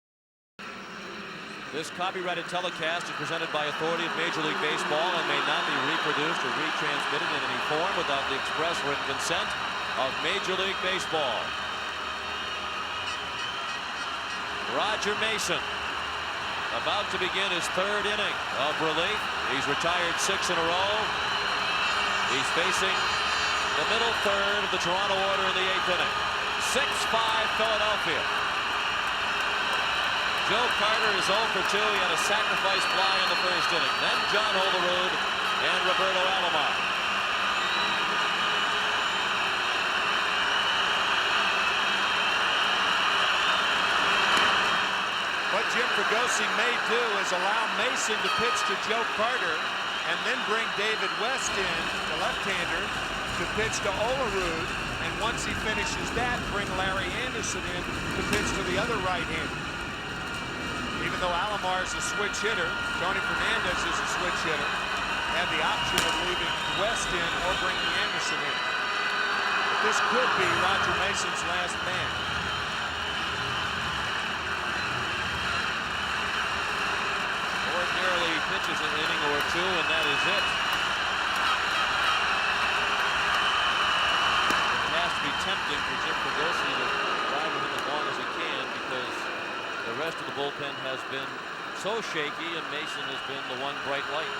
This copyrighted telecast is presented by authority of Major League Baseball and may not be reproduced or retransmitted in any form without the express written consent of Major League Baseball. Roger Mason about to begin his third inning of relief. He's retired 6 in a row. He's facing the middle third of the Toronto order in the 8th inning. 6-5 Philadelphia. Joe Carter is 0 for 2. He had a sacrifice fly in the first inning. Then John Olerud and Roberto Alomar. What Jim Fregosi may do is allow Mason to pitch to Joe Carter and then bring David West in, the left-hander, to pitch to Olerud. And once he finishes that, bring Larry Anderson in to pitch to the other right-hander. Even though Alomar is a switch hitter, Tony Fernandez is a switch hitter, had the option of leaving West in or bringing Anderson in. But this could be Roger Mason's last man. Ordinarily pitches an inning or two, and that is it. It has to be tempting for Jim Fregosi to ride with him as long as he can, because the rest of the bullpen has been so shaky, and Mason has been the one bright light.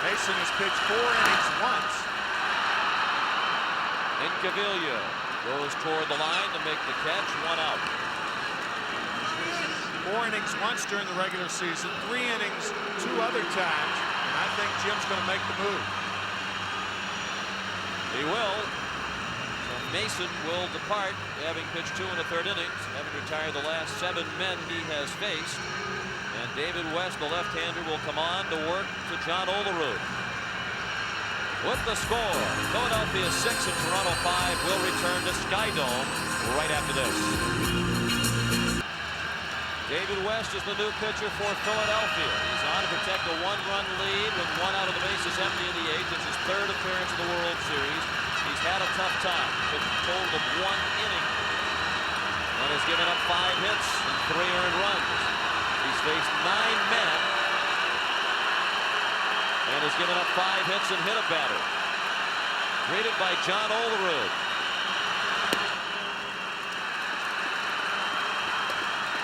Mason has pitched 4 innings once. Incaviglia goes toward the line to make the catch. 1 out. 4 innings once during the regular season, 3 innings 2 other times, and I think Jim's going to make the move. He will. So Mason will depart, having pitched 2 1/3 innings, having retired the last 7 men he has faced. And David West, the left-hander, will come on to work to John Olerud. With the score, Philadelphia 6 and Toronto 5 will return to Skydome right after this. David West is the new pitcher for Philadelphia. He's on to protect a 1-run lead with 1 out of the bases empty in the 8th. It's his 3rd appearance in the World Series. He's had a tough time, but a total of 1 inning, and has given up 5 hits and 3 earned runs. He's faced 9 men and has given up 5 hits and hit a batter. Greeted by John Olerud.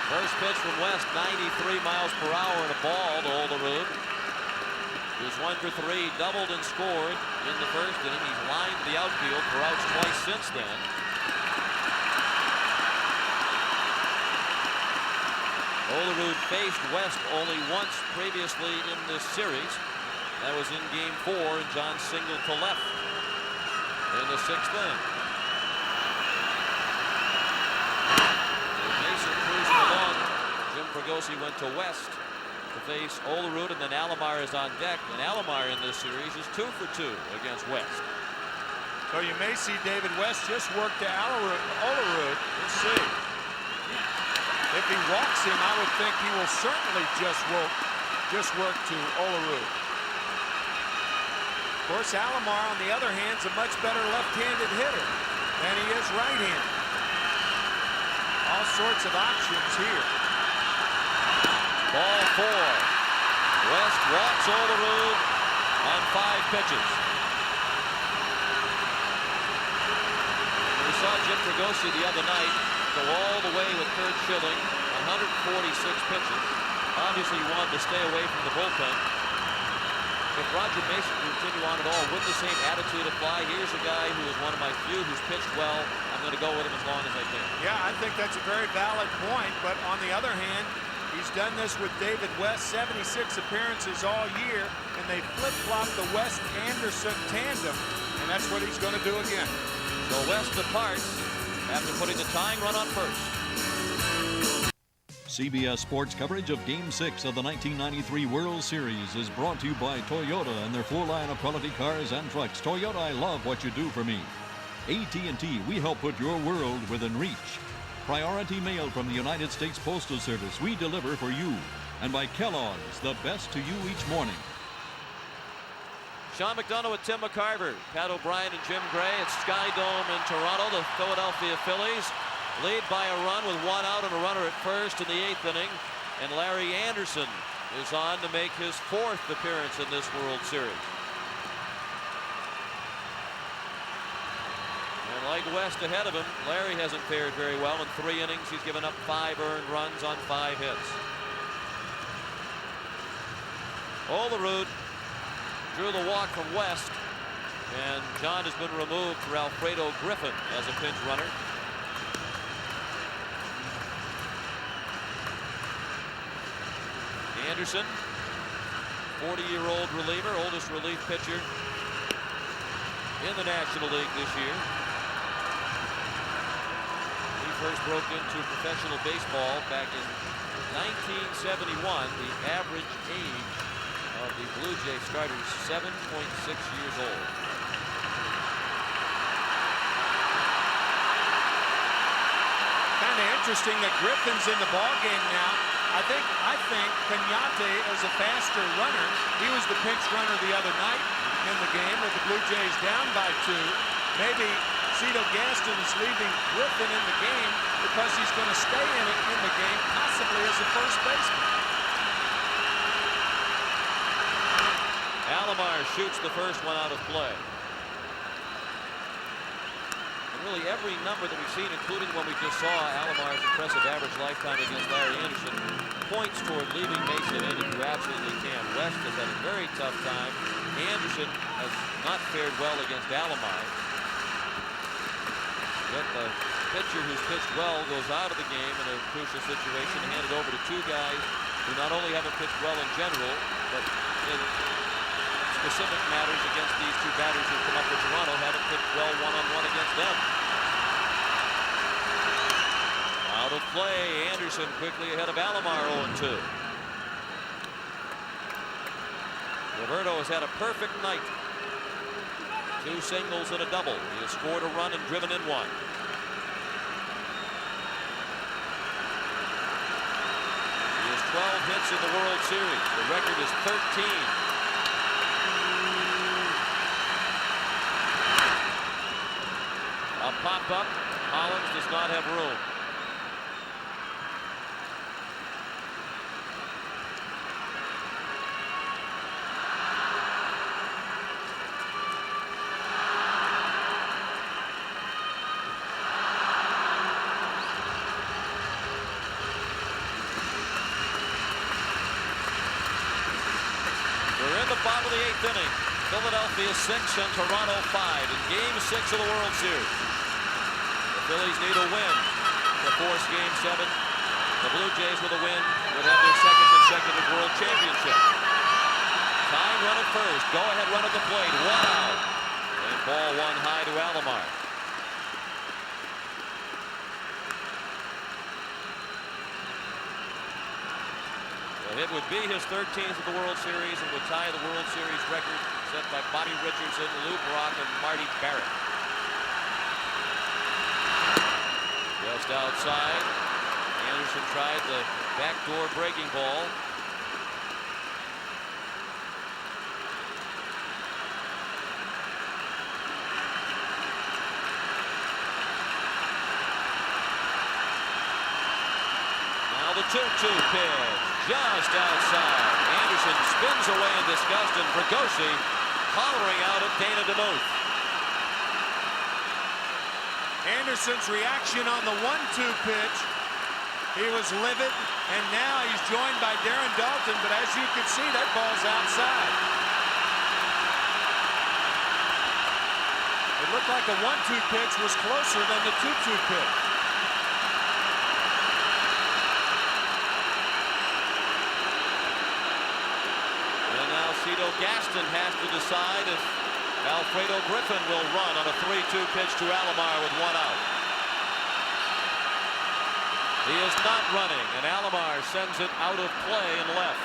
First pitch from West, 93 miles per hour and a ball to Olerud. He was 1 for 3, doubled and scored in the first inning. He's lined the outfield for outs twice since then. Olerud faced West only once previously in this series. That was in Game 4, and John singled to left in the 6th inning. Mason cruised along. Jim Fregosi went to West to face Olerud, and then Alomar is on deck. And Alomar in this series is 2 for 2 against West. So you may see David West just work to Olerud. Let's see. If he walks him, I would think he will certainly just work to Olerud. Of course, Alomar, on the other hand, is a much better left-handed hitter than he is right-handed. All sorts of options here. Ball 4. West walks Olerud on 5 pitches. We saw Jim Fregosi the other night go all the way with Kurt Schilling, 146 pitches. Obviously, he wanted to stay away from the bullpen. If Roger Mason can continue on at all with the same attitude apply, here's a guy who is one of my few who's pitched well. I'm going to go with him as long as I can. Yeah, I think that's a very valid point, but on the other hand, he's done this with David West, 76 appearances all year, and they flip-flop the West-Anderson tandem, and that's what he's going to do again. So West departs after putting the tying run on first. CBS Sports coverage of Game 6 of the 1993 World Series is brought to you by Toyota and their full line of quality cars and trucks. Toyota, I love what you do for me. AT&T, we help put your world within reach. Priority mail from the United States Postal Service, we deliver for you. And by Kellogg's, the best to you each morning. Sean McDonough with Tim McCarver, Pat O'Brien and Jim Gray at Skydome in Toronto. The Philadelphia Phillies lead by a run with 1 out and a runner at first in the 8th inning. And Larry Anderson is on to make his 4th appearance in this World Series. Like West ahead of him, Larry hasn't fared very well. In 3 innings, he's given up 5 earned runs on 5 hits. Olerud drew the walk from West, and John has been removed for Alfredo Griffin as a pinch runner. Anderson, 40-year-old reliever, oldest relief pitcher in the National League this year. He first broke into professional baseball back in 1971. The average age of the Blue Jay starters, 7.6 years old. Kind of interesting that Griffin's in the ball game now. I think Cañate is a faster runner. He was the pinch runner the other night in the game with the Blue Jays down by 2. Maybe Cito Gaston is leaving Griffin in the game because he's going to stay in the game, possibly as a first baseman. Alomar shoots the first one out of play. And really every number that we've seen, including when we just saw Alomar's impressive average lifetime against Larry Anderson, points toward leaving Mason in if you absolutely can. West has had a very tough time. Anderson has not fared well against Alomar. Yet the pitcher who's pitched well goes out of the game in a crucial situation and handed over to 2 guys who not only haven't pitched well in general, but in specific matters against these 2 batters who come up with Toronto haven't pitched well one-on-one against them. Out of play, Anderson quickly ahead of Alomar 0-2. Roberto has had a perfect night. 2 singles and a double. He has scored a run and driven in 1. He has 12 hits in the World Series. The record is 13. A pop-up. Hollins does not have room. We're in the bottom of the 8th inning. Philadelphia 6 and Toronto 5 in Game 6 of the World Series. The Phillies need a win to force Game 7. The Blue Jays with a win would have their 2nd consecutive World Championship. Tying run at first. Go ahead run at the plate. 1 out. And ball 1 high to Alomar. The hit would be his 13th of the World Series and would tie the World Series record set by Bobby Richardson, Lou Brock, and Marty Barrett. Just outside. Anderson tried the backdoor breaking ball. Now the 2-2 pitch. Just outside. Anderson spins away in disgust, and Fregosi hollering out at Dana DeMuth. Anderson's reaction on the 1-2 pitch. He was livid, and now he's joined by Darren Dalton, but as you can see, that ball's outside. It looked like the 1-2 pitch was closer than the 2-2 pitch. Cito Gaston has to decide if Alfredo Griffin will run on a 3-2 pitch to Alomar with 1 out. He is not running, and Alomar sends it out of play and left.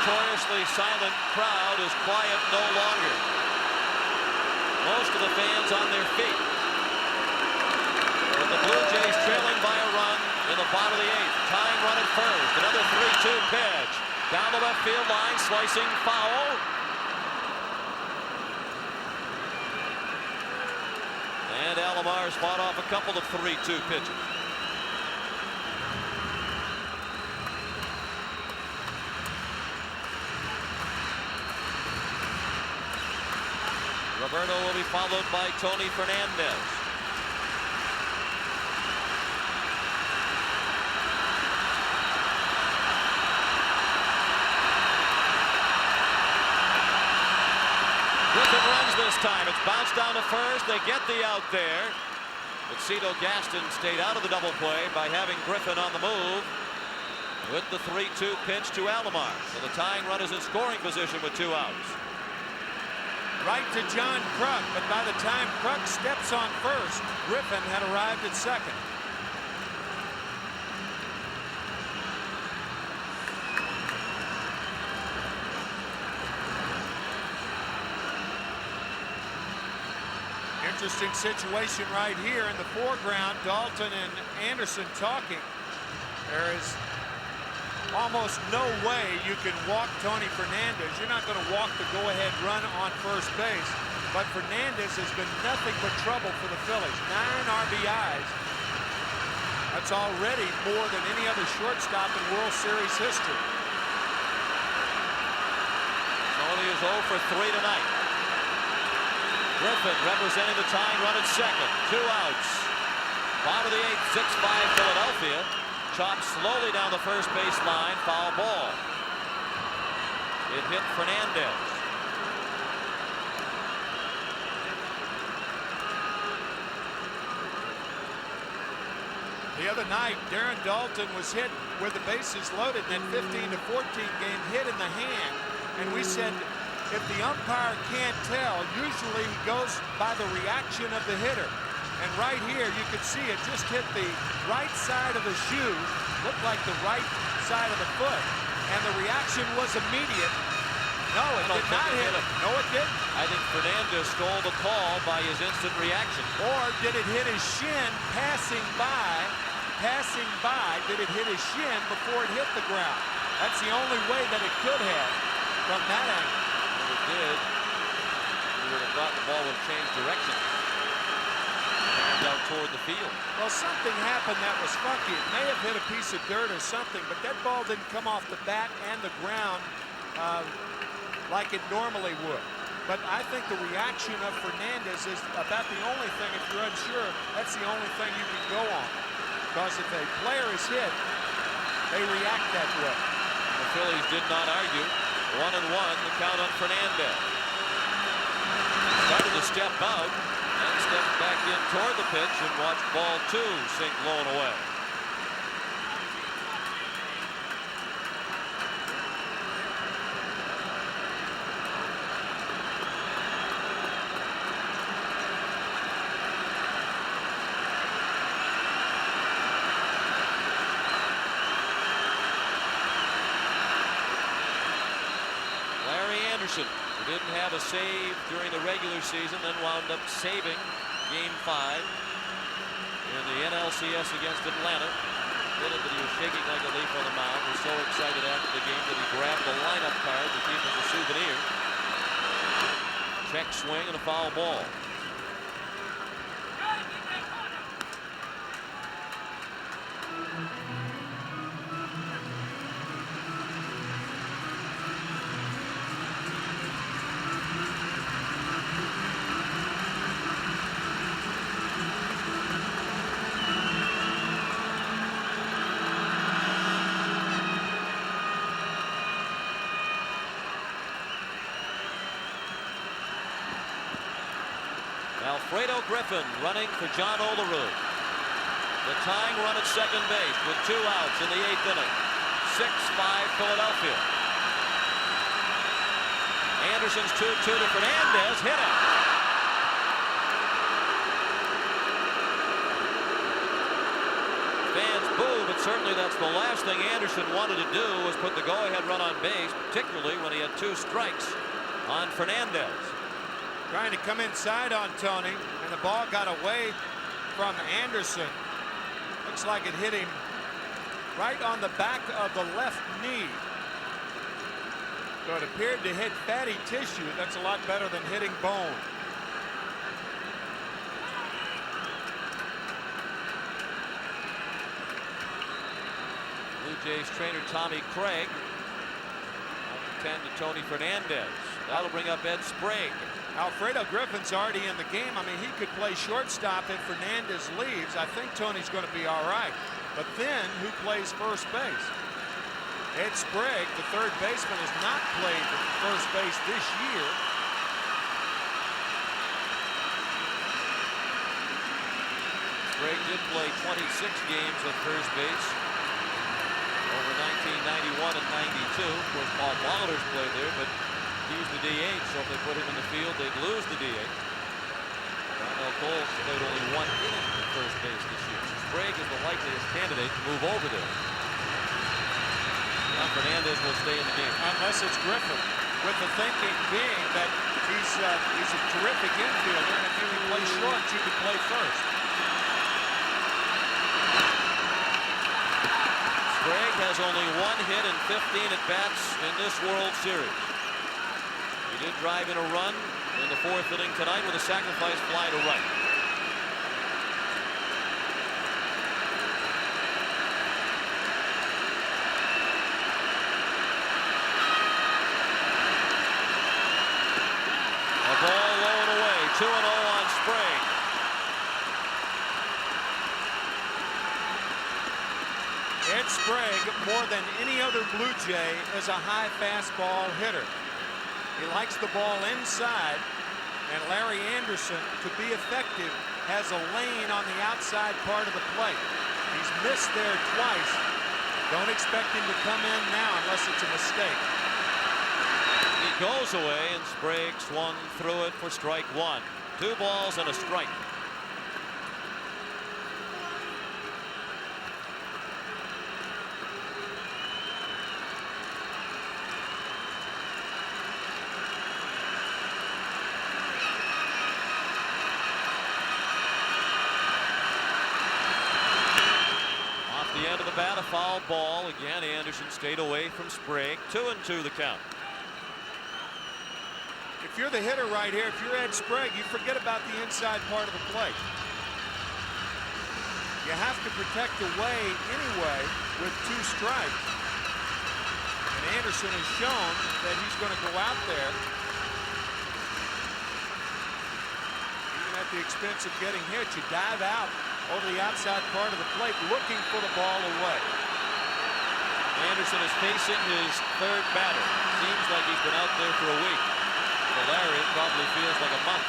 notoriously silent crowd is quiet no longer. Most of the fans on their feet. With the Blue Jays trailing by a run in the bottom of the 8th. Tying run at first. Another 3-2 pitch. Down the left field line, slicing foul. And Alomar's fought off a couple of 3-2 pitches. Roberto will be followed by Tony Fernandez. Griffin runs this time. It's bounced down to first. They get the out there. But Cito Gaston stayed out of the double play by having Griffin on the move with the 3-2 pitch to Alomar. So the tying run is in scoring position with 2 outs. Right to John Kruk, but by the time Kruk steps on first, Griffin had arrived at second. Interesting situation right here in the foreground. Dalton and Anderson talking. There is almost no way you can walk Tony Fernandez. You're not going to walk the go-ahead run on first base. But Fernandez has been nothing but trouble for the Phillies. 9 RBIs. That's already more than any other shortstop in World Series history. Tony is 0 for 3 tonight. Griffin representing the tying run at second. 2 outs. Bottom of the 8th, 6-5 Philadelphia. Chopped slowly down the first base line. Foul ball. It hit Fernandez. The other night, Darren Dalton was hit with the bases loaded in that 15-14 game, hit in the hand. And we said, if the umpire can't tell, usually he goes by the reaction of the hitter. And right here, you can see it just hit the right side of the shoe, looked like the right side of the foot. And the reaction was immediate. No, it did not hit him. No, it didn't. I think Fernandez stole the call by his instant reaction. Or did it hit his shin passing by? Passing by, did it hit his shin before it hit the ground? That's the only way that it could have from that angle. If it did, you would have thought the ball would have changed direction. Turned out toward the field. Well, something happened that was funky. It may have hit a piece of dirt or something, but that ball didn't come off the bat and the ground like it normally would. But I think the reaction of Fernandez is about the only thing, if you're unsure, that's the only thing you can go on. Because if a player is hit, they react that way. The Phillies did not argue. 1-1, the count on Fernandez. Started to step out and stepped back in toward the pitch and watched ball 2 sink low and away. Who didn't have a save during the regular season, then wound up saving Game 5 in the NLCS against Atlanta. Did it, but he was shaking like a leaf on the mound. Was so excited after the game that he grabbed the lineup card to keep as a souvenir. Check swing and a foul ball. Alfredo Griffin running for John Olerud. The tying run at second base with 2 outs in the 8th inning. 6-5 Philadelphia. Anderson's 2-2 to Fernandez. Hit it. Fans boo, but certainly that's the last thing Anderson wanted to do was put the go-ahead run on base, particularly when he had 2 strikes on Fernandez. Trying to come inside on Tony, and the ball got away from Anderson. Looks like it hit him right on the back of the left knee. So it appeared to hit fatty tissue. That's a lot better than hitting bone. Blue Jays trainer Tommy Craig tend to Tony Fernandez. That'll bring up Ed Sprague. Alfredo Griffin's already in the game. I mean, he could play shortstop if Fernandez leaves. I think Tony's going to be all right. But then who plays first base? Ed Sprague, the third baseman, has not played first base this year. Sprague did play 26 games at first base over 1991 and 92. Of course, Paul Baller's played there, but he's the DH, so if they put him in the field, they'd lose the DH. Darnell Cole played only 1 inning at first base this year. So Sprague is the likeliest candidate to move over there. Now Fernandez will stay in the game. Unless it's Griffin, with the thinking being that he's a terrific infielder, and if you can play short, you can play first. Sprague has only 1 hit and 15 at-bats in this World Series. He did drive in a run in the 4th inning tonight with a sacrifice fly to right. A ball low and away, 2-0 on Sprague. Ed Sprague, more than any other Blue Jay, is a high fastball hitter. He likes the ball inside, and Larry Anderson, to be effective, has a lane on the outside part of the plate. He's missed there twice. Don't expect him to come in now unless it's a mistake. He goes away, and Sprague swung through it for strike 1. 2 balls and a strike. The end of the bat, a foul ball. Again, Anderson stayed away from Sprague. 2-2 the count. If you're the hitter right here, if you're Ed Sprague, you forget about the inside part of the plate. You have to protect away anyway with 2 strikes. And Anderson has shown that he's going to go out there, even at the expense of getting hit. You dive out over the outside part of the plate, looking for the ball away. Anderson is facing his 3rd batter. Seems like he's been out there for a week. For Larry, it probably feels like a month.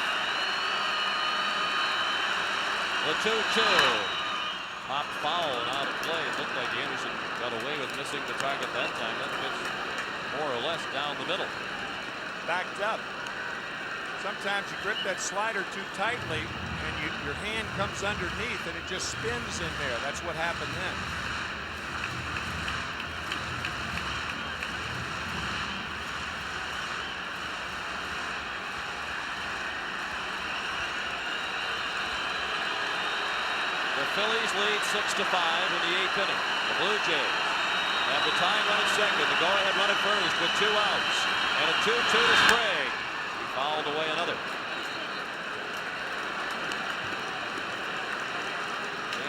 The 2-2. Pop foul and out of play. It looked like Anderson got away with missing the target that time. That pitch more or less down the middle. Backed up. Sometimes you grip that slider too tightly, and your hand comes underneath, and it just spins in there. That's what happened then. The Phillies lead 6-5 in the 8th inning. The Blue Jays have the tying run at second. The go-ahead run at first with 2 outs. And a 2-2 to Sprague. He fouled away another.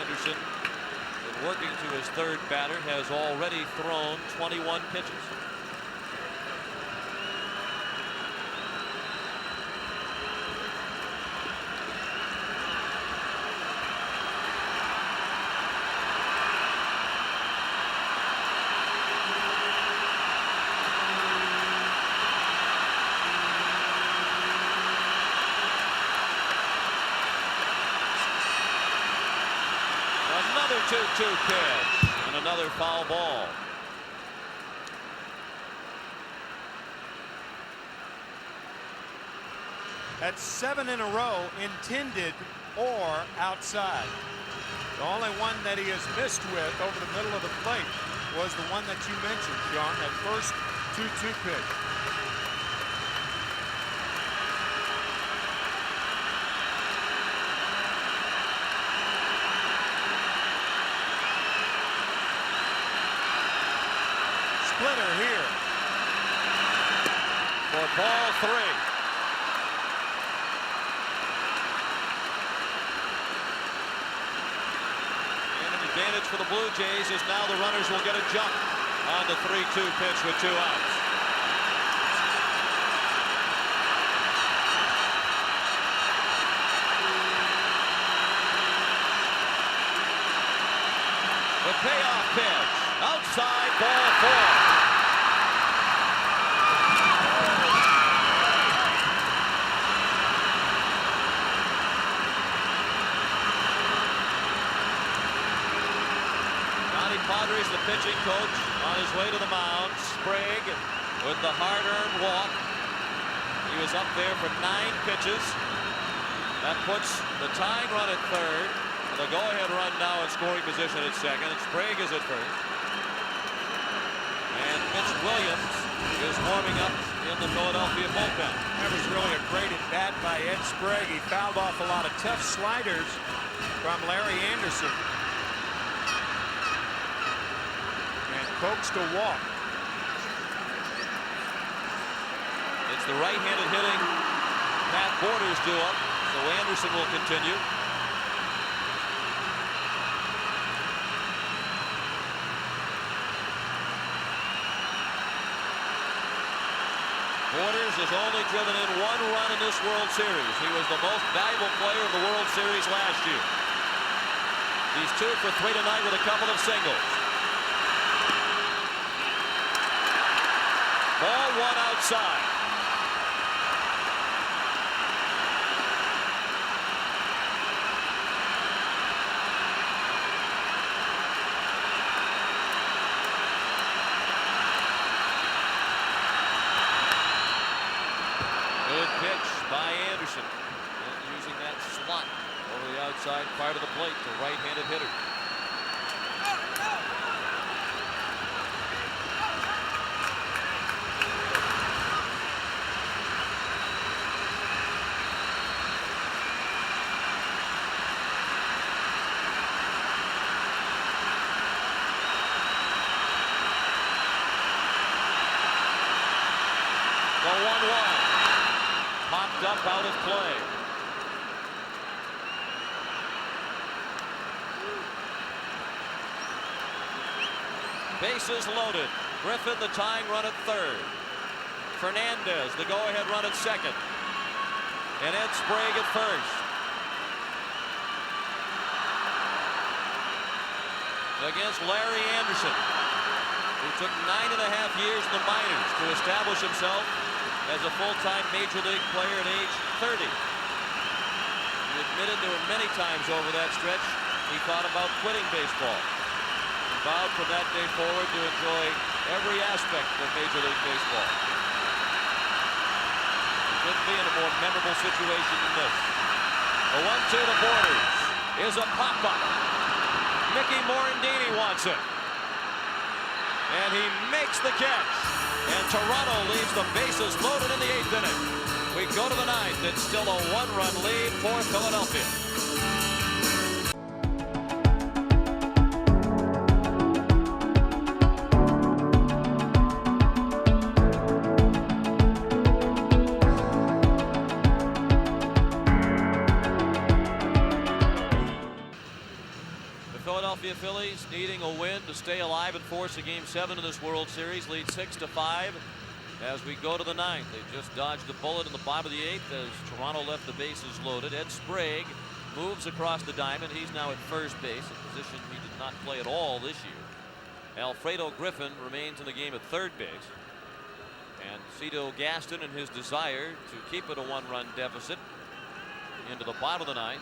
Anderson, in working to his 3rd batter, has already thrown 21 pitches. Another 2-2 pitch and another foul ball. That's 7 in a row, intended or outside. The only one that he has missed with over the middle of the plate was the one that you mentioned, Sean, that first 2-2 pitch. Splitter here For ball 3. Advantage for the Blue Jays is now the runners will get a jump on the 3-2 pitch with 2 outs. The payoff pitch outside, ball 4. Padres, the pitching coach, on his way to the mound. Sprague with the hard-earned walk. He was up there for 9 pitches. That puts the tying run at third. And the go-ahead run now in scoring position at second. And Sprague is at first. And Mitch Williams is warming up in the Philadelphia bullpen. That was really a great at-bat by Ed Sprague. He fouled off a lot of tough sliders from Larry Anderson. Coaxed a walk. It's the right-handed hitting Pat Borders duo, so Anderson will continue. Borders has only driven in 1 run in this World Series. He was the most valuable player of the World Series last year. He's 2 for 3 tonight with a couple of singles. Ball 1 outside. Good pitch by Anderson. And using that slot over the outside part of the plate to right-handed hitter. The 1-1 popped up out of play. Bases loaded. Griffin the tying run at third. Fernandez the go-ahead run at second. And Ed Sprague at first. Against Larry Anderson, who took 9.5 years in the minors to establish himself as a full-time Major League player at age 30. He admitted there were many times over that stretch he thought about quitting baseball. He vowed from that day forward to enjoy every aspect of Major League Baseball. He couldn't be in a more memorable situation than this. The 1-2 to Borders is a pop-up. Mickey Morandini wants it. And he makes the catch. And Toronto leaves the bases loaded in the 8th inning. We go to the 9th. It's still a 1-run lead for Philadelphia. The Philadelphia Phillies needing a win to stay alive and force a Game 7 in this World Series. Lead 6-5 as we go to the 9th. They just dodged a bullet in the bottom of the 8th as Toronto left the bases loaded. Ed Sprague moves across the diamond. He's now at first base, a position he did not play at all this year. Alfredo Griffin remains in the game at third base. And Cito Gaston, in his desire to keep it a 1-run deficit into the bottom of the 9th,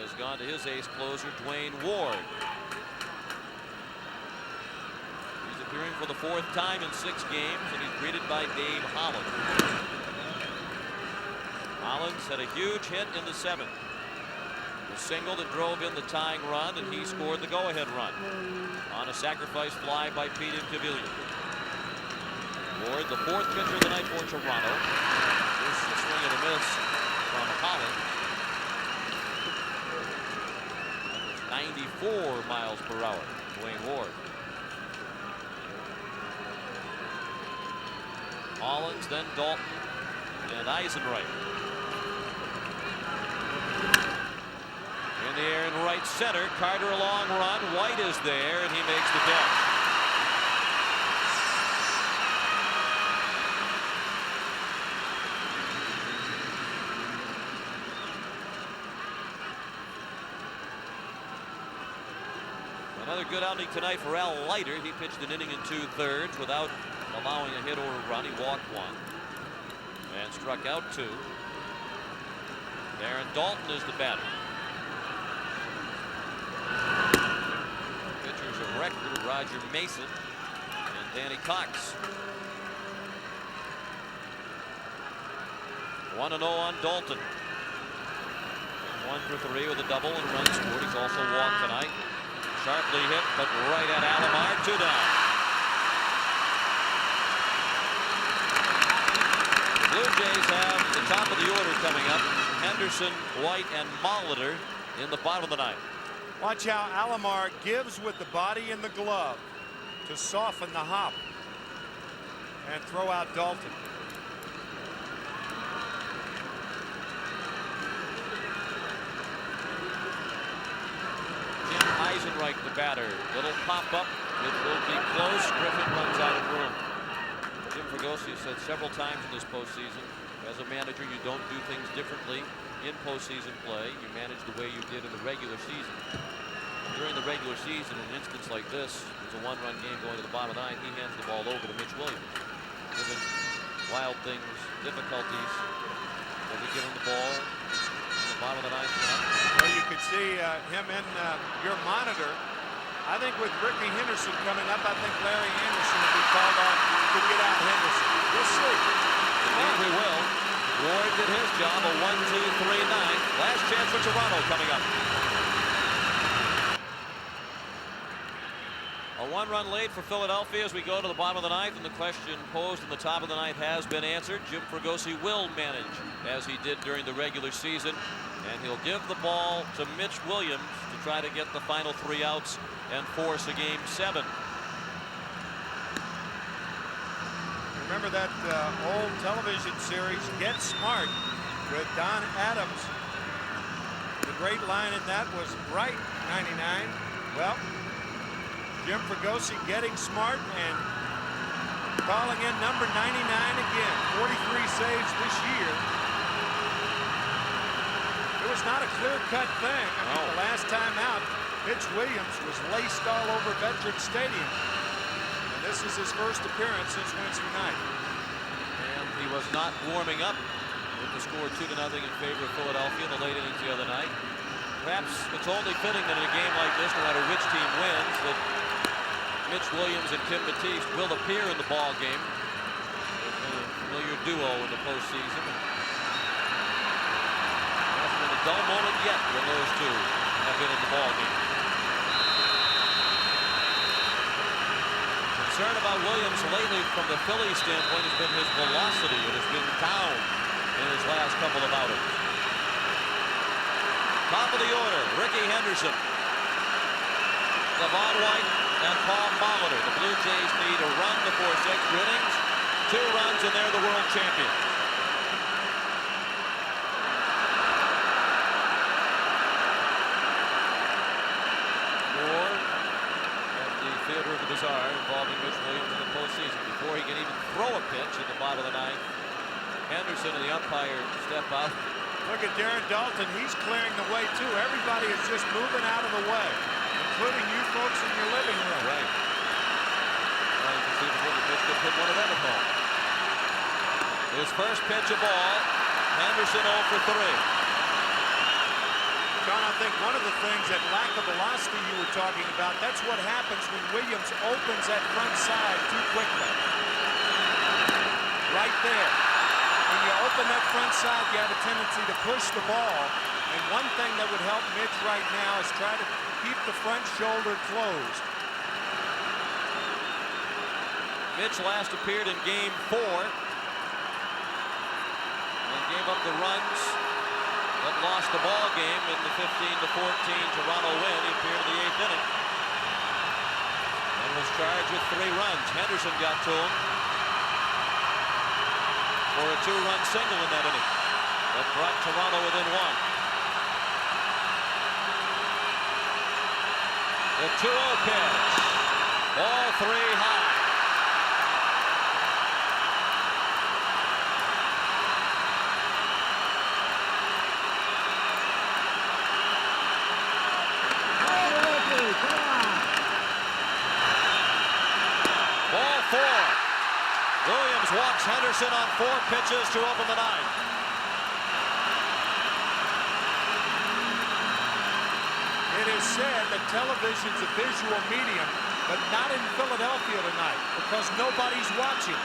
has gone to his ace closer, Dwayne Ward. He's appearing for the 4th time in 6 games, and he's greeted by Dave Holland. Hollins had a huge hit in the 7th. The single that drove in the tying run, and he scored the go-ahead run on a sacrifice fly by Pete Incaviglia. Ward, the fourth pitcher of the night for Toronto. This is a swing and a miss from Holland. 94 miles per hour, Dwayne Ward. Hollins, then Dalton, and Eisenreich. In the air in right center, Carter a long run. White is there, and he makes the catch. Another good outing tonight for Al Leiter. He pitched an inning and 2/3 without allowing a hit or a run. He walked one and struck out 2. Darren Dalton is the batter. Pitchers of record, Roger Mason and Danny Cox. 1-0 on Dalton. 1 for 3 with a double and run scored. He's also walked tonight. Sharply hit, but right at Alomar. 2 down. The Blue Jays have the top of the order coming up. Henderson, White, and Molitor in the bottom of the ninth. Watch how Alomar gives with the body and the glove to soften the hop and throw out Dalton. Jim Eisenreich, the batter. Little pop up. It will be close. Griffin runs out of room. Jim Fregosi said several times in this postseason, as a manager, you don't do things differently in postseason play. You manage the way you did in the regular season. During the regular season, in an instance like this, it's a 1-run game going to the bottom of the ninth. He hands the ball over to Mitch Williams. Given wild things, difficulties, does he give him the ball in the bottom of the ninth? Well, you could see him in your monitor. I think with Ricky Henderson coming up, I think Larry Anderson will be called on to get out Henderson. We'll see. Indeed we will. Ward did his job, a 1-2-3-9. Last chance for Toronto coming up. A 1-run lead for Philadelphia as we go to the bottom of the ninth, and the question posed in the top of the ninth has been answered. Jim Fregosi will manage as he did during the regular season, and he'll give the ball to Mitch Williams to try to get the final 3 outs and force a game 7. Remember that old television series, Get Smart, with Don Adams. The great line in that was right 99. Well, Jim Fregosi getting smart and calling in number 99 again. 43 saves this year. It was not a clear-cut thing. I mean, the last time out, Mitch Williams was laced all over Veterans Stadium. This is his first appearance since Wednesday night. And he was not warming up with the score 2-0 in favor of Philadelphia in the late innings the other night. Perhaps it's only fitting that in a game like this, no matter which team wins, that Mitch Williams and Tim Batiste will appear in the ball game. A familiar duo in the postseason. There hasn't been a dull moment yet when those two have been in the ball game. Concern about Williams lately from the Phillies standpoint has been his velocity. It has been down in his last couple of outings. Top of the order, Ricky Henderson, Levon White, and Paul Molitor. The Blue Jays need a run before 6 innings. 2 runs and they're the world champions. Theater of the Bizarre involving Mitch Williams in the postseason. Before he can even throw a pitch at the bottom of the ninth, Henderson and the umpire step out. Look at Darren Dalton. He's clearing the way, too. Everybody is just moving out of the way, including you folks in your living room. Right. Well, you can see before the pitch could hit one of them at home. His first pitch of ball, Henderson 0 for 3. John, I think one of the things, that lack of velocity you were talking about, that's what happens when Williams opens that front side too quickly. Right there. When you open that front side, you have a tendency to push the ball, And one thing that would help Mitch right now is try to keep the front shoulder closed. Mitch last appeared in Game 4 and gave up the runs that lost the ball game in the 15-14 Toronto win. He appeared in the 8th inning and was charged with 3 runs. Henderson got to him for a 2-run single in that inning that brought Toronto within 1. The 2-0 pitch. Ball 3 high. Ball 4. Williams walks Henderson on 4 pitches to open the 9th. It is said that television's a visual medium, but not in Philadelphia tonight because nobody's watching.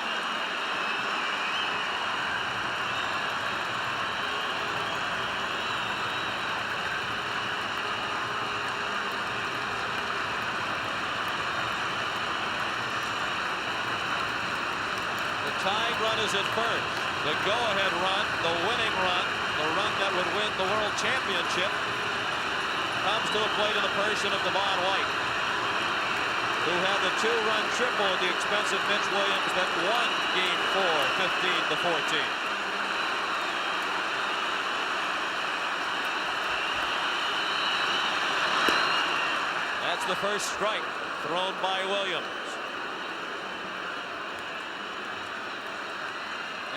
The tying run is at first. The go-ahead run, the winning run, the run that would win the World Championship, comes to the plate in the person of Devon White, who had the 2-run triple at the expense of Mitch Williams that won Game 4, 15-14. That's the first strike thrown by Williams.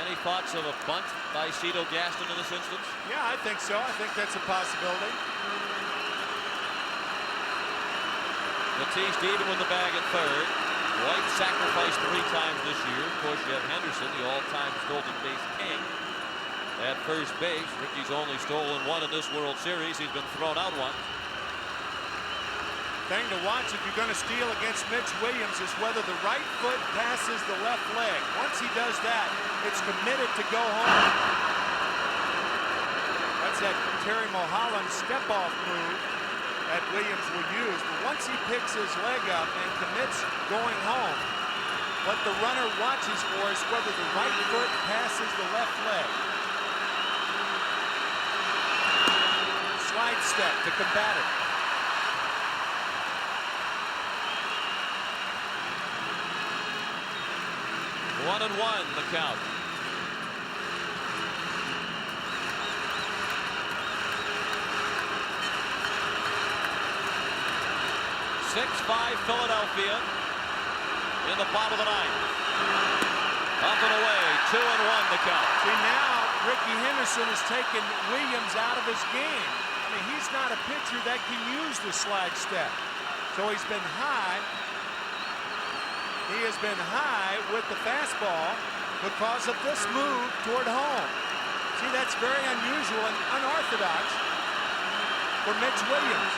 Any thoughts of a bunt by Cito Gaston in this instance? Yeah, I think so. I think that's a possibility. Batiste even with the bag at third. White sacrificed 3 times this year. Of course, you have Henderson, the all-time stolen base king, at first base. Ricky's only stolen 1 in this World Series. He's been thrown out once. Thing to watch if you're going to steal against Mitch Williams is whether the right foot passes the left leg. Once he does that, it's committed to go home. That's that Terry Mulholland step-off move that Williams will use. But once he picks his leg up and commits going home, what the runner watches for is whether the right foot passes the left leg. Slide step to combat it. 1-1 the count. Six-5 Philadelphia in the bottom of the 9th. Up and away, 2-1 the count. See, now Ricky Henderson has taken Williams out of his game. I mean, he's not a pitcher that can use the slide step. So he's been high. He has been high with the fastball because of this move toward home. See, that's very unusual and unorthodox for Mitch Williams.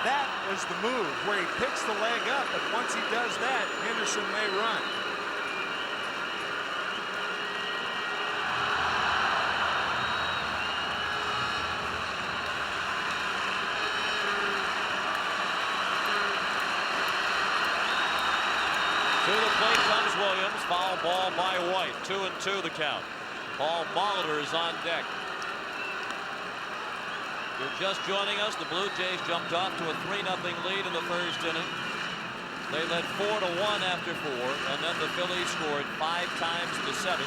That was the move where he picks the leg up, but once he does that, Henderson may run. To the plate comes Williams. Foul ball by White. 2-2 the count. Paul Molitor is on deck. You're just joining us. The Blue Jays jumped off to a 3-0 lead in the first inning. They led 4-1 after 4, and then the Phillies scored 5 times in the 7th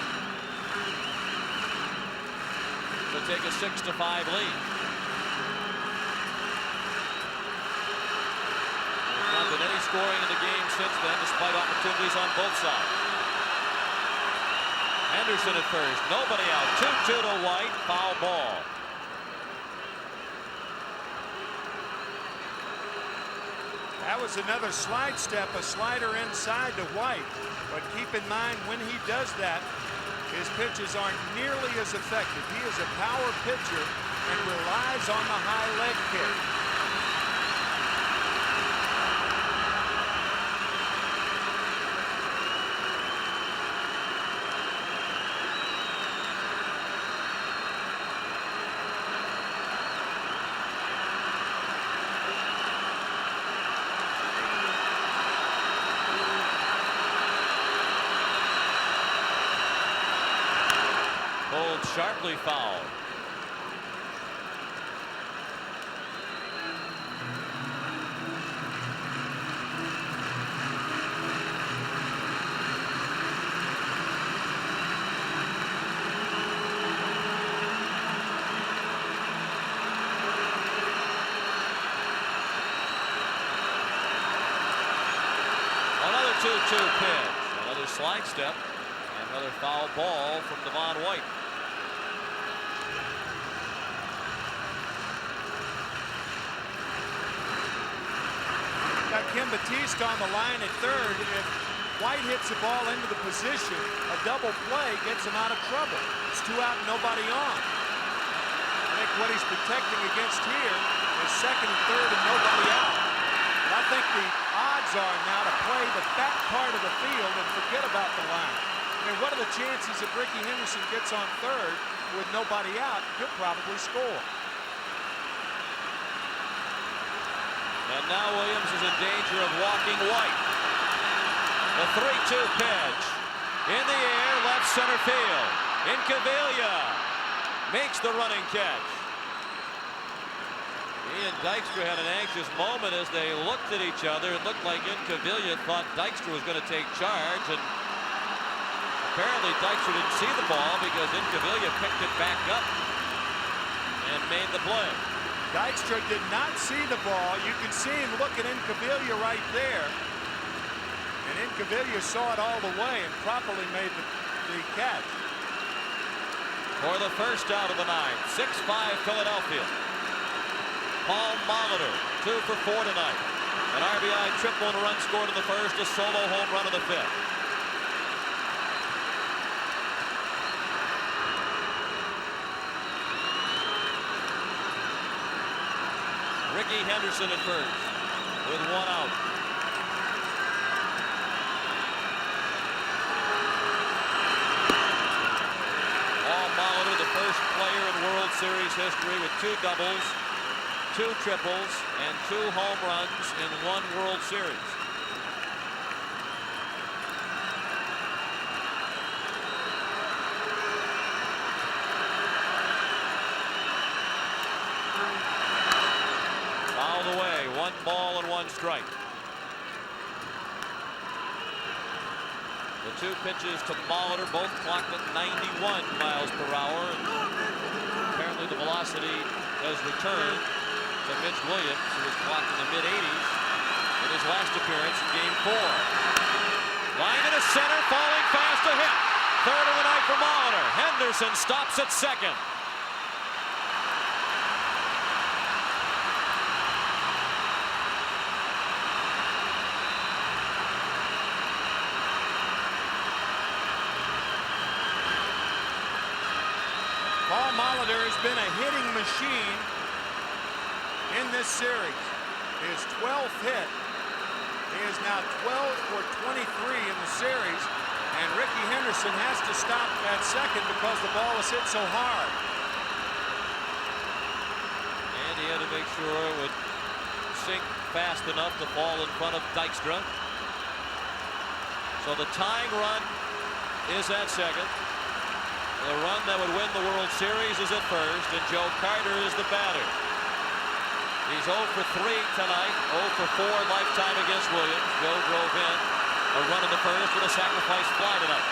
to take a 6-5 lead. There's not been any scoring in the game since then, despite opportunities on both sides. Henderson at first, nobody out. 2-2 to White, foul ball. That was another slide step, a slider inside to White. But keep in mind, when he does that, his pitches aren't nearly as effective. He is a power pitcher and relies on the high leg kick. Williams sharply fouled. Another 2-2 pitch. Another slide step. Another foul ball from Devon White. Got Kim Batiste on the line at third. If White hits the ball into the position, a double play gets him out of trouble. It's 2 out and nobody on. I think what he's protecting against here is second and third and nobody out. And I think the odds are now to play the back part of the field and forget about the line. I mean, what are the chances if Ricky Henderson gets on third with nobody out? He'll probably score. And now Williams is in danger of walking White. The 3-2 pitch. In the air, left center field. Incaviglia makes the running catch. He and Dykstra had an anxious moment as they looked at each other. It looked like Incaviglia thought Dykstra was going to take charge, and apparently Dykstra didn't see the ball because Incaviglia picked it back up and made the play. Dykstra did not see the ball. You can see him look at Incaviglia right there. And Incaviglia saw it all the way and properly made the catch. For the first out of the ninth, 6-5 Philadelphia. Paul Molitor, 2 for 4 tonight. An RBI triple and a run scored in the first, a solo home run in the fifth. Ricky Henderson at first with 1 out. Paul Molitor, the first player in World Series history with 2 doubles, 2 triples, and 2 home runs in 1 World Series. Fouled away, 1 ball and 1 strike. The 2 pitches to Molitor, both clocked at 91 miles per hour. And apparently the velocity has returned to Mitch Williams, who was clocked in the mid-80s in his last appearance in Game 4. Line into center, falling fast, a hit. Third of the night for Molitor. Henderson stops at second. Paul Molitor has been a hitting machine in this series. His 12th hit. He is now 12 for 23 in the series, and Ricky Henderson has to stop at second because the ball was hit so hard. And he had to make sure it would sink fast enough to fall in front of Dykstra. So the tying run is at second. The run that would win the World Series is at first, and Joe Carter is the batter. He's 0 for 3 tonight, 0 for 4 lifetime against Williams. Joe drove in a run in the first with a sacrifice fly tonight.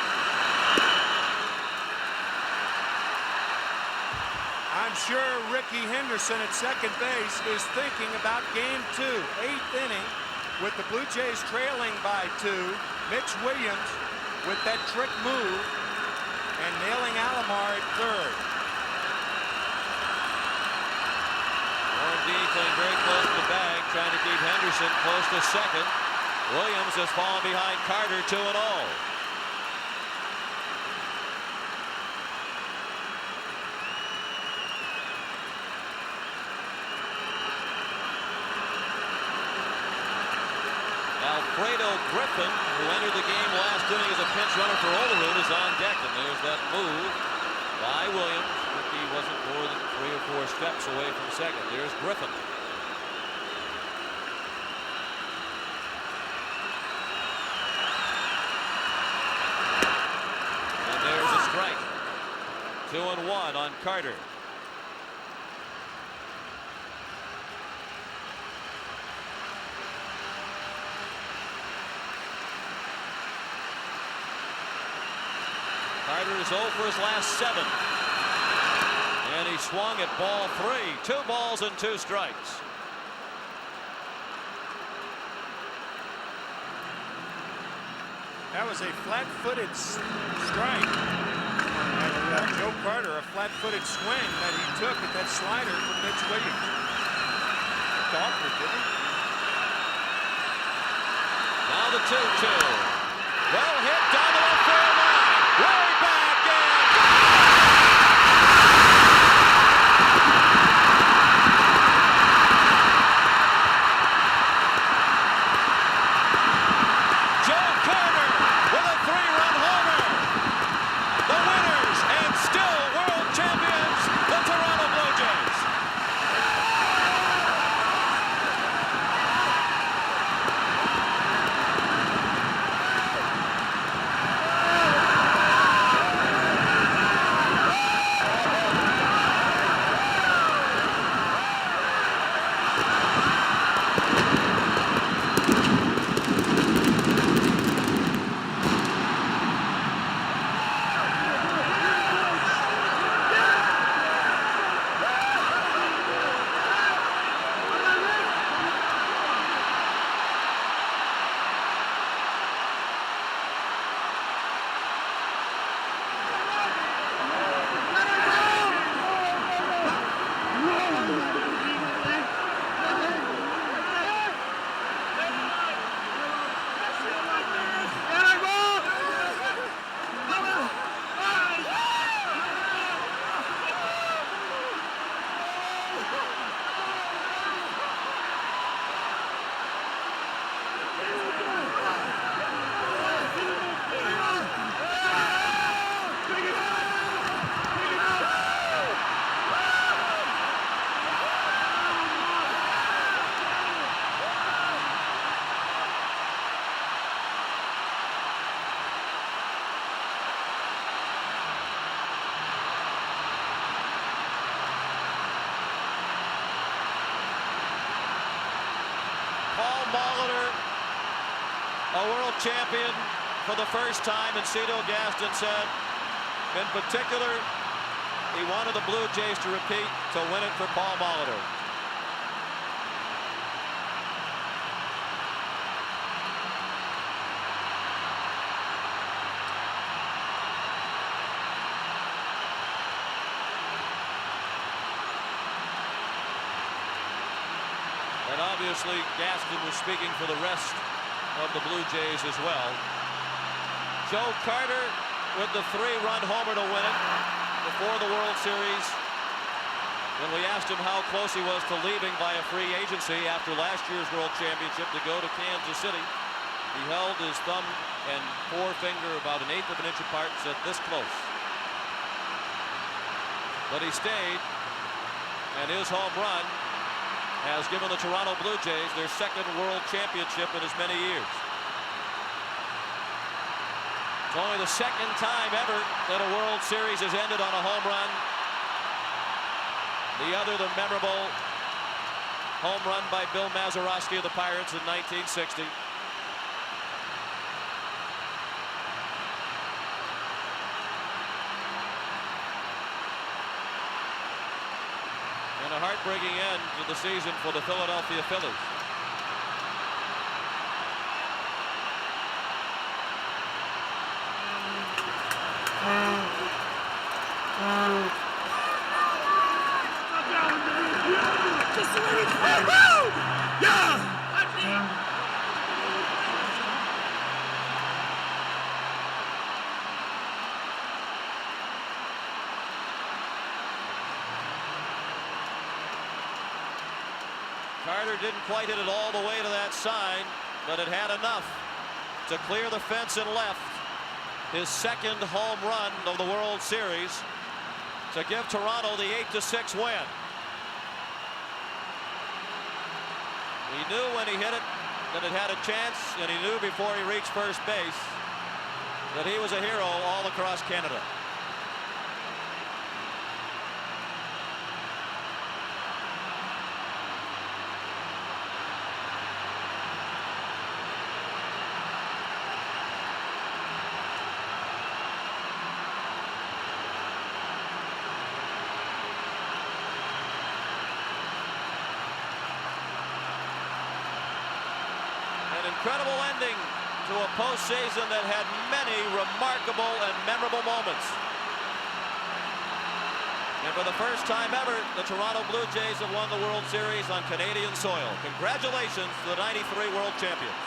I'm sure Ricky Henderson at second base is thinking about Game 2, 8th inning, with the Blue Jays trailing by 2. Mitch Williams with that trick move and nailing Alomar at third. Warren Dean playing very close to the bag, trying to keep Henderson close to second. Williams has fallen behind Carter 2-0. Alfredo Griffin, who entered the game last inning as a pinch runner for Olerud, is on deck, and there's that move by Williams. He wasn't more than 3 or 4 steps away from second. There's Griffin. And there's a strike. 2-1 on Carter. Carter is 0 for his last 7. And he swung at ball 3. 2 balls and 2 strikes. That was a flat-footed strike. Joe Carter, a flat-footed swing that he took at that slider from Mitch Williams. Awkward, didn't he? Now the 2-2. Well hit down the left field line. Way back in. Joe Carter with a 3-run homer. The winners and still world champions, the Toronto Blue Jays. A world champion for the first time, and Cito Gaston said, in particular, he wanted the Blue Jays to repeat to win it for Paul Molitor. And obviously, Gaston was speaking for the rest of the Blue Jays as well. Joe Carter with the 3-run homer to win it before the World Series. When we asked him how close he was to leaving by a free agency after last year's World Championship to go to Kansas City, he held his thumb and forefinger about 1/8 of an inch apart and said, "This close." But he stayed, and his home run has given the Toronto Blue Jays their 2nd World Championship in as many years. It's only the 2nd time ever that a World Series has ended on a home run. The other, the memorable home run by Bill Mazeroski of the Pirates in 1960. And a heartbreaking end to the season for the Philadelphia Phillies. Carter didn't quite hit it all the way to that sign, but it had enough to clear the fence and left. His 2nd home run of the World Series to give Toronto the 8-6 win. He knew when he hit it that it had a chance, and he knew before he reached first base that he was a hero all across Canada. incredible ending to a postseason that had many remarkable and memorable moments. And for the first time ever, the Toronto Blue Jays have won the World Series on Canadian soil. Congratulations to the '93 World Champions.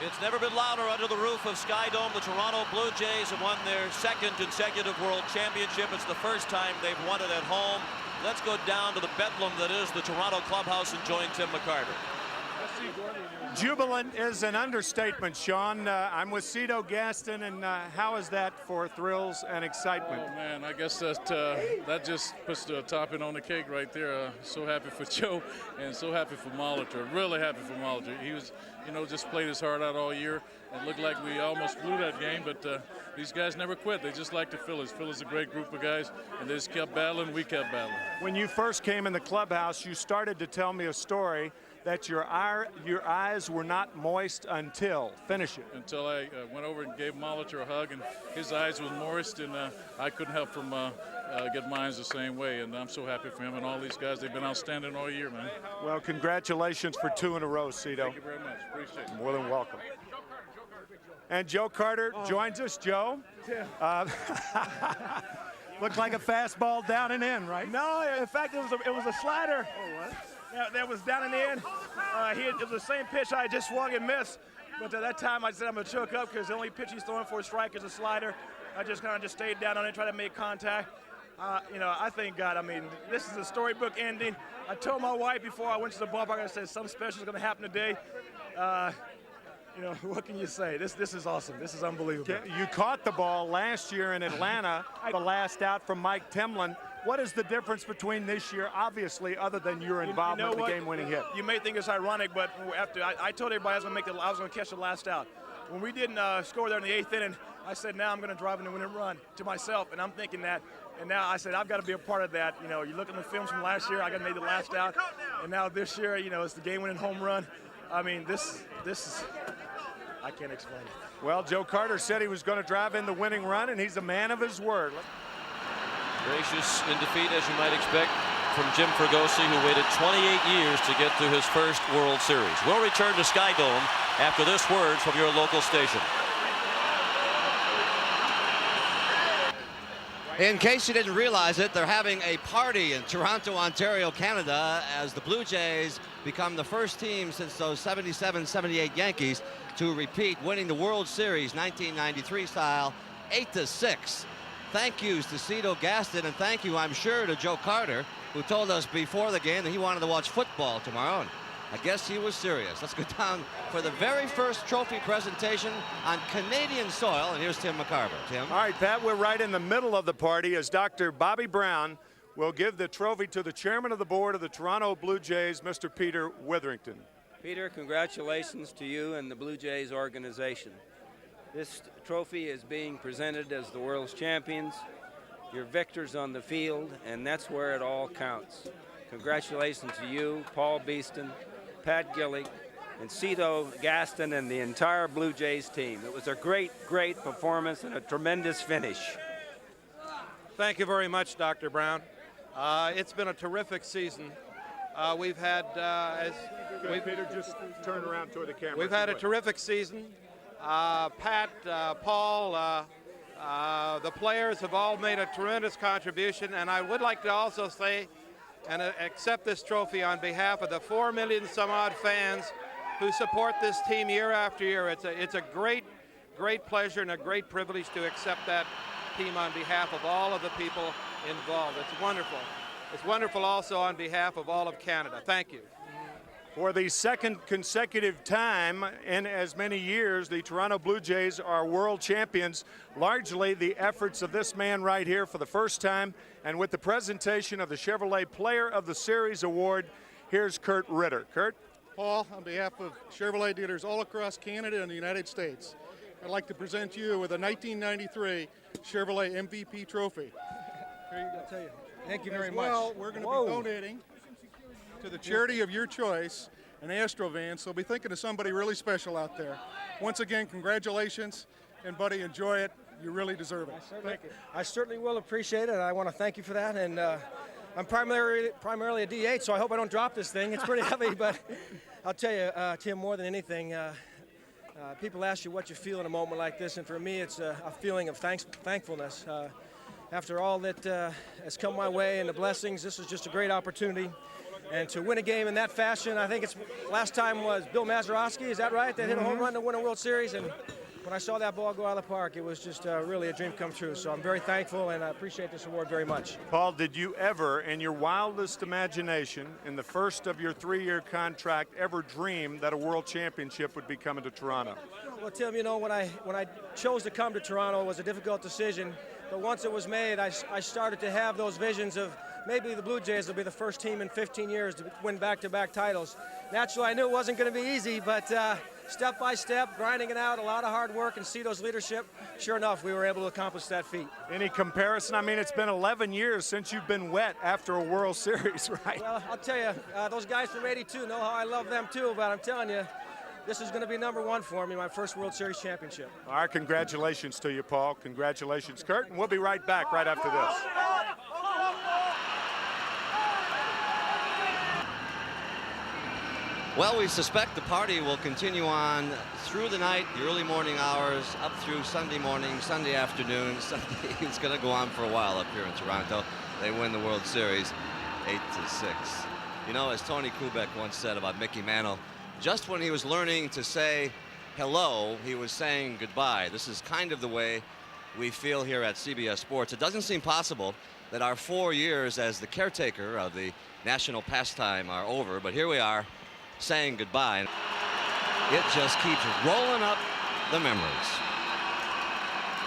It's never been louder under the roof of Skydome. The Toronto Blue Jays have won their second consecutive World Championship. It's the first time they've won it at home. Let's go down to the bedlam that is the Toronto clubhouse and join Tim McCarver. Jubilant is an understatement, Sean. I'm with Cito Gaston, and how is that for thrills and excitement? Oh man, I guess that just puts the topping on the cake right there. So happy for Joe, and so happy for Molitor. Really happy for Molitor. He was, just played his heart out all year. It looked like we almost blew that game, but these guys never quit. They just like the Phillies. Phillies a great group of guys, and they just kept battling. We kept battling. When you first came in the clubhouse, you started to tell me a story that your eyes were not moist until. Finish it. Until I went over and gave Molitor a hug, and his eyes was moist, and I couldn't help from get mine the same way. And I'm so happy for him and all these guys. They've been outstanding all year, man. Well, congratulations for 2 in a row, Cito. Thank you very much. Appreciate it. More than welcome. And Joe Carter joins us. Joe, looked like a fastball down and in, right? No, in fact, it was a slider. Oh, what? That was down and in. It was the same pitch I just swung and missed. But at that time, I said I'm going to choke up because the only pitch he's throwing for a strike is a slider. I just kind of stayed down on it, tried to make contact. I thank God. I mean, this is a storybook ending. I told my wife before I went to the ballpark, I said something special is going to happen today. What can you say? This is awesome. This is unbelievable. You caught the ball last year in Atlanta, the last out from Mike Timlin. What is the difference between this year, obviously, other than your involvement with the game-winning hit? You may think it's ironic, but after I told everybody I was going to catch the last out. When we didn't score there in the 8th inning, I said, now I'm going to drive in the winning run to myself, and I'm thinking that. And now I said, I've got to be a part of that. You look at the films from last year, I got to make the last out. And now this year, it's the game-winning home run. I mean, this is, I can't explain it. Well, Joe Carter said he was going to drive in the winning run, and he's a man of his word. Gracious in defeat, as you might expect, from Jim Fregosi, who waited 28 years to get to his first World Series. We'll return to Skydome after this word from your local station. In case you didn't realize it, they're having a party in Toronto, Ontario, Canada, as the Blue Jays become the first team since those 77-78 Yankees to repeat, winning the World Series 1993 style 8-6. Thank yous to Cito Gaston, and thank you, I'm sure, to Joe Carter, who told us before the game that he wanted to watch football tomorrow. And I guess he was serious. Let's go down for the very first trophy presentation on Canadian soil. And here's Tim McCarver. Tim. All right, Pat, we're right in the middle of the party as Dr. Bobby Brown will give the trophy to the chairman of the board of the Toronto Blue Jays, Mr. Peter Witherington. Peter, congratulations to you and the Blue Jays organization. This trophy is being presented as the world's champions. You're victors on the field, and that's where it all counts. Congratulations to you, Paul Beeston, Pat Gillick, and Cito Gaston, and the entire Blue Jays team. It was a great, great performance and a tremendous finish. Thank you very much, Dr. Brown. It's been a terrific season. We've had, Peter, just turn around toward the camera. We've had a terrific season. Pat, Paul, the players have all made a tremendous contribution, and I would like to also say and accept this trophy on behalf of the 4 million some odd fans who support this team year after year. It's a great, great pleasure and a great privilege to accept that team on behalf of all of the people involved. It's wonderful. It's wonderful also on behalf of all of Canada. Thank you. For the second consecutive time in as many years, the Toronto Blue Jays are world champions, largely the efforts of this man right here for the first time. And with the presentation of the Chevrolet Player of the Series Award, here's Kurt Ritter. Kurt? Paul, on behalf of Chevrolet dealers all across Canada and the United States, I'd like to present you with a 1993 Chevrolet MVP trophy. Here you go. I'll tell you. Thank you very much. Well, we're going to be donating to the charity of your choice, an Astro van, so be thinking of somebody really special out there. Once again, congratulations, and buddy, enjoy it. You really deserve it. I certainly will appreciate it. I want to thank you for that, and I'm primarily a DH, so I hope I don't drop this thing. It's pretty heavy, but I'll tell you, Tim, more than anything, people ask you what you feel in a moment like this, and for me, it's a feeling of thankfulness. After all that has come my way and the blessings, this is just a great opportunity. And to win a game in that fashion, I think it's last time was Bill Mazeroski, is that right? That hit a home run to win a World Series. And when I saw that ball go out of the park, it was just really a dream come true. So I'm very thankful, and I appreciate this award very much. Paul, did you ever, in your wildest imagination, in the first of your 3-year contract, ever dream that a World Championship would be coming to Toronto? Well, Tim, you know, when I chose to come to Toronto, it was a difficult decision. But once it was made, I started to have those visions of maybe the Blue Jays will be the first team in 15 years to win back-to-back titles. Naturally, I knew it wasn't going to be easy, but step by step, grinding it out, a lot of hard work, and Cito's leadership, sure enough, we were able to accomplish that feat. Any comparison? I mean, it's been 11 years since you've been wet after a World Series, right? Well, I'll tell you, those guys from '82 know how I love them too, but I'm telling you, this is going to be #1 for me, my first World Series championship. All right, congratulations to you, Paul. Congratulations, Kurt, and we'll be right back right after this. Well, we suspect the party will continue on through the night, the early morning hours, up through Sunday morning, Sunday afternoon. It's going to go on for a while up here in Toronto. They win the World Series 8-6. You know, as Tony Kubek once said about Mickey Mantle, just when he was learning to say hello, he was saying goodbye. This is kind of the way we feel here at CBS Sports. It doesn't seem possible that our 4 years as the caretaker of the national pastime are over, but here we are, saying goodbye. It just keeps rolling up the memories.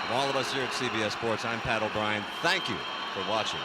From all of us here at CBS Sports, I'm Pat O'Brien. Thank you for watching.